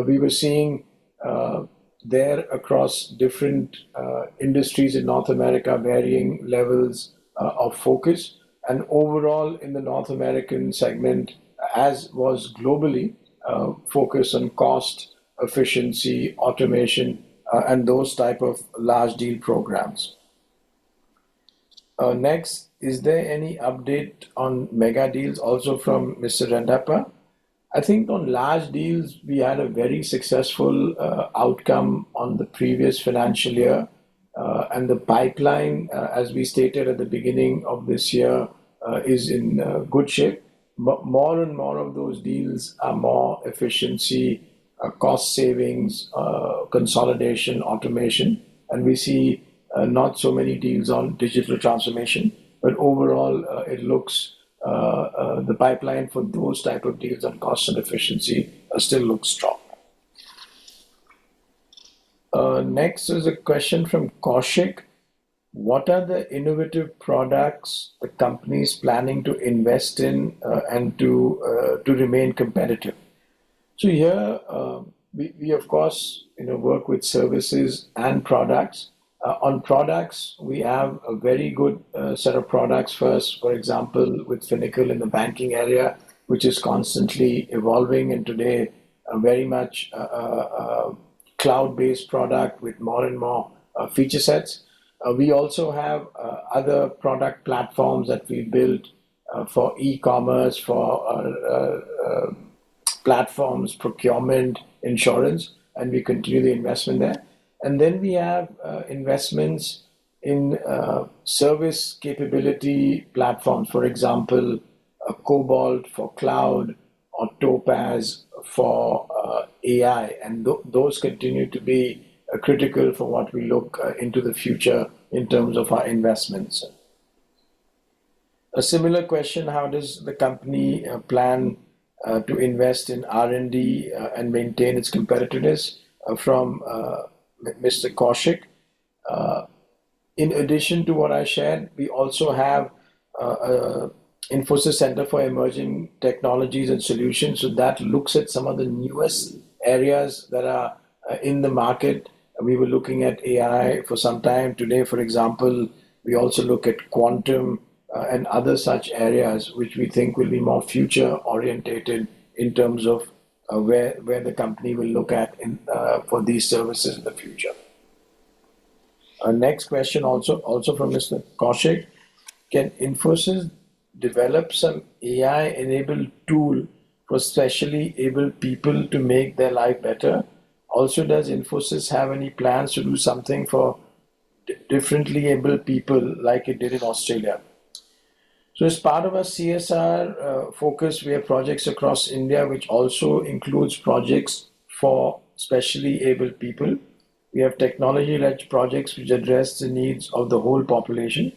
We were seeing there across different industries in North America varying levels of focus. And overall, in the North American segment, as was globally, focus on cost, efficiency, automation, and those type of large deal programs. Next, is there any update on mega deals also from Mr. Rendappa? I think on large deals, we had a very successful outcome on the previous financial year. And the pipeline, as we stated at the beginning of this year, is in good shape. But more and more of those deals are more efficiency, cost savings, consolidation, automation. And we see not so many deals on digital transformation, but overall, it looks the pipeline for those type of deals on cost and efficiency still looks strong. Next is a question from Kaushik. What are the innovative products the company is planning to invest in and to remain competitive? So here, we of course work with services and products. On products, we have a very good set of products first, for example, with Finacle in the banking area, which is constantly evolving, and today very much cloud-based product with more and more feature sets. We also have other product platforms that we built for e-commerce, for platforms, procurement, insurance, and we continue the investment there. And then we have investments in service capability platforms, for example, Cobalt for cloud or Topaz for AI, and those continue to be critical for what we look into the future in terms of our investments. A similar question, how does the company plan to invest in R&D and maintain its competitiveness, from Mr. Kaushik. In addition to what I shared, we also have Infosys Center for Emerging Technologies and Solutions. So that looks at some of the newest areas that are in the market. We were looking at AI for some time. Today, for example, we also look at quantum and other such areas, which we think will be more future orientated in terms of where the company will look at for these services in the future. Next question also from Mr. Kaushik. Can Infosys develop some AI-enabled tool for specially able people to make their life better? Also, does Infosys have any plans to do something for differently able people like it did in Australia? So as part of our CSR focus, we have projects across India, which also includes projects for specially able people. We have technology-led projects which address the needs of the whole population.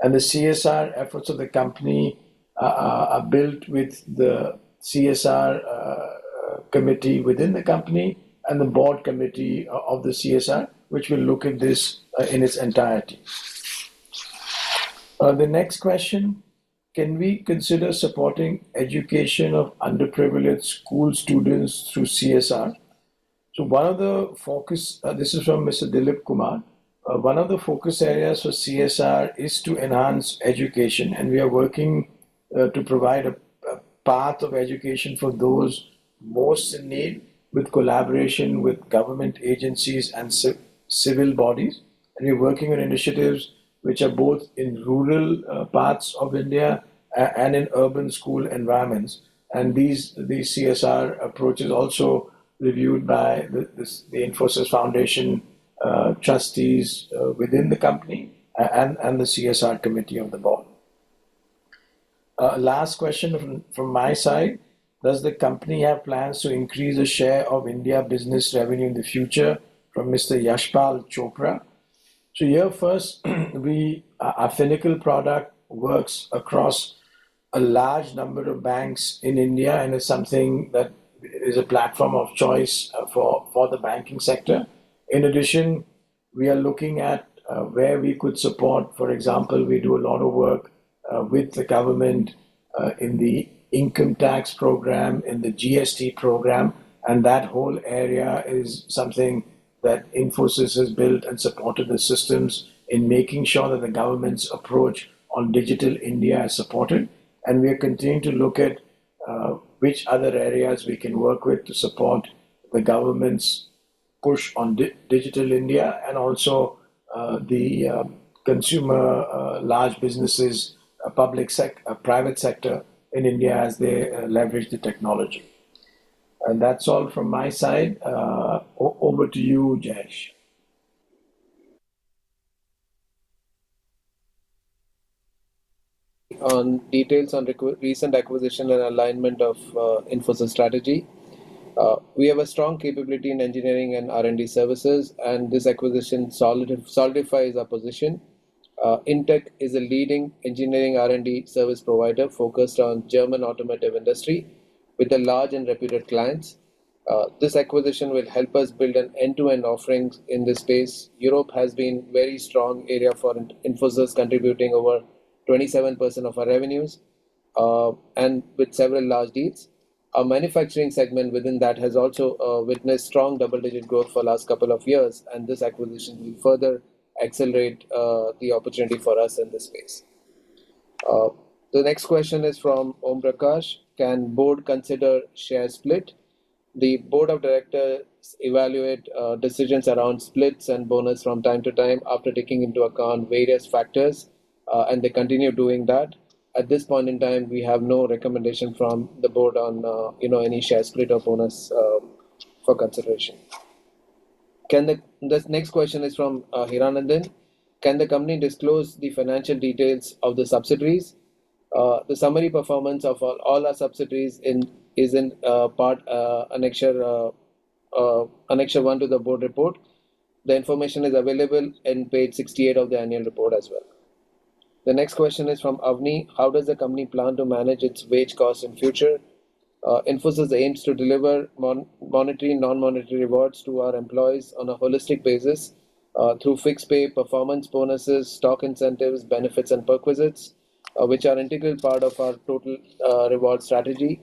And the CSR efforts of the company are built with the CSR committee within the company and the board committee of the CSR, which will look at this in its entirety. The next question, can we consider supporting education of underprivileged school students through CSR? So one of the focus, this is from Mr. Dilip Kumar, one of the focus areas for CSR is to enhance education, and we are working to provide a path of education for those most in need with collaboration with government agencies and civil bodies. And we're working on initiatives which are both in rural parts of India and in urban school environments. And these CSR approaches also reviewed by the Infosys Foundation trustees within the company and the CSR committee of the board. Last question from my side. Does the company have plans to increase the share of India business revenue in the future? From Mr. Yashpal Chopra. So here first, our Finacle product works across a large number of banks in India and is something that is a platform of choice for the banking sector. In addition, we are looking at where we could support. For example, we do a lot of work with the government in the income tax program, in the GST program, and that whole area is something that Infosys has built and supported the systems in making sure that the government's approach on Digital India is supported. And we are continuing to look at which other areas we can work with to support the government's push on Digital India and also the consumer, large businesses, private sector in India as they leverage the technology. And that's all from my side. Over to you, Jayesh. On details on recent acquisition and alignment of Infosys strategy. We have a strong capability in engineering and R&D services, and this acquisition solidifies our position. Intech is a leading engineering R&D service provider focused on German automotive industry with a large and reputed clients. This acquisition will help us build an end-to-end offerings in this space. Europe has been very strong area for Infosys, contributing over 27% of our revenues, and with several large deals. Our manufacturing segment within that has also witnessed strong double-digit growth for last couple of years, and this acquisition will further accelerate the opportunity for us in this space. The next question is from Om Prakash. Can board consider share split? The board of directors evaluate decisions around splits and bonus from time to time after taking into account various factors, and they continue doing that. At this point in time, we have no recommendation from the board on any share split or bonus for consideration. The next question is from Hiranandan. Can the company disclose the financial details of the subsidiaries? The summary performance of all our subsidiaries is in part annexure 1 to the board report. The information is available in page 68 of the annual report as well. The next question is from Avni. How does the company plan to manage its wage costs in future? Infosys aims to deliver monetary and non-monetary rewards to our employees on a holistic basis through fixed pay, performance bonuses, stock incentives, benefits, and perquisites, which are integral part of our total reward strategy.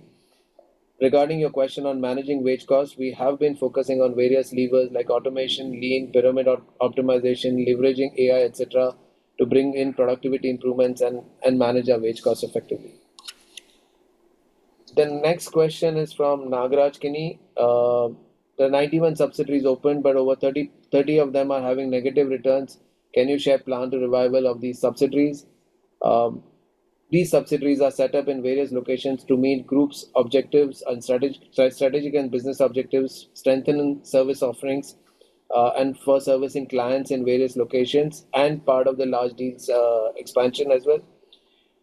Regarding your question on managing wage costs, we have been focusing on various levers like automation, lean, pyramid optimization, leveraging AI, etc., to bring in productivity improvements and manage our wage costs effectively. The next question is from Nagaraj Kini. The 91 subsidiaries opened, but over 30 of them are having negative returns. Can you share plan to revival of these subsidiaries? These subsidiaries are set up in various locations to meet groups' objectives and strategic and business objectives, strengthening service offerings, and for servicing clients in various locations and part of the large deals expansion as well.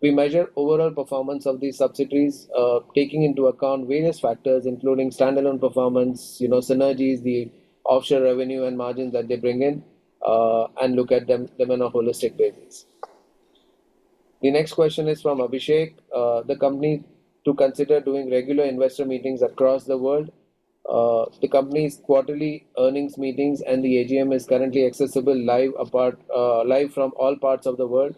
We measure overall performance of these subsidiaries, taking into account various factors, including standalone performance, synergies, the offshore revenue and margins that they bring in, and look at them on a holistic basis. The next question is from Abhishek. The company to consider doing regular investor meetings across the world. The company's quarterly earnings meetings and the AGM is currently accessible live from all parts of the world.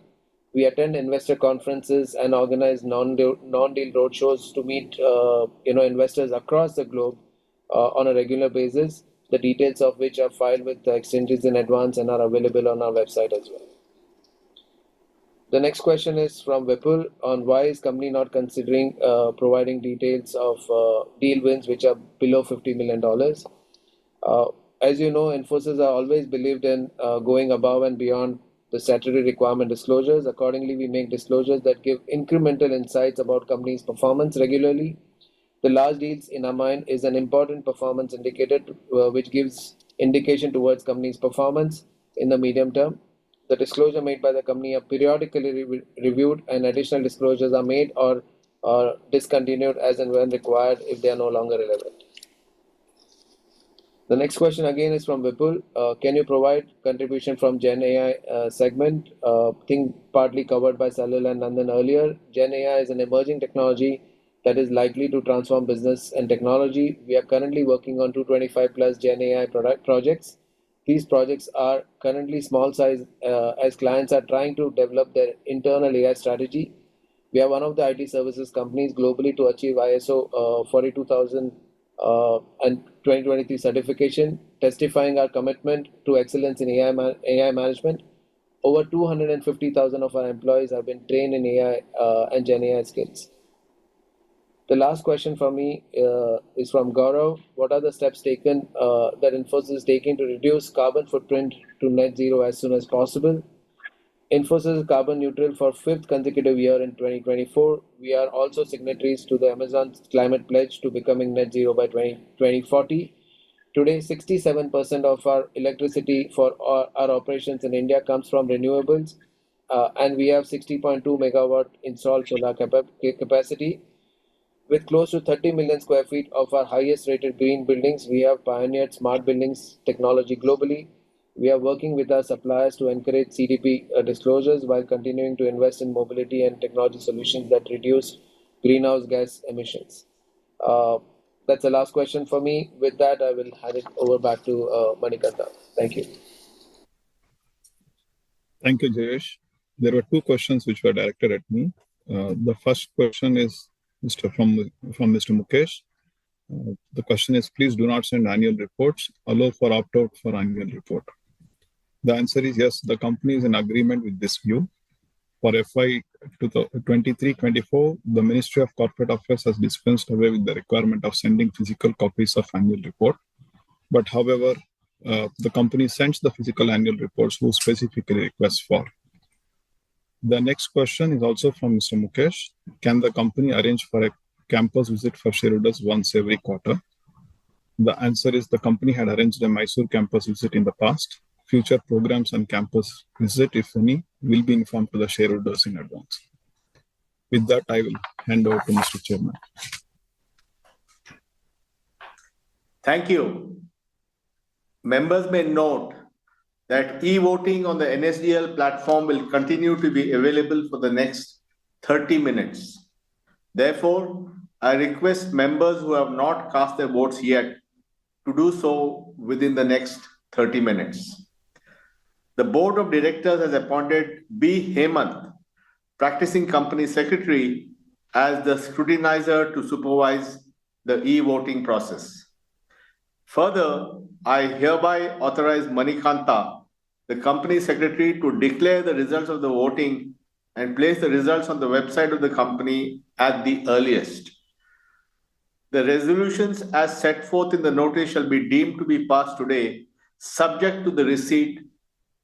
We attend investor conferences and organize non-deal roadshows to meet investors across the globe on a regular basis, the details of which are filed with the exchanges in advance and are available on our website as well. The next question is from Vipul on why is company not considering providing details of deal wins which are below $50 million. As you know, Infosys are always believed in going above and beyond the statutory requirement disclosures. Accordingly, we make disclosures that give incremental insights about company's performance regularly. The large deals in our mind is an important performance indicator which gives indication towards company's performance in the medium term. The disclosure made by the company are periodically reviewed and additional disclosures are made or discontinued as and when required if they are no longer relevant. The next question again is from Vipul. Can you provide contribution from Gen AI segment? Thing partly covered by Salil and Nandan earlier. Gen AI is an emerging technology that is likely to transform business and technology. We are currently working on 225 plus Gen AI projects. These projects are currently small size as clients are trying to develop their internal AI strategy. We are one of the IT services companies globally to achieve ISO 42000 and 2023 certification, testifying our commitment to excellence in AI management. Over 250,000 of our employees have been trained in AI and Gen AI skills. The last question for me is from Gaurav. What are the steps taken that Infosys is taking to reduce carbon footprint to net zero as soon as possible? Infosys is carbon neutral for 5th consecutive year in 2024. We are also signatories to the Amazon Climate Pledge to becoming net zero by 2040. Today, 67% of our electricity for our operations in India comes from renewables, and we have 60.2 megawatt installed solar capacity. With close to 30 million square feet of our highest rated green buildings, we have pioneered smart buildings technology globally. We are working with our suppliers to encourage CDP disclosures while continuing to invest in mobility and technology solutions that reduce greenhouse gas emissions. That's the last question for me. With that, I will hand it over back to Manikanta. Thank you. Thank you, Jayesh. There were two questions which were directed at me. The first question is from Mr. Mukesh. The question is, please do not send annual reports. Allow for opt-out for annual report. The answer is yes, the company is in agreement with this view. For FY 23-24, the Ministry of Corporate Affairs has dispensed away with the requirement of sending physical copies of annual report. But however, the company sends the physical annual reports who specifically request for. The next question is also from Mr. Mukesh. Can the company arrange for a campus visit for shareholders once every quarter? The answer is the company had arranged a Mysore campus visit in the past. Future programs and campus visit, if any, will be informed to the shareholders in advance. With that, I will hand over to Mr. Chairman. Thank you. Members may note that e-voting on the NSDL platform will continue to be available for the next 30 minutes. Therefore, I request members who have not cast their votes yet to do so within the next 30 minutes. The Board of Directors has appointed B. Hemant, Practicing Company Secretary, as the scrutinizer to supervise the e-voting process. Further, I hereby authorize Manikanta, the Company Secretary, to declare the results of the voting and place the results on the website of the company at the earliest. The resolutions as set forth in the notice shall be deemed to be passed today, subject to the receipt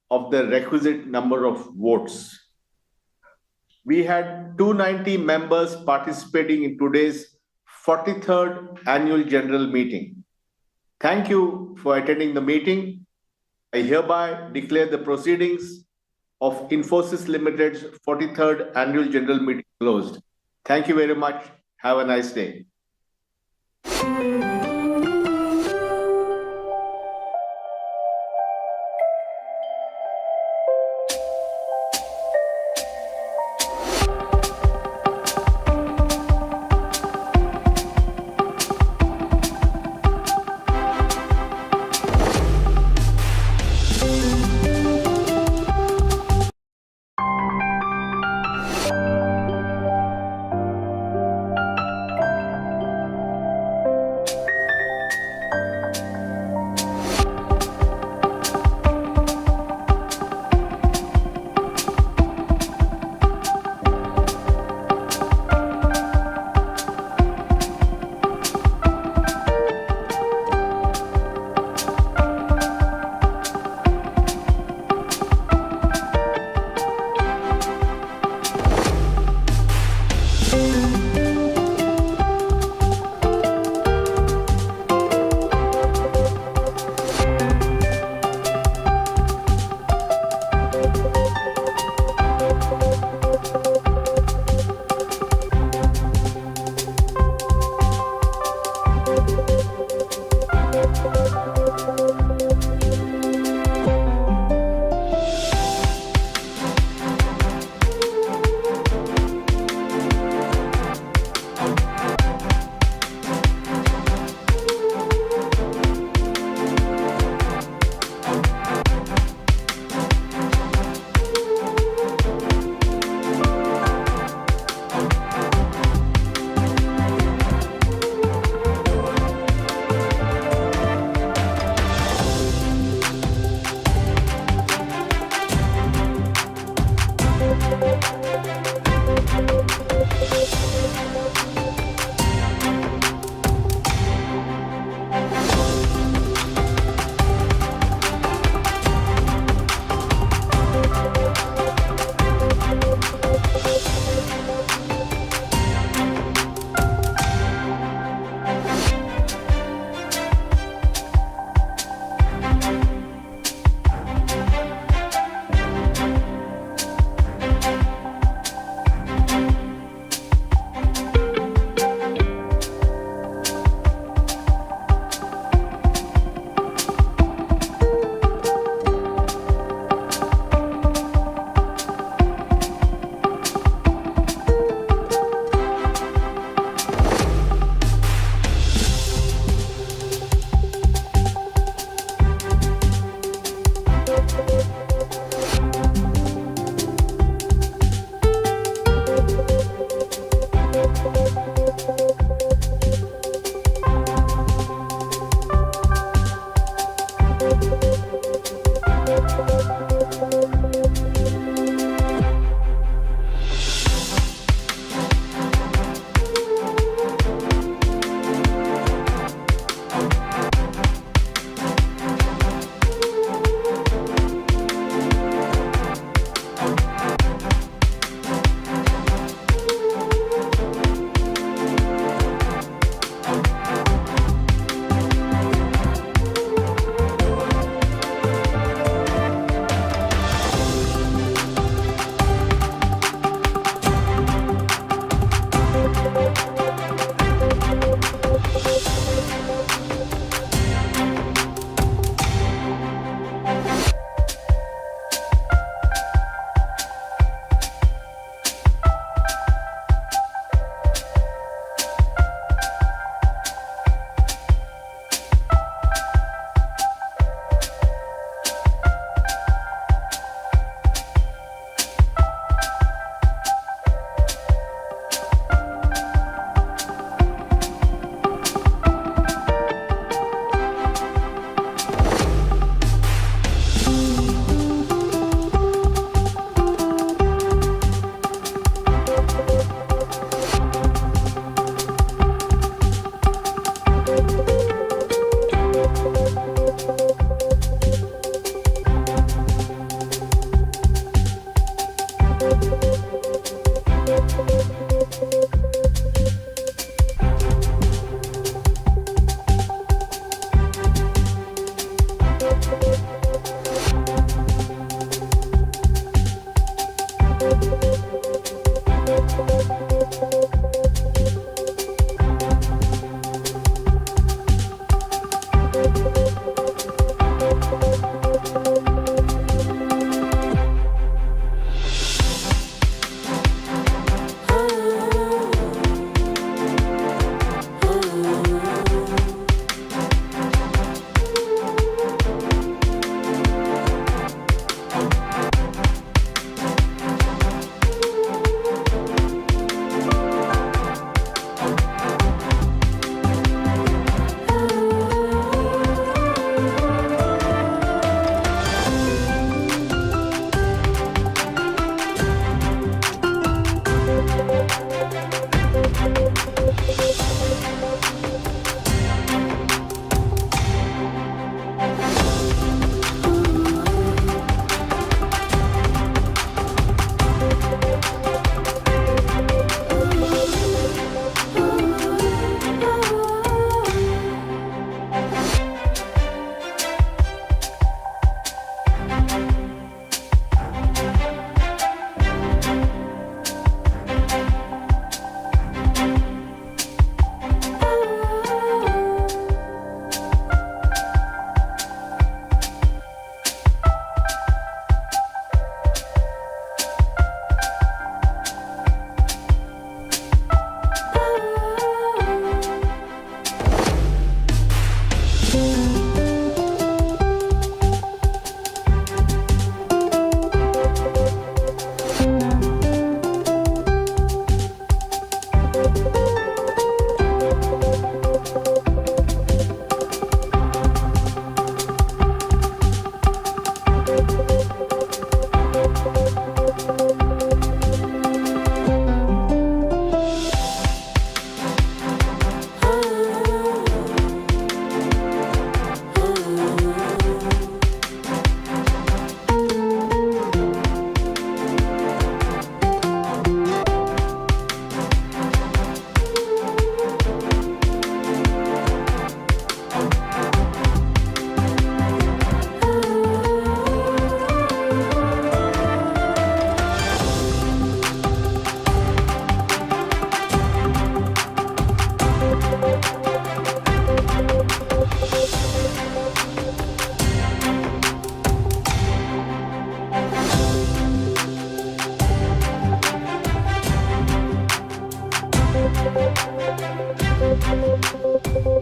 of the requisite number of votes. We had 290 members participating in today's 43rd Annual General Meeting. Thank you for attending the meeting. I hereby declare the proceedings of Infosys Limited's 43rd Annual General Meeting closed. Thank you very much. Have a nice day.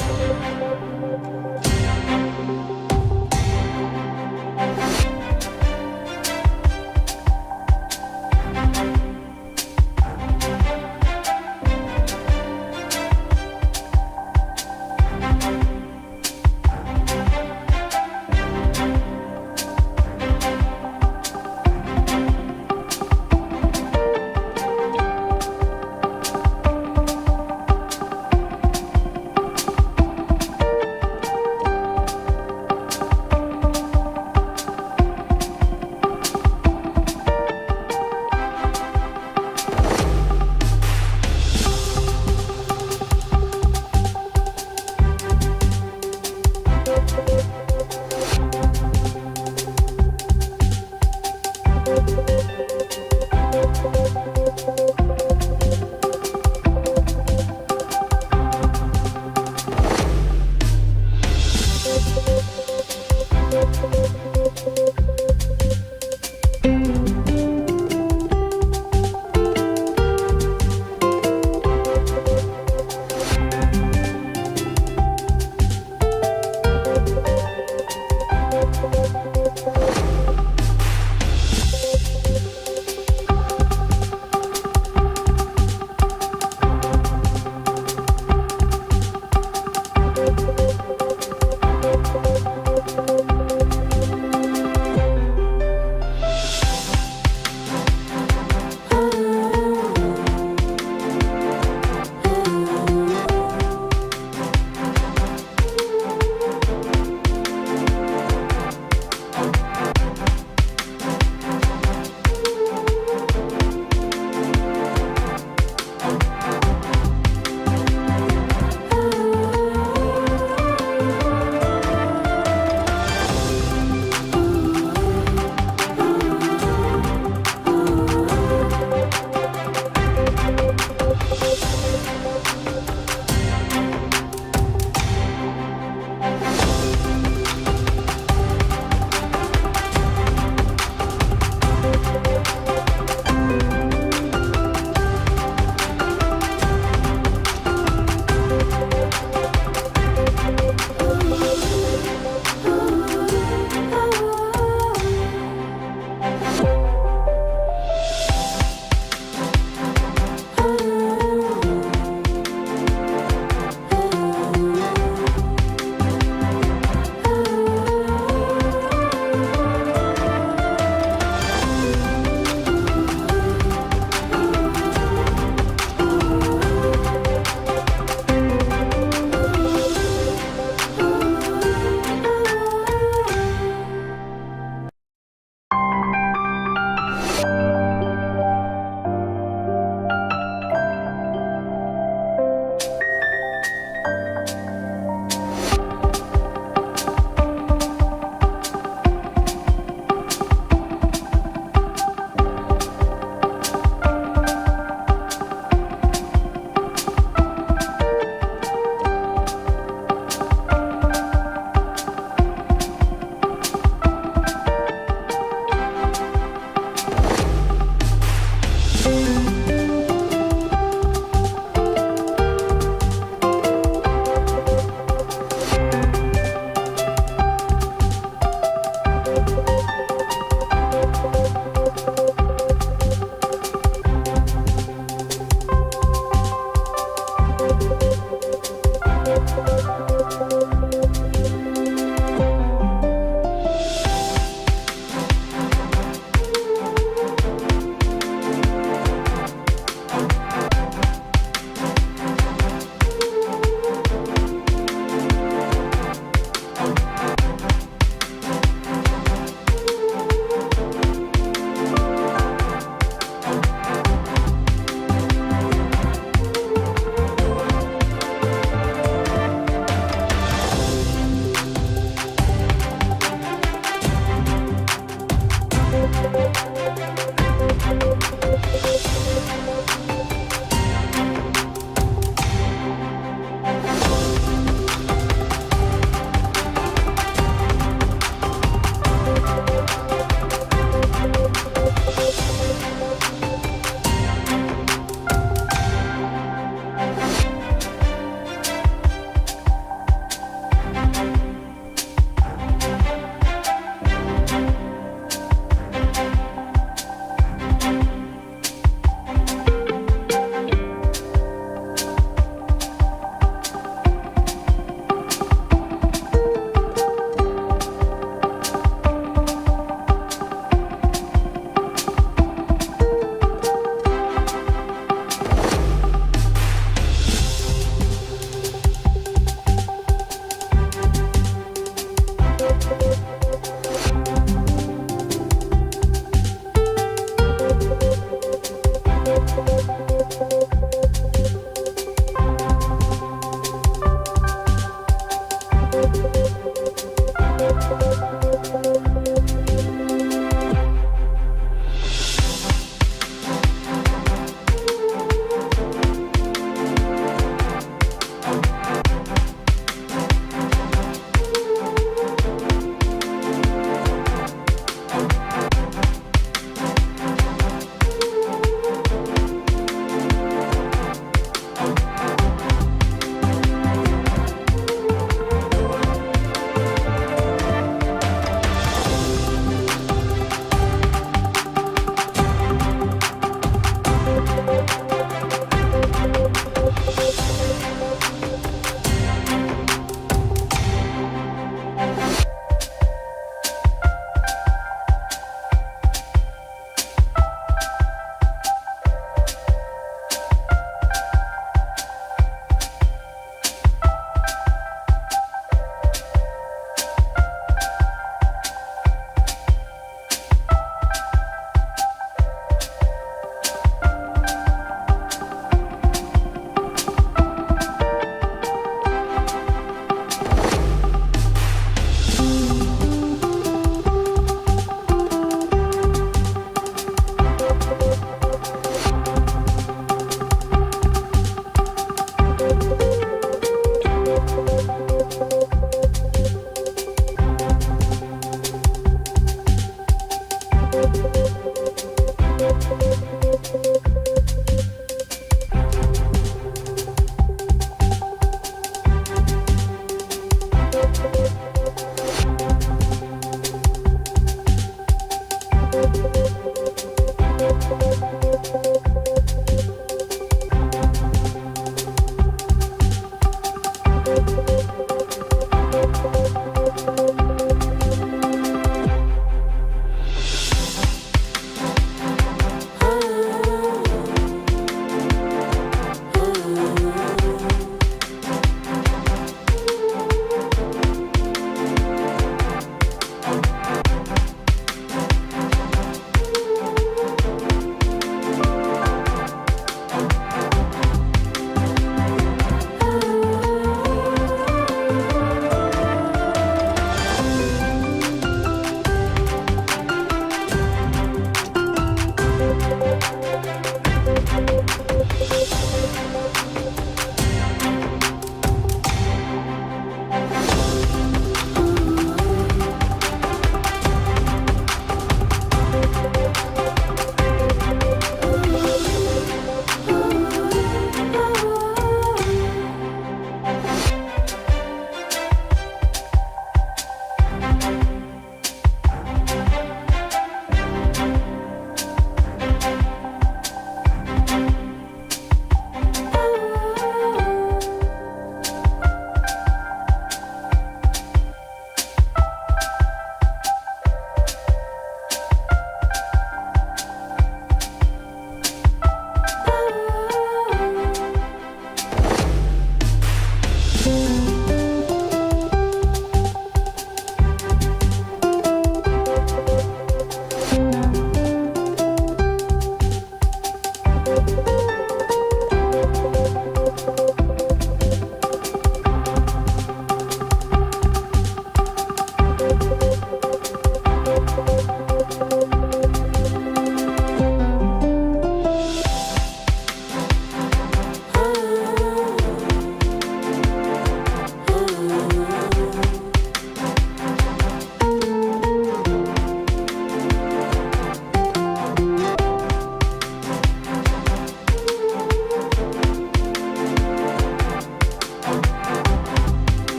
you.